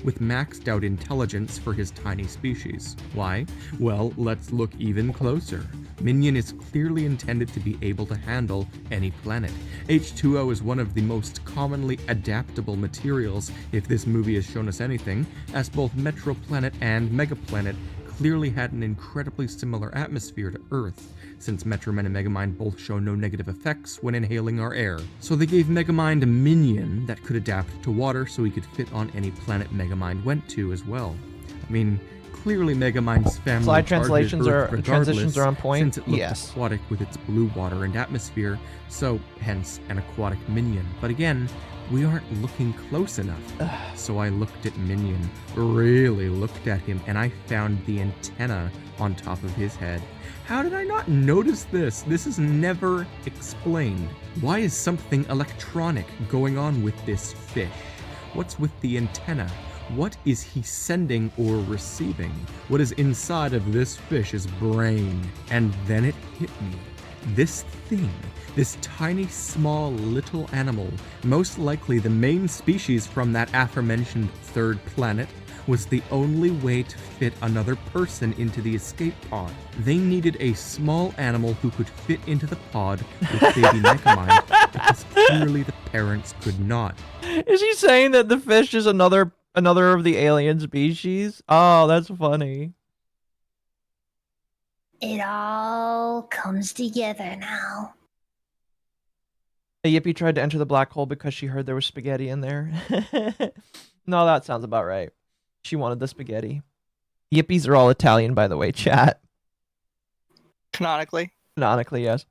Speaker 11: with maxed out intelligence for his tiny species. Why? Well, let's look even closer. Minion is clearly intended to be able to handle any planet. H2O is one of the most commonly adaptable materials, if this movie has shown us anything, as both both Metroplanet and Megaplanet clearly had an incredibly similar atmosphere to Earth, since Metroman and Megamind both show no negative effects when inhaling our air. So they gave Megamind a minion that could adapt to water so he could fit on any planet Megamind went to as well. I mean, clearly Megamind's family
Speaker 2: Slide
Speaker 11: targeted
Speaker 2: translations
Speaker 11: Earth
Speaker 2: are transitions
Speaker 11: regardless,
Speaker 2: are on point.
Speaker 11: since it looked
Speaker 2: Yes.
Speaker 11: aquatic with its blue water and atmosphere, so hence an aquatic minion. But again, we aren't looking close enough. So I looked at Minion, really looked at him, and I found the antenna on top of his head. How did I not notice this? This is never explained. Why is something electronic going on with this fish? What's with the antenna? What is he sending or receiving? What is inside of this fish's brain? And then it hit me. This thing, this tiny, small, little animal, most likely the main species from that aforementioned third planet, was the only way to fit another person into the escape pod. They needed a small animal who could fit into the pod with baby Megamind, because clearly the parents could not.
Speaker 2: Is he saying that the fish is another of the alien species? Oh, that's funny.
Speaker 6: It all comes together now.
Speaker 2: Yippee tried to enter the black hole because she heard there was spaghetti in there. No, that sounds about right. She wanted the spaghetti. Yippies are all Italian, by the way, chat.
Speaker 5: Canonically.
Speaker 2: Canonically, yes.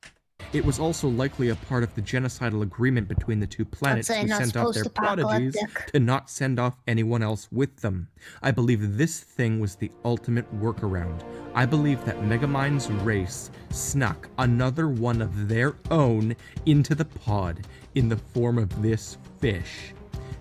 Speaker 11: It was also likely a part of the genocidal agreement between the two planets
Speaker 6: say
Speaker 11: who
Speaker 6: not
Speaker 11: sent off their prodigies
Speaker 6: post-apocalyptic.
Speaker 11: to not send off anyone else with them. I believe this thing was the ultimate workaround. I believe that Megamind's race snuck another one of their own into the pod in the form of this fish.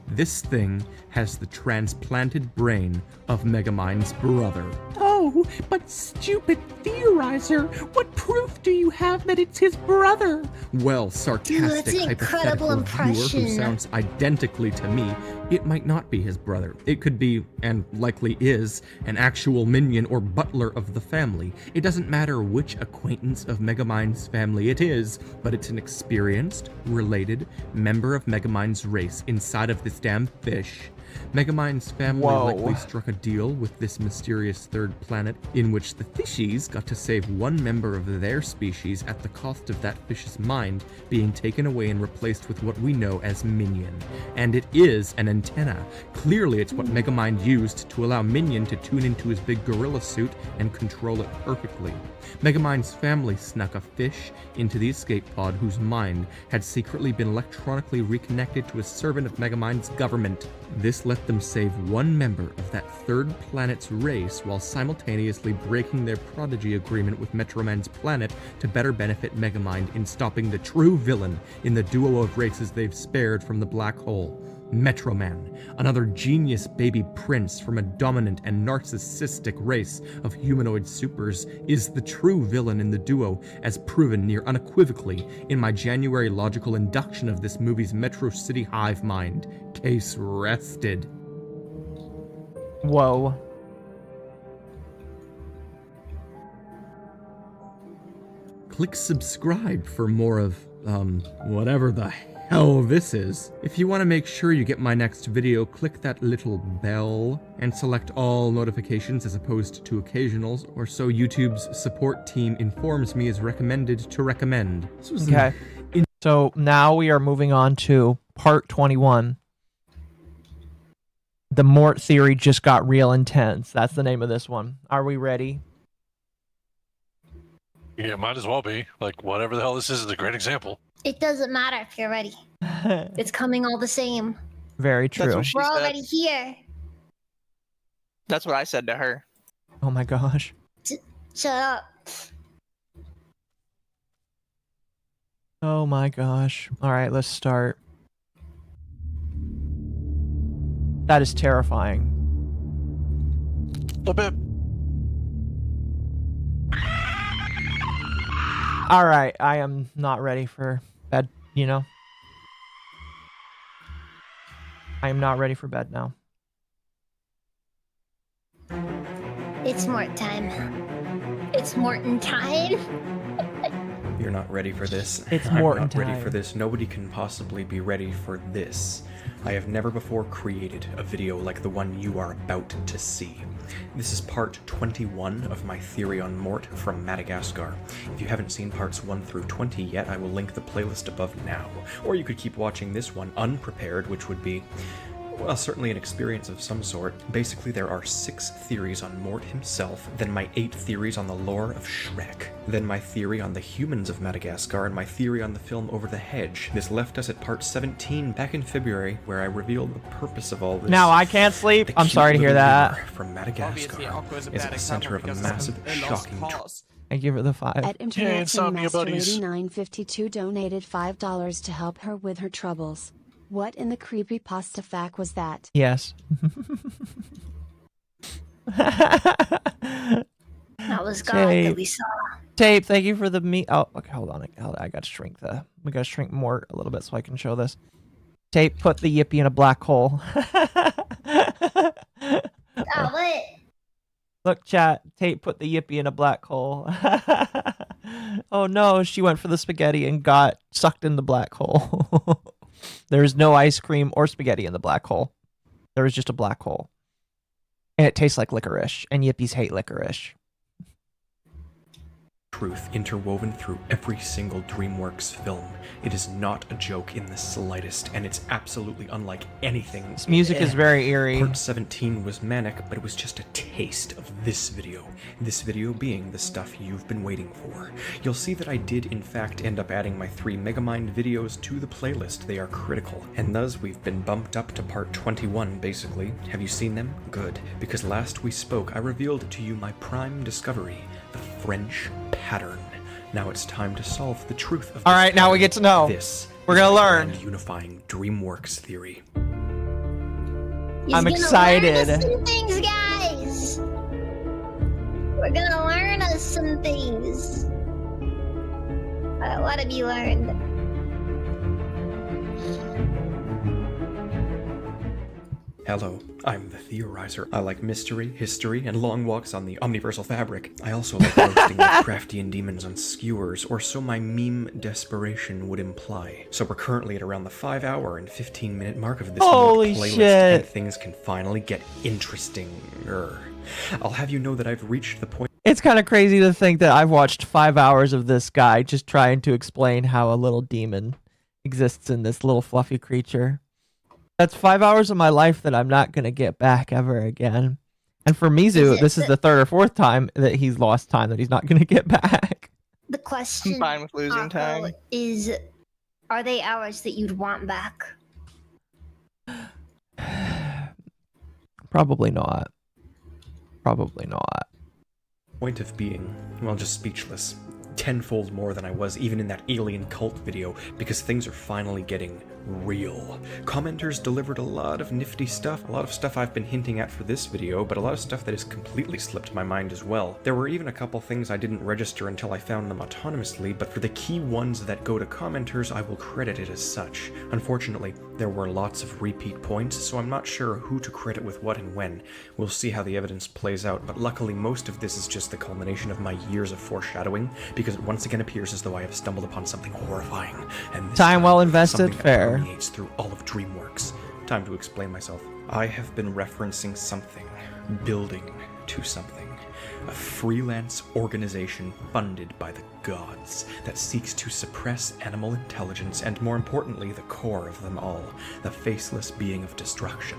Speaker 11: This thing has the transplanted brain of Megamind's brother.
Speaker 14: Oh, but stupid theorizer, what proof do you have that it's his brother?
Speaker 11: Well,
Speaker 6: Dude,
Speaker 11: sarcastic,
Speaker 6: that's an incredible
Speaker 11: hypothetical viewer who
Speaker 6: impression.
Speaker 11: sounds identically to me, it might not be his brother. It could be, and likely is, an actual minion or butler of the family. It doesn't matter which acquaintance of Megamind's family it is, but it's an experienced, related member of Megamind's race inside of this damn fish. Megamind's family likely struck a deal with this mysterious third planet in which the fishies got to save one member of their species at the cost of that fish's mind being taken away and replaced with what we know as Minion. And it is an antenna. Clearly it's what Megamind used to allow Minion to tune into his big gorilla suit and control it perfectly. Megamind's family snuck a fish into the escape pod whose mind had secretly been electronically reconnected to a servant of Megamind's government. This let them save one member of that third planet's race while simultaneously breaking their prodigy agreement with Metroman's planet to better benefit Megamind in stopping the true villain in the duo of races they've spared from the black hole. Metroman, another genius baby prince from a dominant and narcissistic race of humanoid supers, is the true villain in the duo, as proven near unequivocally in my January logical induction of this movie's Metro City hive mind. Case rested.
Speaker 2: Whoa.
Speaker 11: Click subscribe for more of, whatever the hell this is. If you want to make sure you get my next video, click that little bell and select all notifications as opposed to occasionals, or so YouTube's support team informs me is recommended to recommend.
Speaker 2: Okay. So now we are moving on to part 21. The Mort theory just got real intense. That's the name of this one. Are we ready?
Speaker 3: Yeah, might as well be. Like, whatever the hell this is a great example.
Speaker 6: It doesn't matter if you're ready. It's coming all the same.
Speaker 2: Very true.
Speaker 5: That's what she
Speaker 6: We're
Speaker 5: said.
Speaker 6: already here.
Speaker 5: That's what I said to her.
Speaker 2: Oh my gosh.
Speaker 6: Shut up.
Speaker 2: Oh my gosh. All right, let's start. That is terrifying.
Speaker 3: A bit.
Speaker 2: All right, I am not ready for bed, you know? I am not ready for bed now.
Speaker 6: It's Mort time. It's Morton time.
Speaker 10: You're not ready for this.
Speaker 2: It's
Speaker 10: I'm
Speaker 2: Mort
Speaker 10: not ready
Speaker 2: time.
Speaker 10: for this. Nobody can possibly be ready for this. I have never before created a video like the one you are about to see. This is part 21 of my theory on Mort from Madagascar. If you haven't seen parts 1 through 20 yet, I will link the playlist above now. Or you could keep watching this one unprepared, which would be, well, certainly an experience of some sort. Basically, there are 6 theories on Mort himself, then my 8 theories on the lore of Shrek, then my theory on the humans of Madagascar, and my theory on the film Over the Hedge. This left us at part 17 back in February, where I revealed the purpose of all this.
Speaker 2: Now I can't sleep.
Speaker 10: The
Speaker 2: I'm sorry to
Speaker 10: cute
Speaker 2: hear
Speaker 10: little
Speaker 2: that.
Speaker 10: lemur from Madagascar is at the
Speaker 13: example
Speaker 10: center of a
Speaker 13: because
Speaker 10: massive,
Speaker 13: it's a lost
Speaker 10: shocking
Speaker 13: cause.
Speaker 2: Thank you for the 5.
Speaker 7: At Internet
Speaker 3: insomnia
Speaker 7: Master
Speaker 3: buddies.
Speaker 7: 8952 donated $5 to help her with her troubles. What in the creepypasta fact was that?
Speaker 2: Yes.
Speaker 6: That was God that we saw.
Speaker 2: Tape, thank you for the meat. Oh, okay, hold on. I gotta shrink we gotta shrink Mort a little bit so I can show this. Tape, put the Yippee in a black hole.
Speaker 6: Oh, what?
Speaker 2: Look, chat. Tape, put the Yippee in a black hole. Oh no, she went for the spaghetti and got sucked in the black hole. There's no ice cream or spaghetti in the black hole. There is just a black hole. And it tastes like licorice, and Yippies hate licorice.
Speaker 10: Truth interwoven through every single DreamWorks film. It is not a joke in the slightest, and it's absolutely unlike anything.
Speaker 2: This music is very eerie.
Speaker 10: Part 17 was manic, but it was just a taste of this video. This video being the stuff you've been waiting for. You'll see that I did in fact end up adding my 3 Megamind videos to the playlist. They are critical, and thus we've been bumped up to part 21 basically. Have you seen them? Good, because last we spoke I revealed to you my prime discovery, the French pattern. Now it's time to solve the truth of this.
Speaker 2: All right, now we get to know.
Speaker 10: This
Speaker 2: We're
Speaker 10: is
Speaker 2: gonna
Speaker 10: my
Speaker 2: learn.
Speaker 10: grand unifying DreamWorks theory.
Speaker 2: I'm excited.
Speaker 6: Learn us some things, guys. We're gonna learn us some things. What to be learned?
Speaker 10: Hello, I'm the Theorizer. I like mystery, history, and long walks on the omniversal fabric. I also like roasting Lovecraftian demons on skewers, or so my meme desperation would imply. So we're currently at around the 5-hour and 15-minute mark of this
Speaker 2: Holy
Speaker 10: playlist,
Speaker 2: shit.
Speaker 10: and things can finally get interesting-er. I'll have you know that I've reached the point.
Speaker 2: It's kind of crazy to think that I've watched 5 hours of this guy just trying to explain how a little demon exists in this little fluffy creature. That's 5 hours of my life that I'm not going to get back ever again. And for Mizu, this is the 3rd or 4th time that he's lost time that he's not going to get back.
Speaker 6: The question
Speaker 5: I'm fine with losing time.
Speaker 6: is, are they hours that you'd want back?
Speaker 2: Probably not. Probably not.
Speaker 10: Point of being, well, just speechless. Tenfold more than I was even in that alien cult video, because things are finally getting real. Commenters delivered a lot of nifty stuff, a lot of stuff I've been hinting at for this video, but a lot of stuff that has completely slipped my mind as well. There were even a couple things I didn't register until I found them autonomously, but for the key ones that go to commenters, I will credit it as such. Unfortunately, there were lots of repeat points, so I'm not sure who to credit with what and when. We'll see how the evidence plays out, but luckily most of this is just the culmination of my years of foreshadowing, because it once again appears as though I have stumbled upon something horrifying, and this
Speaker 2: Time well invested,
Speaker 10: something that
Speaker 2: fair.
Speaker 10: permeates through all of DreamWorks. Time to explain myself. I have been referencing something, building to something. A freelance organization funded by the gods that seeks to suppress animal intelligence and, more importantly, the core of them all, the faceless being of destruction,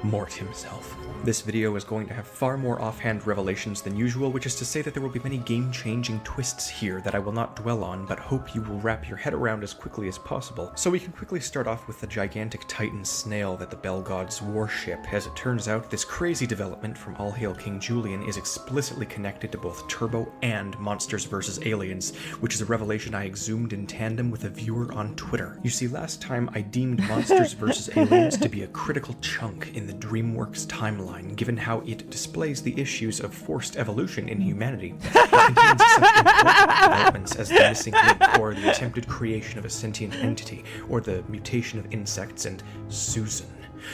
Speaker 10: Mort himself. This video is going to have far more offhand revelations than usual, which is to say that there will be many game-changing twists here that I will not dwell on, but hope you will wrap your head around as quickly as possible. So we can quickly start off with the gigantic titan snail that the Bell Gods worship. As it turns out, this crazy development from All Hail King Julian is explicitly connected to both Turbo and Monsters vs. Aliens, which is a revelation I exhumed in tandem with a viewer on Twitter. You see, last time I deemed Monsters vs. Aliens to be a critical chunk in the DreamWorks timeline, given how it displays the issues of forced evolution in humanity. It contains such important developments as the missing link, or the attempted creation of a sentient entity, or the mutation of insects, and Susan.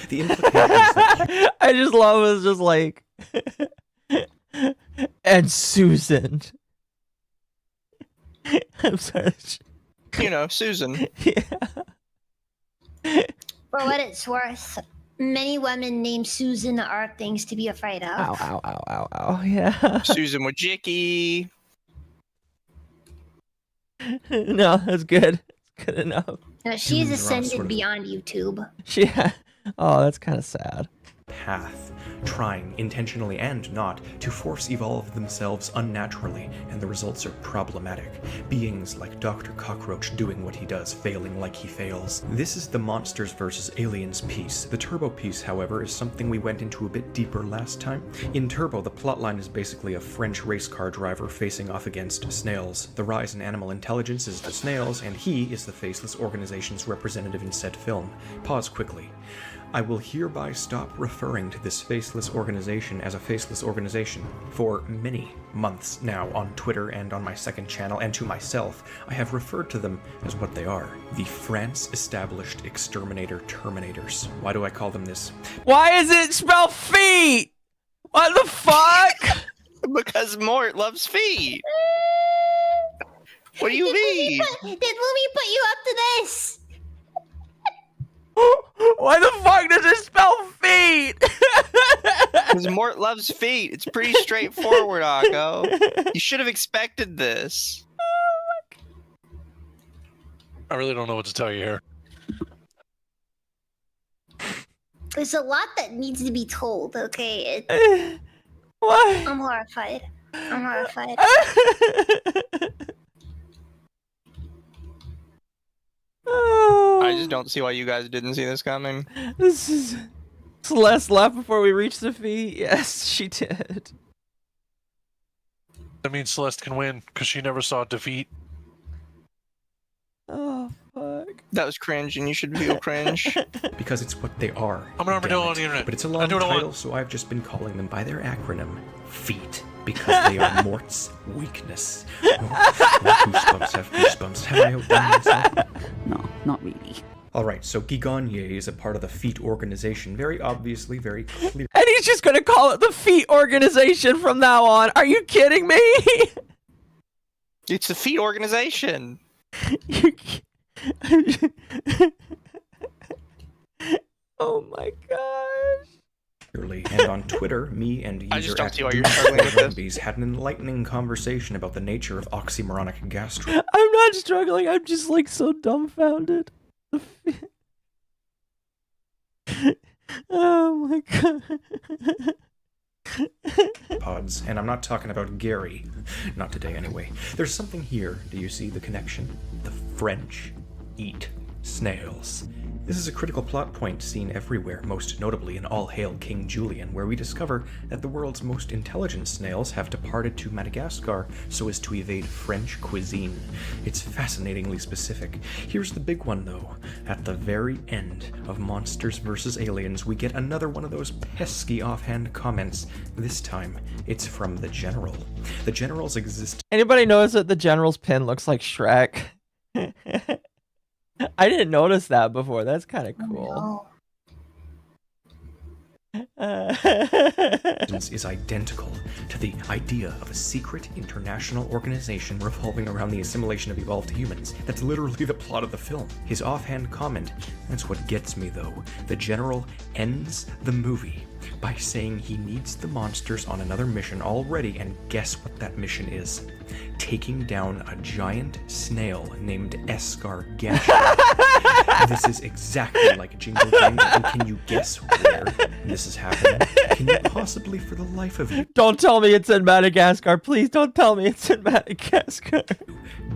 Speaker 10: The implications that
Speaker 2: I just love it's just like and Susan. I'm sorry.
Speaker 5: You know, Susan.
Speaker 2: Yeah.
Speaker 6: For what it's worth, many women named Susan are things to be afraid of.
Speaker 2: Ow, ow, ow, ow, ow. Yeah.
Speaker 5: Susan Wojcicki.
Speaker 2: No, that's good. It's good enough.
Speaker 6: No, she's
Speaker 10: Humans are on a
Speaker 6: ascended
Speaker 10: sort of
Speaker 6: beyond YouTube.
Speaker 2: Yeah. Oh, that's kind of sad.
Speaker 10: path, trying, intentionally and not, to force evolve themselves unnaturally, and the results are problematic. Beings like Dr. Cockroach doing what he does, failing like he fails. This is the Monsters vs. Aliens piece. The Turbo piece, however, is something we went into a bit deeper last time. In Turbo, the plotline is basically a French race car driver facing off against snails. The rise in animal intelligence is the snails, and he is the faceless organization's representative in said film. Pause quickly. I will hereby stop referring to this faceless organization as a faceless organization. For many months now on Twitter and on my second channel and to myself, I have referred to them as what they are. The France-established exterminator terminators. Why do I call them this?
Speaker 2: Why is it spelled feet? What the fuck?
Speaker 5: Because Mort loves feet. What do you mean?
Speaker 6: Did Lumi put you up to this?
Speaker 2: Why the fuck does it spell feet?
Speaker 5: Because Mort loves feet. It's pretty straightforward, Akko. You should have expected this.
Speaker 3: I really don't know what to tell you here.
Speaker 6: There's a lot that needs to be told, okay?
Speaker 2: What?
Speaker 6: I'm horrified. I'm horrified.
Speaker 5: I just don't see why you guys didn't see this coming.
Speaker 2: This is... Celeste left before we reached the feet? Yes, she did.
Speaker 3: That means Celeste can win, because she never saw defeat.
Speaker 2: Oh, fuck.
Speaker 5: That was cringe, and you should feel cringe.
Speaker 10: Because it's what they are.
Speaker 3: I'm an armadillo
Speaker 10: damn
Speaker 3: on the internet.
Speaker 10: But it's a
Speaker 3: I
Speaker 10: long
Speaker 3: do what I want.
Speaker 10: title, so I've just been calling them by their acronym, FEET. Because they are Mort's weakness. Goosebumps have goosebumps. Have I outdone myself?
Speaker 14: No, not really.
Speaker 10: Alright, so Gigonye is a part of the FEET organization, very obviously, very clear.
Speaker 2: And he's just gonna call it the feet organization from now on. Are you kidding me?
Speaker 5: It's the feet organization.
Speaker 2: Oh my gosh.
Speaker 10: And on Twitter, me and
Speaker 5: I just
Speaker 10: user
Speaker 5: don't
Speaker 10: at
Speaker 5: see why you're struggling with this.
Speaker 10: Zombies had an enlightening conversation about the nature of oxymoronic gastro.
Speaker 2: I'm not struggling. I'm just like so dumbfounded. Oh my god.
Speaker 10: Pods, and I'm not talking about Gary. Not today, anyway. There's something here. Do you see the connection? The French eat snails. This is a critical plot point seen everywhere, most notably in All Hail King Julian, where we discover that the world's most intelligent snails have departed to Madagascar so as to evade French cuisine. It's fascinatingly specific. Here's the big one, though. At the very end of Monsters vs. Aliens, we get another one of those pesky offhand comments. This time, it's from the General. The General's exist.
Speaker 2: Anybody notice that the General's pin looks like Shrek? I didn't notice that before. That's kind of cool.
Speaker 10: Is identical to the idea of a secret international organization revolving around the assimilation of evolved humans. That's literally the plot of the film. His offhand comment, that's what gets me though. The General ends the movie by saying he needs the monsters on another mission already, and guess what that mission is? Taking down a giant snail named Escargantia. This is exactly like Jingle Jangle, and can you guess where this is happening? Can you possibly, for the life of you,
Speaker 2: Don't tell me it's in Madagascar. Please don't tell me it's in Madagascar.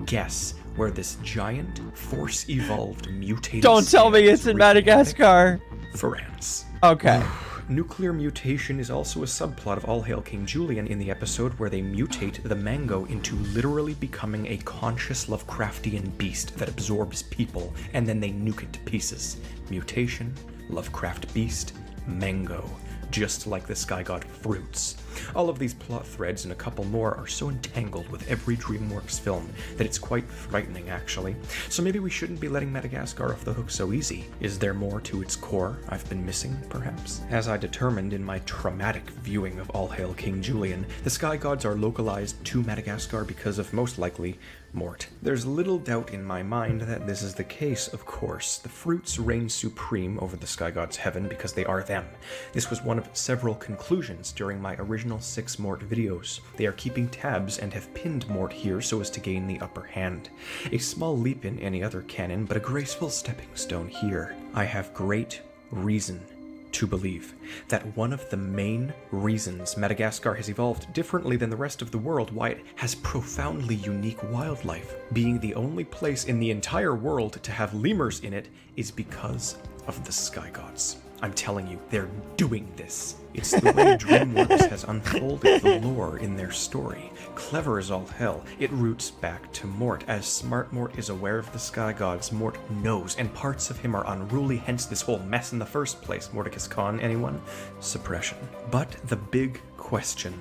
Speaker 10: guess where this giant, force-evolved, mutated
Speaker 2: Don't tell me
Speaker 10: snail
Speaker 2: it's
Speaker 10: is
Speaker 2: in
Speaker 10: originating?
Speaker 2: Madagascar.
Speaker 10: France.
Speaker 2: Okay.
Speaker 10: Nuclear mutation is also a subplot of All Hail King Julian in the episode where they mutate the mango into literally becoming a conscious Lovecraftian beast that absorbs people, and then they nuke it to pieces. Mutation, Lovecraft beast, mango. Just like the sky god fruits. All of these plot threads and a couple more are so entangled with every DreamWorks film that it's quite frightening, actually. So maybe we shouldn't be letting Madagascar off the hook so easy. Is there more to its core I've been missing, perhaps? As I determined in my traumatic viewing of All Hail King Julian, the sky gods are localized to Madagascar because of, most likely, Mort. There's little doubt in my mind that this is the case, of course. The fruits reign supreme over the sky gods' heaven because they are them. This was one of several conclusions during my original 6 Mort videos. They are keeping tabs and have pinned Mort here so as to gain the upper hand. A small leap in any other canon, but a graceful stepping stone here. I have great reason to believe that one of the main reasons Madagascar has evolved differently than the rest of the world, why it has profoundly unique wildlife, being the only place in the entire world to have lemurs in it, is because of the sky gods. I'm telling you, they're doing this. It's the way DreamWorks has unfolded the lore in their story. Clever as all hell, it roots back to Mort. As smart Mort is aware of the sky gods, Mort knows, and parts of him are unruly, hence this whole mess in the first place. Mordecus Con, anyone? Suppression. But the big question: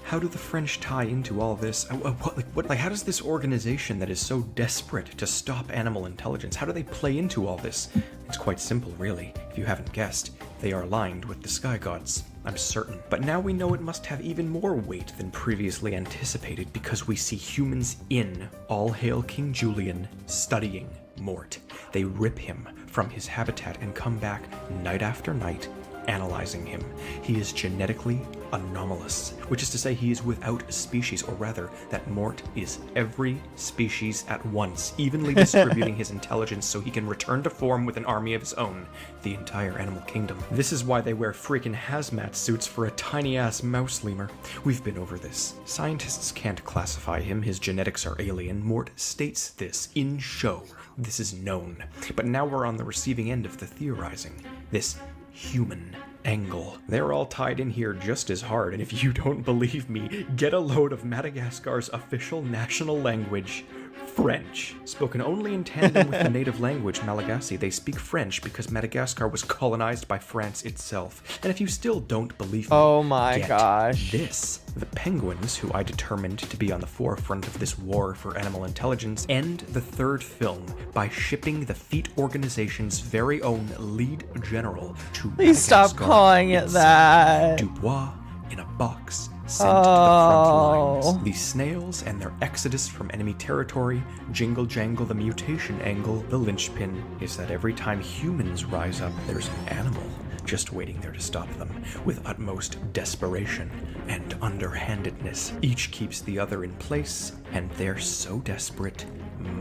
Speaker 10: how do the French tie into all this? How does this organization that is so desperate to stop animal intelligence, how do they play into all this? It's quite simple, really. If you haven't guessed, they are aligned with the sky gods. I'm certain. But now we know it must have even more weight than previously anticipated because we see humans in All Hail King Julian studying Mort. They rip him from his habitat and come back night after night analyzing him. He is genetically anomalous, which is to say he is without a species, or rather, that Mort is every species at once, evenly distributing his intelligence so he can return to form with an army of his own, the entire animal kingdom. This is why they wear freaking hazmat suits for a tiny-ass mouse lemur. We've been over this. Scientists can't classify him, his genetics are alien. Mort states this in show. This is known. But now we're on the receiving end of the theorizing. This human angle. They're all tied in here just as hard, and if you don't believe me, get a load of Madagascar's official national language, French. Spoken only in tandem with the native language, Malagasy, they speak French because Madagascar was colonized by France itself. And if you still don't believe me,
Speaker 2: oh my
Speaker 10: get
Speaker 2: gosh.
Speaker 10: this. The penguins, who I determined to be on the forefront of this war for animal intelligence, end the third film by shipping the Feet Organization's very own lead general to
Speaker 2: Please stop calling it that.
Speaker 10: Dubois in a box sent to the front lines. The snails and their exodus from enemy territory, jingle jangle the mutation angle. The linchpin is that every time humans rise up, there's an animal just waiting there to stop them, with utmost desperation and underhandedness. Each keeps the other in place, and they're so desperate,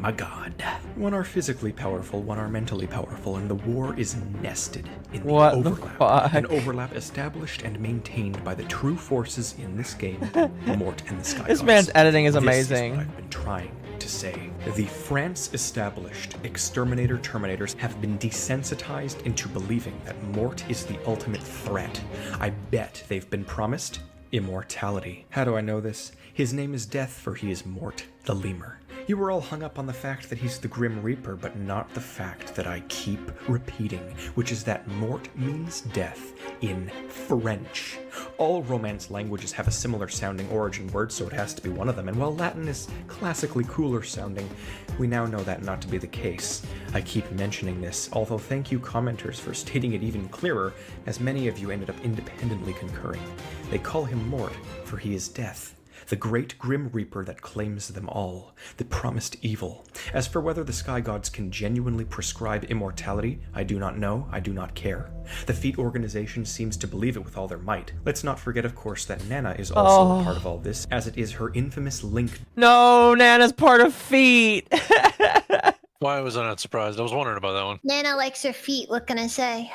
Speaker 10: my god. One are physically powerful, one are mentally powerful, and the war is nested in the overlap. An overlap established and maintained by the true forces in this game, Mort and the Sky
Speaker 2: This
Speaker 10: Gods.
Speaker 2: man's editing is
Speaker 10: This
Speaker 2: amazing.
Speaker 10: is what I've been trying to say. The France-established exterminator terminators have been desensitized into believing that Mort is the ultimate threat. I bet they've been promised immortality. How do I know this? His name is Death, for he is Mort, the lemur. You were all hung up on the fact that he's the Grim Reaper, but not the fact that I keep repeating, which is that Mort means death in French. All Romance languages have a similar sounding origin word, so it has to be one of them, and while Latin is classically cooler sounding, we now know that not to be the case. I keep mentioning this, although thank you commenters for stating it even clearer, as many of you ended up independently concurring. They call him Mort, for he is death. The great Grim Reaper that claims them all, the promised evil. As for whether the Sky Gods can genuinely prescribe immortality, I do not know, I do not care. The Feet Organization seems to believe it with all their might. Let's not forget, of course, that Nana is also a part of all this, as it is her infamous link.
Speaker 2: No, Nana's part of Feet.
Speaker 3: Why was I not surprised? I was wondering about that one.
Speaker 6: Nana likes her feet, what can I say?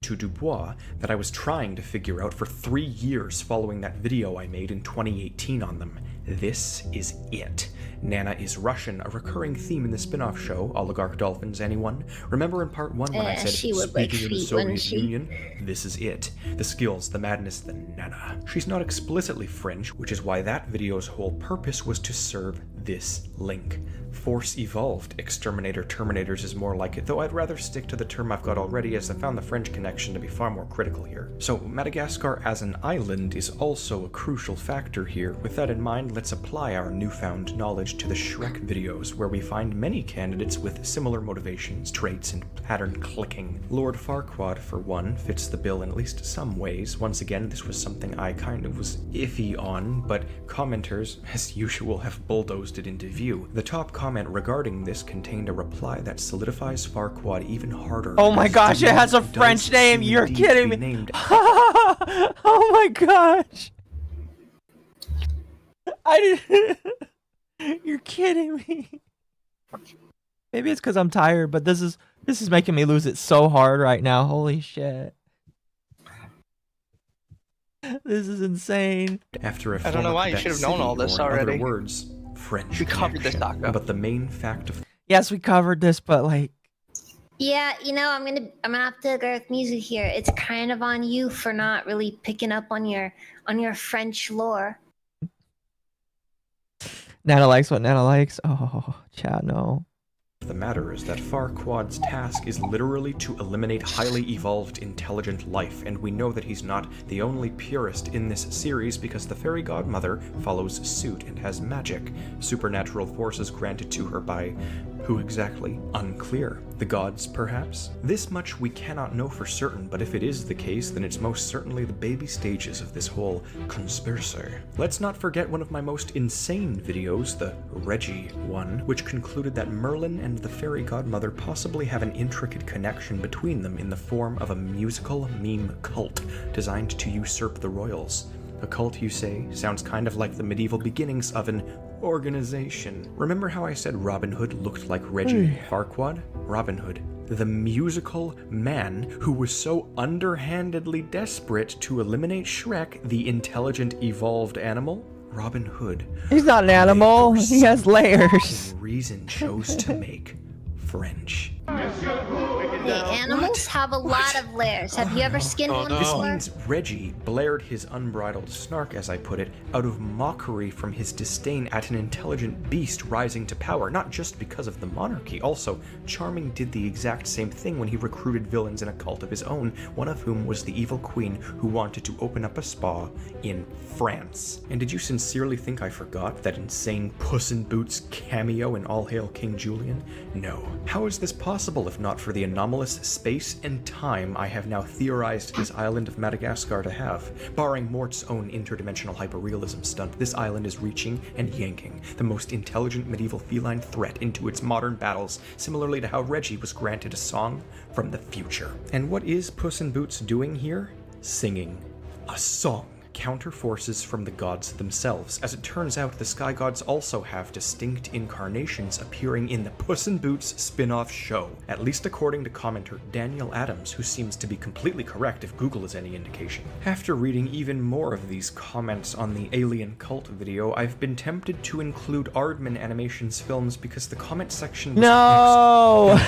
Speaker 10: To Dubois that I was trying to figure out for 3 years following that video I made in 2018 on them. This is it. Nana is Russian, a recurring theme in the spin-off show, Oligarch Dolphins, anyone? Remember in part 1 when I said,
Speaker 6: she would like
Speaker 10: speaking of the
Speaker 6: feet, wouldn't
Speaker 10: Soviet
Speaker 6: she?
Speaker 10: Union? This is it. The skills, the madness, the Nana. She's not explicitly French, which is why that video's whole purpose was to serve this link. Force evolved. Exterminator Terminators is more like it, though I'd rather stick to the term I've got already, as I found the French connection to be far more critical here. So Madagascar as an island is also a crucial factor here. With that in mind, let's apply our newfound knowledge to the Shrek videos, where we find many candidates with similar motivations, traits, and pattern clicking. Lord Farquaad, for one, fits the bill in at least some ways. Once again, this was something I kind of was iffy on, but commenters, as usual, have bulldozed it into view. The top comment regarding this contained a reply that solidifies Farquaad even harder.
Speaker 2: Oh my gosh, it has a French name. You're kidding me.
Speaker 10: Named
Speaker 2: Oh my gosh. I didn't. You're kidding me. Maybe it's because I'm tired, but this is making me lose it so hard right now. Holy shit. This is insane.
Speaker 10: After a
Speaker 5: I don't know why you should have known all this already.
Speaker 10: Other words, French.
Speaker 5: We covered this, Taco.
Speaker 10: But the main fact of
Speaker 2: Yes, we covered this, but like,
Speaker 6: Yeah, you know, I'm gonna have to agree with Mizu here. It's kind of on you for not really picking up on your French lore.
Speaker 2: Nana likes what Nana likes. Oh, chat, no.
Speaker 10: the matter is that Farquaad's task is literally to eliminate highly evolved intelligent life, and we know that he's not the only purist in this series because the fairy godmother follows suit and has magic, supernatural forces granted to her by who exactly? Unclear. The gods, perhaps? This much we cannot know for certain, but if it is the case, then it's most certainly the baby stages of this whole conspiracy. Let's not forget one of my most insane videos, the Reggie one, which concluded that Merlin and the fairy godmother possibly have an intricate connection between them in the form of a musical meme cult designed to usurp the royals. A cult, you say? Sounds kind of like the medieval beginnings of an organization. Remember how I said Robin Hood looked like Reggie Farquaad? Robin Hood, the musical man who was so underhandedly desperate to eliminate Shrek, the intelligent evolved animal? Robin Hood.
Speaker 2: He's not an animal. He has layers.
Speaker 10: Reason chose to make French.
Speaker 6: The animals have a lot of layers. Have you ever skinned one
Speaker 10: This
Speaker 6: before?
Speaker 10: means Reggie blared his unbridled snark, as I put it, out of mockery from his disdain at an intelligent beast rising to power, not just because of the monarchy. Also, Charming did the exact same thing when he recruited villains in a cult of his own, one of whom was the evil queen who wanted to open up a spa in France. And did you sincerely think I forgot that insane Puss in Boots cameo in All Hail King Julian? No. How is this possible if not for the anomalous space and time I have now theorized this island of Madagascar to have? Barring Mort's own interdimensional hyperrealism stunt, this island is reaching and yanking the most intelligent medieval feline threat into its modern battles, similarly to how Reggie was granted a song from the future. And what is Puss in Boots doing here? Singing a song. Counter forces from the gods themselves. As it turns out, the sky gods also have distinct incarnations appearing in the Puss in Boots spin-off show, at least according to commenter Daniel Adams, who seems to be completely correct if Google is any indication. After reading even more of these comments on the Alien Cult video, I've been tempted to include Aardman Animations films because the comment section was
Speaker 2: No!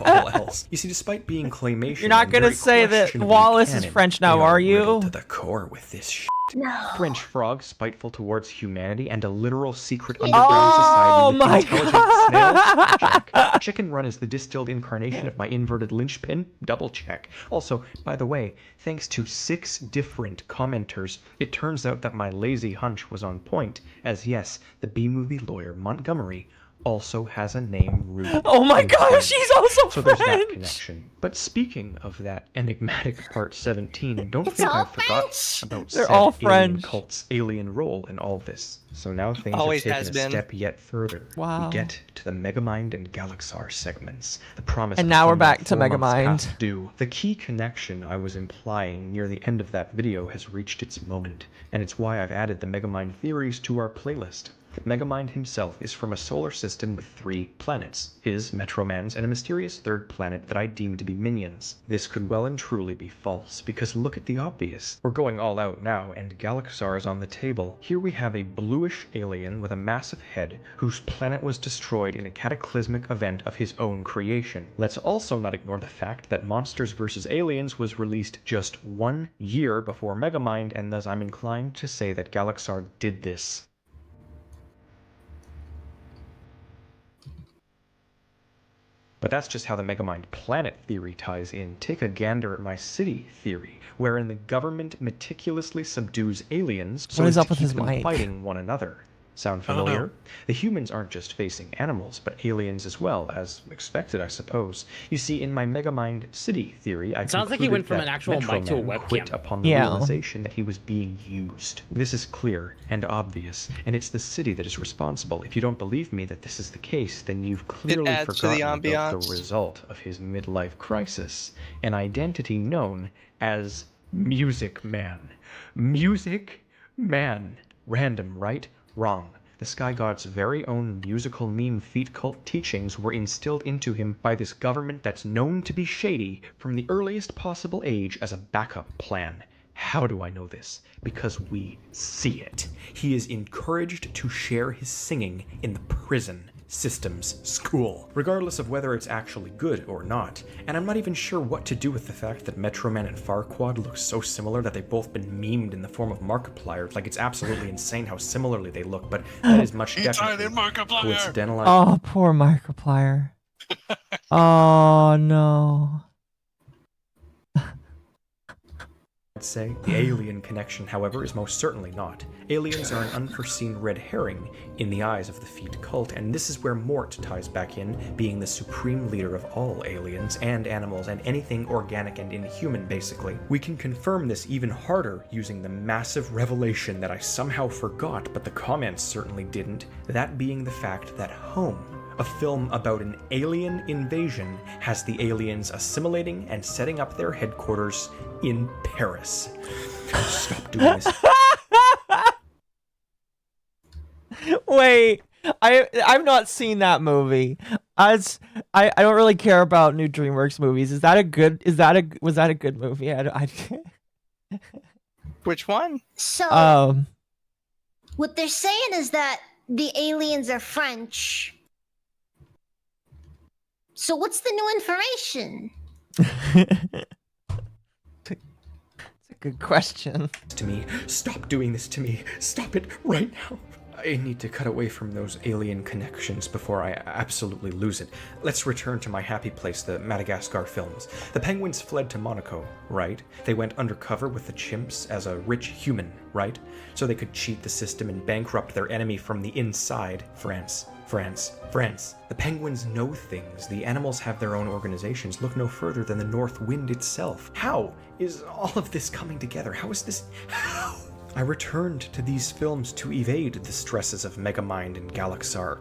Speaker 10: all else. You see, despite being claymation,
Speaker 2: You're not gonna say that Wallace is French now, are you?
Speaker 10: To the core with this shit.
Speaker 6: No.
Speaker 10: French frog, spiteful towards humanity, and a literal secret underground society with intelligent snails? Check. Chicken Run is the distilled incarnation of my inverted linchpin? Double check. Also, by the way, thanks to 6 different commenters, it turns out that my lazy hunch was on point, as yes, the B-movie lawyer Montgomery also has a name rooted.
Speaker 2: Oh my
Speaker 10: in
Speaker 2: gosh,
Speaker 10: French.
Speaker 2: she's also
Speaker 10: So there's that
Speaker 2: French!
Speaker 10: connection. But speaking of that enigmatic part 17, don't
Speaker 6: It's
Speaker 10: think I
Speaker 6: all
Speaker 10: forgot
Speaker 6: French.
Speaker 10: about
Speaker 2: They're
Speaker 10: said
Speaker 2: all
Speaker 10: alien
Speaker 2: French.
Speaker 10: cult's alien role in all this. So now things
Speaker 5: Always
Speaker 10: have
Speaker 5: has
Speaker 10: taken a
Speaker 5: been.
Speaker 10: step yet further.
Speaker 2: Wow.
Speaker 10: We get to the Megamind and Galaxar segments. The promise
Speaker 2: And
Speaker 10: of
Speaker 2: now we're
Speaker 10: some
Speaker 2: back to
Speaker 10: 4 months
Speaker 2: Megamind.
Speaker 10: past due. The key connection I was implying near the end of that video has reached its moment, and it's why I've added the Megamind theories to our playlist. Megamind himself is from a solar system with 3 planets, his, Metroman's, and a mysterious third planet that I deem to be minions. This could well and truly be false, because look at the obvious. We're going all out now, and Galaxar is on the table. Here we have a bluish alien with a massive head, whose planet was destroyed in a cataclysmic event of his own creation. Let's also not ignore the fact that Monsters vs. Aliens was released just 1 year before Megamind, and thus I'm inclined to say that Galaxar did this. But that's just how the Megamind planet theory ties in. Take a gander at my city theory, wherein the government meticulously subdues aliens so as to keep them fighting one another. Sound familiar? The humans aren't just facing animals, but aliens as well, as expected, I suppose. You see, in my Megamind city theory, I
Speaker 8: sounds like he went from an actual mic to a webcam.
Speaker 10: Quit upon the realization that he was being used. This is clear and obvious, and it's the city that is responsible. If you don't believe me that this is the case, then you've clearly forgotten about the result of his midlife crisis, an identity known as Music Man. Music Man. Random, right? Wrong. The Sky God's very own musical mean feet cult teachings were instilled into him by this government that's known to be shady from the earliest possible age as a backup plan. How do I know this? Because we see it. He is encouraged to share his singing in the prison systems school, regardless of whether it's actually good or not. And I'm not even sure what to do with the fact that Metroman and Farquaad look so similar that they've both been memed in the form of Markiplier. Like, it's absolutely insane how similarly they look, but that is much definitely coincidental.
Speaker 2: Oh, poor Markiplier. Oh, no.
Speaker 10: I'd say the alien connection, however, is most certainly not. Aliens are an unforeseen red herring in the eyes of the Feet cult, and this is where Mort ties back in, being the supreme leader of all aliens and animals and anything organic and inhuman, basically. We can confirm this even harder using the massive revelation that I somehow forgot, but the comments certainly didn't, that being the fact that Home, a film about an alien invasion, has the aliens assimilating and setting up their headquarters in Paris. Stop doing this.
Speaker 2: Wait, I've not seen that movie. I don't really care about new DreamWorks movies. Was that a good movie?
Speaker 5: Which one?
Speaker 6: So what they're saying is that the aliens are French. So what's the new information?
Speaker 2: It's a good question.
Speaker 10: To me, stop doing this to me. Stop it right now. I need to cut away from those alien connections before I absolutely lose it. Let's return to my happy place, the Madagascar films. The penguins fled to MOMMAOcco, right? They went undercover with the chimps as a rich human, right? So they could cheat the system and bankrupt their enemy from the inside, France. The penguins know things. The animals have their own organizations. Look no further than the North Wind itself. How is all of this coming together? How is this? How? I returned to these films to evade the stresses of Megamind and Galaxar.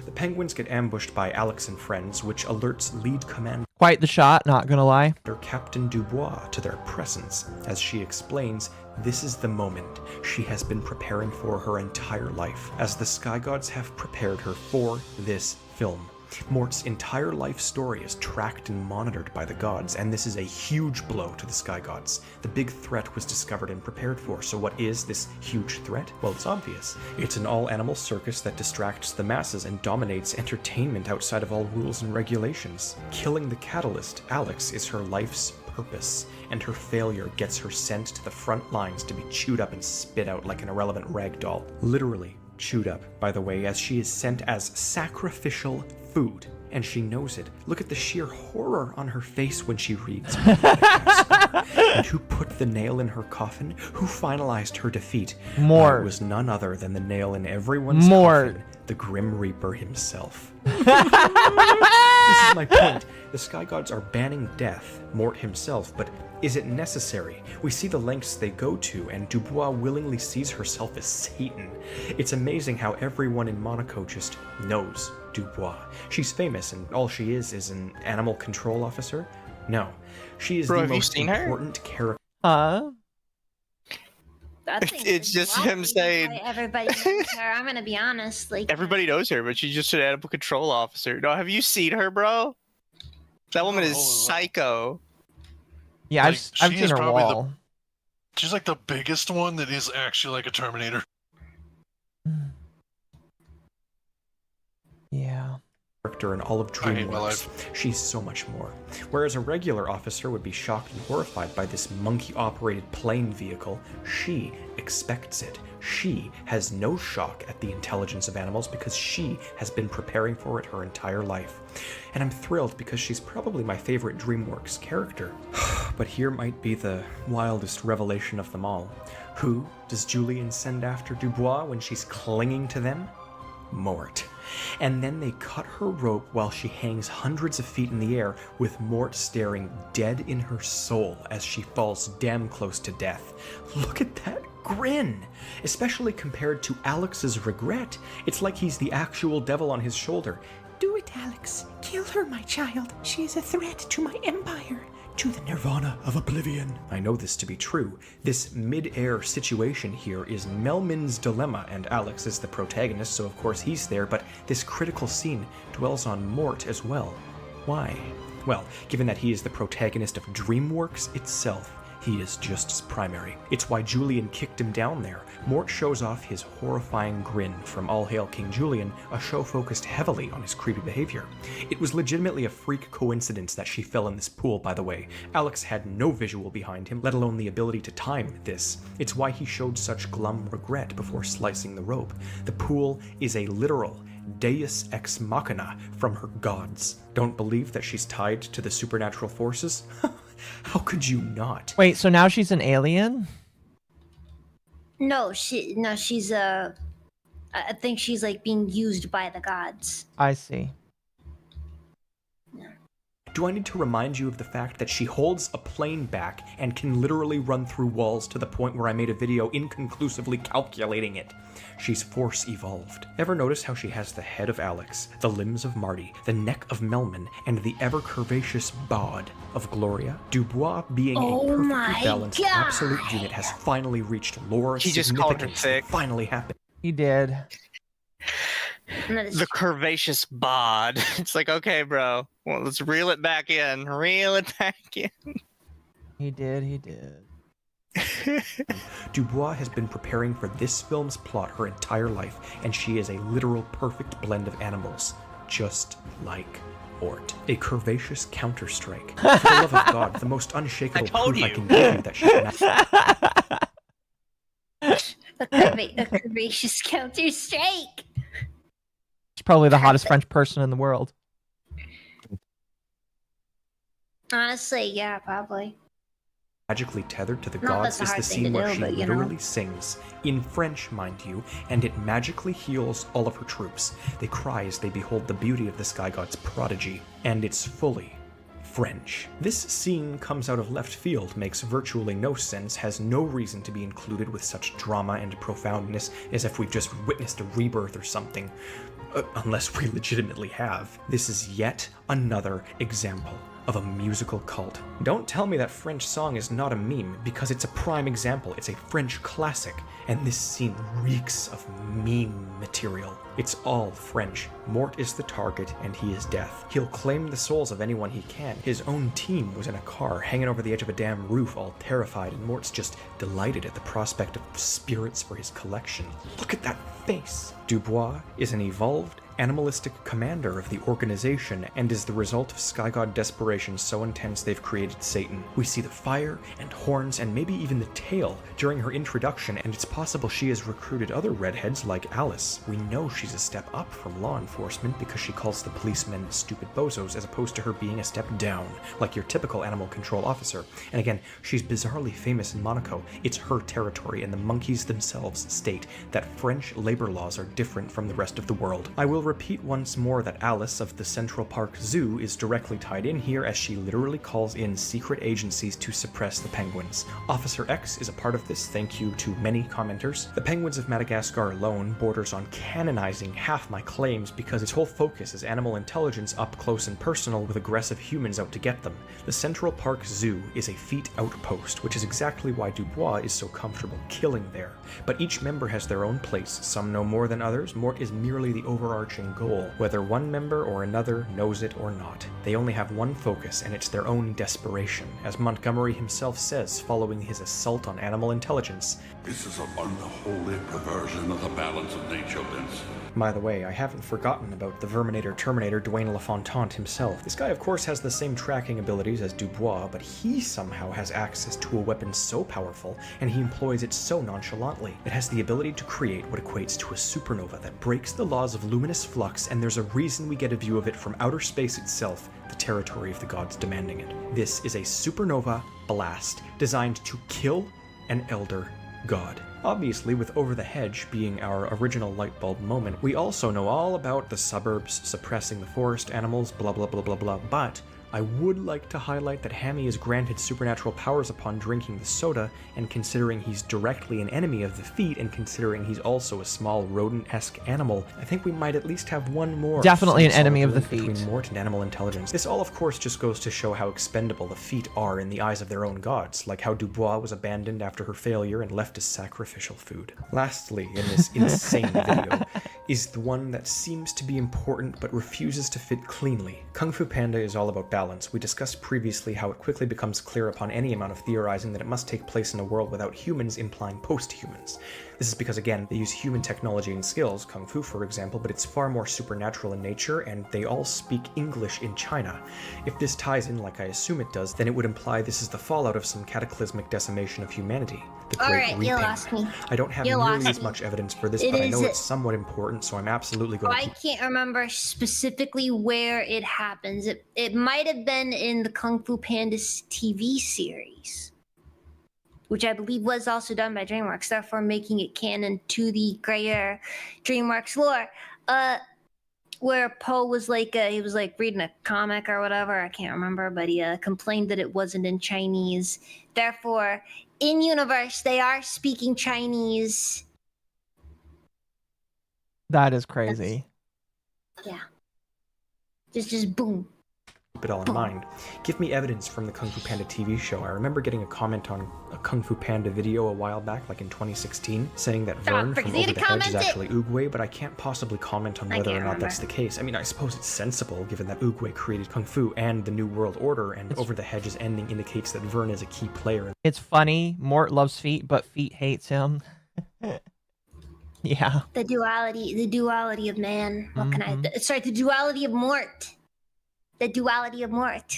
Speaker 10: The penguins get ambushed by Alex and friends, which alerts lead commander
Speaker 2: Quite the shot, not gonna lie.
Speaker 10: Captain Dubois to their presence. As she explains, this is the moment she has been preparing for her entire life, as the Sky Gods have prepared her for this film. Mort's entire life story is tracked and monitored by the gods, and this is a huge blow to the Sky Gods. The big threat was discovered and prepared for, so what is this huge threat? Well, it's obvious. It's an all-animal circus that distracts the masses and dominates entertainment outside of all rules and regulations. Killing the catalyst, Alex, is her life's purpose, and her failure gets her sent to the front lines to be chewed up and spit out like an irrelevant rag doll. Literally chewed up, by the way, as she is sent as sacrificial food, and she knows it. Look at the sheer horror on her face when she reads. And who put the nail in her coffin? Who finalized her defeat?
Speaker 2: Mort.
Speaker 10: It was none other than the nail in everyone's coffin, the Grim Reaper himself. This is my point. The Sky Gods are banning death, Mort himself, but is it necessary? We see the lengths they go to, and Dubois willingly sees herself as Satan. It's amazing how everyone in MOMMAOcco just knows Dubois. She's famous, and all she is an animal control officer? No. She is the most important character.
Speaker 6: That thing
Speaker 5: It's
Speaker 6: is
Speaker 5: just
Speaker 6: lovely.
Speaker 5: him saying-
Speaker 6: Why everybody knows her. I'm gonna be honest. Like
Speaker 5: Everybody knows her, but she's just an animal control officer. No, have you seen her, bro? That woman is psycho.
Speaker 2: Yeah,
Speaker 3: Like,
Speaker 2: I've
Speaker 3: she
Speaker 2: seen
Speaker 3: is
Speaker 2: her
Speaker 3: probably
Speaker 2: wall.
Speaker 3: She's like the biggest one that is actually like a Terminator.
Speaker 2: Yeah.
Speaker 10: Character in all of
Speaker 3: I hate my
Speaker 10: DreamWorks. She's so much more. Whereas a regular officer would be shocked and horrified by this monkey-operated plane vehicle, she expects it. She has no shock at the intelligence of animals because she has been preparing for it her entire life. And I'm thrilled because she's probably my favorite DreamWorks character. But here might be the wildest revelation of them all. Who does Julian send after Dubois when she's clinging to them? Mort. And then they cut her rope while she hangs hundreds of feet in the air, with Mort staring dead in her soul as she falls damn close to death. Look at that grin! Especially compared to Alex's regret. It's like he's the actual devil on his shoulder.
Speaker 14: Do it, Alex. Kill her, my child. She is a threat to my empire. To the nirvana of oblivion.
Speaker 10: I know this to be true. This mid-air situation here is Melman's dilemma, and Alex is the protagonist, so of course he's there, but this critical scene dwells on Mort as well. Why? Well, given that he is the protagonist of DreamWorks itself, he is just as primary. It's why Julian kicked him down there. Mort shows off his horrifying grin from All Hail King Julian, a show focused heavily on his creepy behavior. It was legitimately a freak coincidence that she fell in this pool, by the way. Alex had no visual behind him, let alone the ability to time this. It's why he showed such glum regret before slicing the rope. The pool is a literal deus ex machina from her gods. Don't believe that she's tied to the supernatural forces? How could you not?
Speaker 2: Wait, so now she's an alien?
Speaker 6: no, she's I think she's like being used by the gods.
Speaker 2: I see.
Speaker 10: Do I need to remind you of the fact that she holds a plane back and can literally run through walls to the point where I made a video inconclusively calculating it? She's force evolved. Ever notice how she has the head of Alex, the limbs of Marty, the neck of Melman, and the ever-curvaceous bod of Gloria? Dubois, being a perfectly balanced absolute unit, has finally reached lore
Speaker 5: He just called her
Speaker 10: significance.
Speaker 5: thick.
Speaker 10: It finally happened.
Speaker 2: He did.
Speaker 5: The curvaceous bod. It's like, okay, bro. Well, let's reel it back in. Reel it back in.
Speaker 2: He did.
Speaker 10: Dubois has been preparing for this film's plot her entire life, and she is a literal perfect blend of animals, just like Mort. A curvaceous counter-strike. For the love of God, the most unshakable proof I can give you that she's not...
Speaker 6: A curvaceous counter strike.
Speaker 2: She's probably the hottest French person in the world.
Speaker 6: Honestly, yeah, probably.
Speaker 10: magically tethered to the
Speaker 6: Well,
Speaker 10: gods
Speaker 6: that's a
Speaker 10: is the
Speaker 6: hard thing
Speaker 10: scene
Speaker 6: to
Speaker 10: where
Speaker 6: do,
Speaker 10: she
Speaker 6: but, you know.
Speaker 10: literally sings, in French, mind you, and it magically heals all of her troops. They cry as they behold the beauty of the sky god's prodigy, and it's fully French. This scene comes out of left field, makes virtually no sense, has no reason to be included with such drama and profoundness as if we've just witnessed a rebirth or something. Unless we legitimately have. This is yet another example of a musical cult. Don't tell me that French song is not a meme, because it's a prime example. It's a French classic, and this scene reeks of meme material. It's all French. Mort is the target, and he is death. He'll claim the souls of anyone he can. His own team was in a car, hanging over the edge of a damn roof, all terrified, and Mort's just delighted at the prospect of spirits for his collection. Look at that face! Dubois is an evolved, animalistic commander of the organization and is the result of Sky God desperation so intense they've created Satan. We see the fire and horns and maybe even the tail during her introduction, and it's possible she has recruited other redheads like Alice. We know she's a step up from law enforcement because she calls the policemen stupid bozos as opposed to her being a step down, like your typical animal control officer. And again, she's bizarrely famous in Monaco. It's her territory, and the monkeys themselves state that French labor laws are different from the rest of the world. I will repeat once more that Alice of the Central Park Zoo is directly tied in here, as she literally calls in secret agencies to suppress the penguins. Officer X is a part of this, thank you to many commenters. The Penguins of Madagascar alone borders on canonizing half my claims because its whole focus is animal intelligence up close and personal with aggressive humans out to get them. The Central Park Zoo is a feet outpost, which is exactly why Dubois is so comfortable killing there. But each member has their own place, some know more than others. Mort is merely the overarching goal, whether one member or another knows it or not. They only have one focus, and it's their own desperation. As Montgomery himself says following his assault on animal intelligence,
Speaker 15: "This is an unholy perversion of the balance of nature, Vince."
Speaker 10: By the way, I haven't forgotten about the Verminator Terminator Dwayne LaFontaine himself. This guy of course has the same tracking abilities as Dubois, but he somehow has access to a weapon so powerful, and he employs it so nonchalantly. It has the ability to create what equates to a supernova that breaks the laws of luminous flux, and there's a reason we get a view of it from outer space itself, the territory of the gods demanding it. This is a supernova blast designed to kill an elder god. Obviously, with Over the Hedge being our original lightbulb moment, we also know all about the suburbs suppressing the forest animals, blah blah blah blah blah, but I would like to highlight that Hammy is granted supernatural powers upon drinking the soda, and considering he's directly an enemy of the feet, and considering he's also a small rodent-esque animal, I think we might at least have one more.
Speaker 2: Definitely an enemy of the feet.
Speaker 10: Between Mort and animal intelligence. This all, of course, just goes to show how expendable the feet are in the eyes of their own gods, like how Dubois was abandoned after her failure and left as sacrificial food. Lastly, in this insane video, is the one that seems to be important but refuses to fit cleanly. Kung Fu Panda is all about balance. We discussed previously how it quickly becomes clear upon any amount of theorizing that it must take place in a world without humans, implying post-humans. This is because, again, they use human technology and skills, Kung Fu for example, but it's far more supernatural in nature, and they all speak English in China. If this ties in like I assume it does, then it would imply this is the fallout of some cataclysmic decimation of humanity. The Great
Speaker 6: Alright, you
Speaker 10: Reaping.
Speaker 6: lost me.
Speaker 10: I don't have
Speaker 6: You
Speaker 10: nearly
Speaker 6: lost
Speaker 10: as
Speaker 6: me.
Speaker 10: much evidence for this,
Speaker 6: It
Speaker 10: but I know
Speaker 6: is-
Speaker 10: it's somewhat important, so I'm absolutely going to
Speaker 6: I
Speaker 10: keep...
Speaker 6: can't remember specifically where it happens. It might have been in the Kung Fu Pandas TV series, which I believe was also done by DreamWorks, therefore making it canon to the greater DreamWorks lore. Where Poe was like, he was like reading a comic or whatever, I can't remember, but he complained that it wasn't in Chinese. Therefore, in universe, they are speaking Chinese.
Speaker 2: That is crazy.
Speaker 6: Yeah. Just boom.
Speaker 10: Keep it all in mind. Give me evidence from the Kung Fu Panda TV show. I remember getting a comment on a Kung Fu Panda video a while back, like in 2016, saying that Vern from Over the Hedge is actually Oogway, but I can't possibly comment on whether or not that's the case. I mean, I suppose it's sensible, given that Oogway created Kung Fu and the New World Order, and Over the Hedge's ending indicates that Vern is a key player.
Speaker 2: It's funny. Mort loves feet, but feet hates him. Yeah.
Speaker 6: The duality of man. What can I? Sorry, the duality of Mort. The duality of Mort.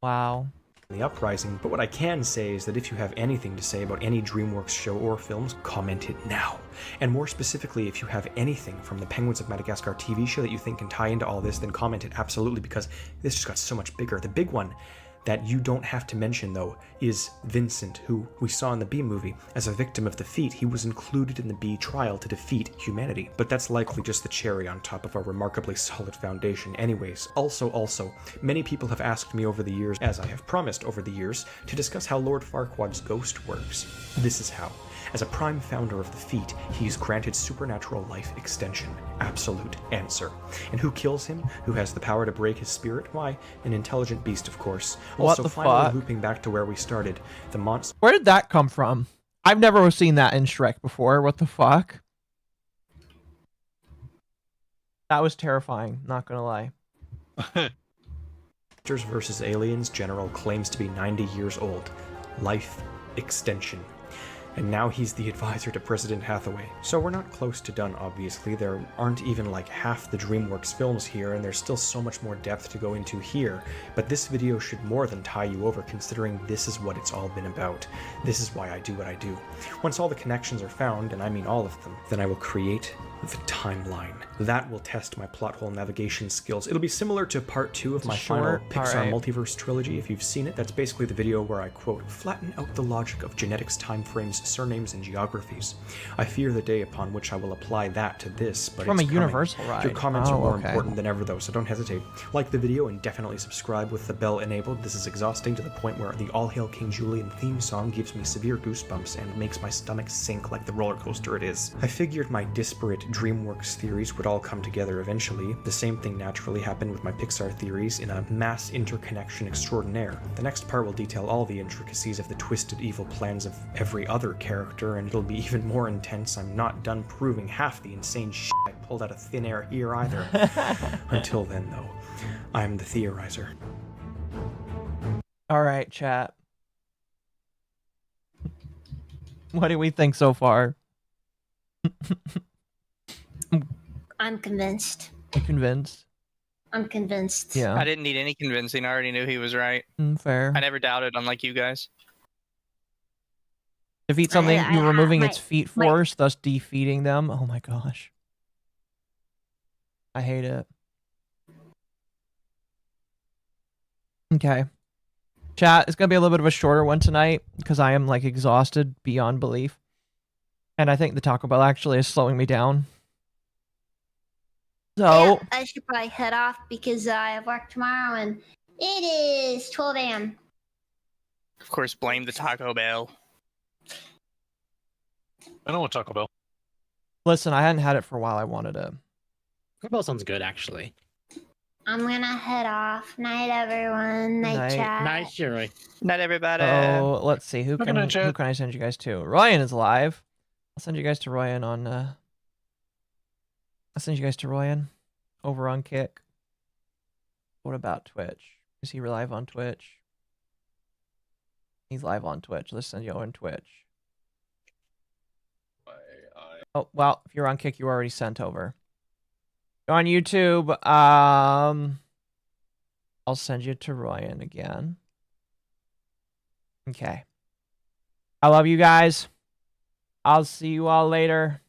Speaker 2: Wow.
Speaker 10: The uprising, but what I can say is that if you have anything to say about any DreamWorks show or films, comment it now. And more specifically, if you have anything from the Penguins of Madagascar TV show that you think can tie into all this, then comment it absolutely, because this just got so much bigger. The big one that you don't have to mention, though, is Vincent, who we saw in the B movie. As a victim of the feat, he was included in the B trial to defeat humanity. But that's likely just the cherry on top of our remarkably solid foundation anyways. Also, many people have asked me over the years, as I have promised over the years, to discuss how Lord Farquaad's ghost works. This is how. As a prime founder of the feat, he is granted supernatural life extension. Absolute answer. And who kills him? Who has the power to break his spirit? Why, an intelligent beast, of course.
Speaker 2: What
Speaker 10: Also,
Speaker 2: the
Speaker 10: finally
Speaker 2: fuck?
Speaker 10: looping back to where we started, the monster...
Speaker 2: Where did that come from? I've never seen that in Shrek before. What the fuck? That was terrifying, not gonna lie.
Speaker 10: Monsters vs. Aliens General claims to be 90 years old. Life extension. And now he's the advisor to President Hathaway. So we're not close to done, obviously. There aren't even like half the DreamWorks films here, and there's still so much more depth to go into here. But this video should more than tie you over, considering this is what it's all been about. This is why I do what I do. Once all the connections are found, and I mean all of them, then I will create the timeline. That will test my plot hole navigation skills. It'll be similar to part 2 of my final Pixar multiverse trilogy. If you've seen it, that's basically the video where I quote, flatten out the logic of genetics, time frames, surnames, and geographies. I fear the day upon which I will apply that to this, but
Speaker 2: From
Speaker 10: it's
Speaker 2: a
Speaker 10: coming.
Speaker 2: universal ride.
Speaker 10: Your comments
Speaker 2: Oh,
Speaker 10: are more
Speaker 2: okay.
Speaker 10: important than ever, though, so don't hesitate. Like the video and definitely subscribe with the bell enabled. This is exhausting to the point where the All Hail King Julian theme song gives me severe goosebumps and makes my stomach sink like the roller coaster it is. I figured my disparate DreamWorks theories would all come together eventually. The same thing naturally happened with my Pixar theories in a mass interconnection extraordinaire. The next part will detail all the intricacies of the twisted evil plans of every other character, and it'll be even more intense. I'm not done proving half the insane shit I pulled out of thin air here either. Until then, though, I'm the theorizer.
Speaker 2: All right, chat. What do we think so far?
Speaker 6: I'm convinced.
Speaker 2: You convinced?
Speaker 6: I'm convinced.
Speaker 2: Yeah.
Speaker 5: I didn't need any convincing. I already knew he was right.
Speaker 2: Fair.
Speaker 5: I never doubted, unlike you guys.
Speaker 2: Defeat something, you're removing its
Speaker 6: my-
Speaker 2: feet force, thus defeating them. Oh my gosh. I hate it. Okay. Chat, it's going to be a little bit of a shorter one tonight because I am like exhausted beyond belief. And I think the Taco Bell actually is slowing me down. So,
Speaker 6: Yeah, I should probably head off because I have work tomorrow and it is 12 a.m.
Speaker 5: Of course, blame the Taco Bell.
Speaker 3: I don't want Taco Bell.
Speaker 2: listen, I hadn't had it for a while. I wanted it.
Speaker 8: Taco Bell sounds good, actually.
Speaker 6: I'm gonna head off. Night, everyone. Night,
Speaker 2: Night.
Speaker 6: chat.
Speaker 8: Nice, Shiroi.
Speaker 5: Night, everybody.
Speaker 2: Oh, let's see. Who
Speaker 3: Good
Speaker 2: can
Speaker 3: night, chat.
Speaker 2: who can I send you guys to? Ryan is live. I'll send you guys to Ryan on I'll send you guys to Ryan over on Kick. What about Twitch? Is he live on Twitch? He's live on Twitch. Let's send you on Twitch. Oh, well, if you're on Kick, you were already sent over. On YouTube, I'll send you to Ryan again. Okay. I love you guys. I'll see you all later.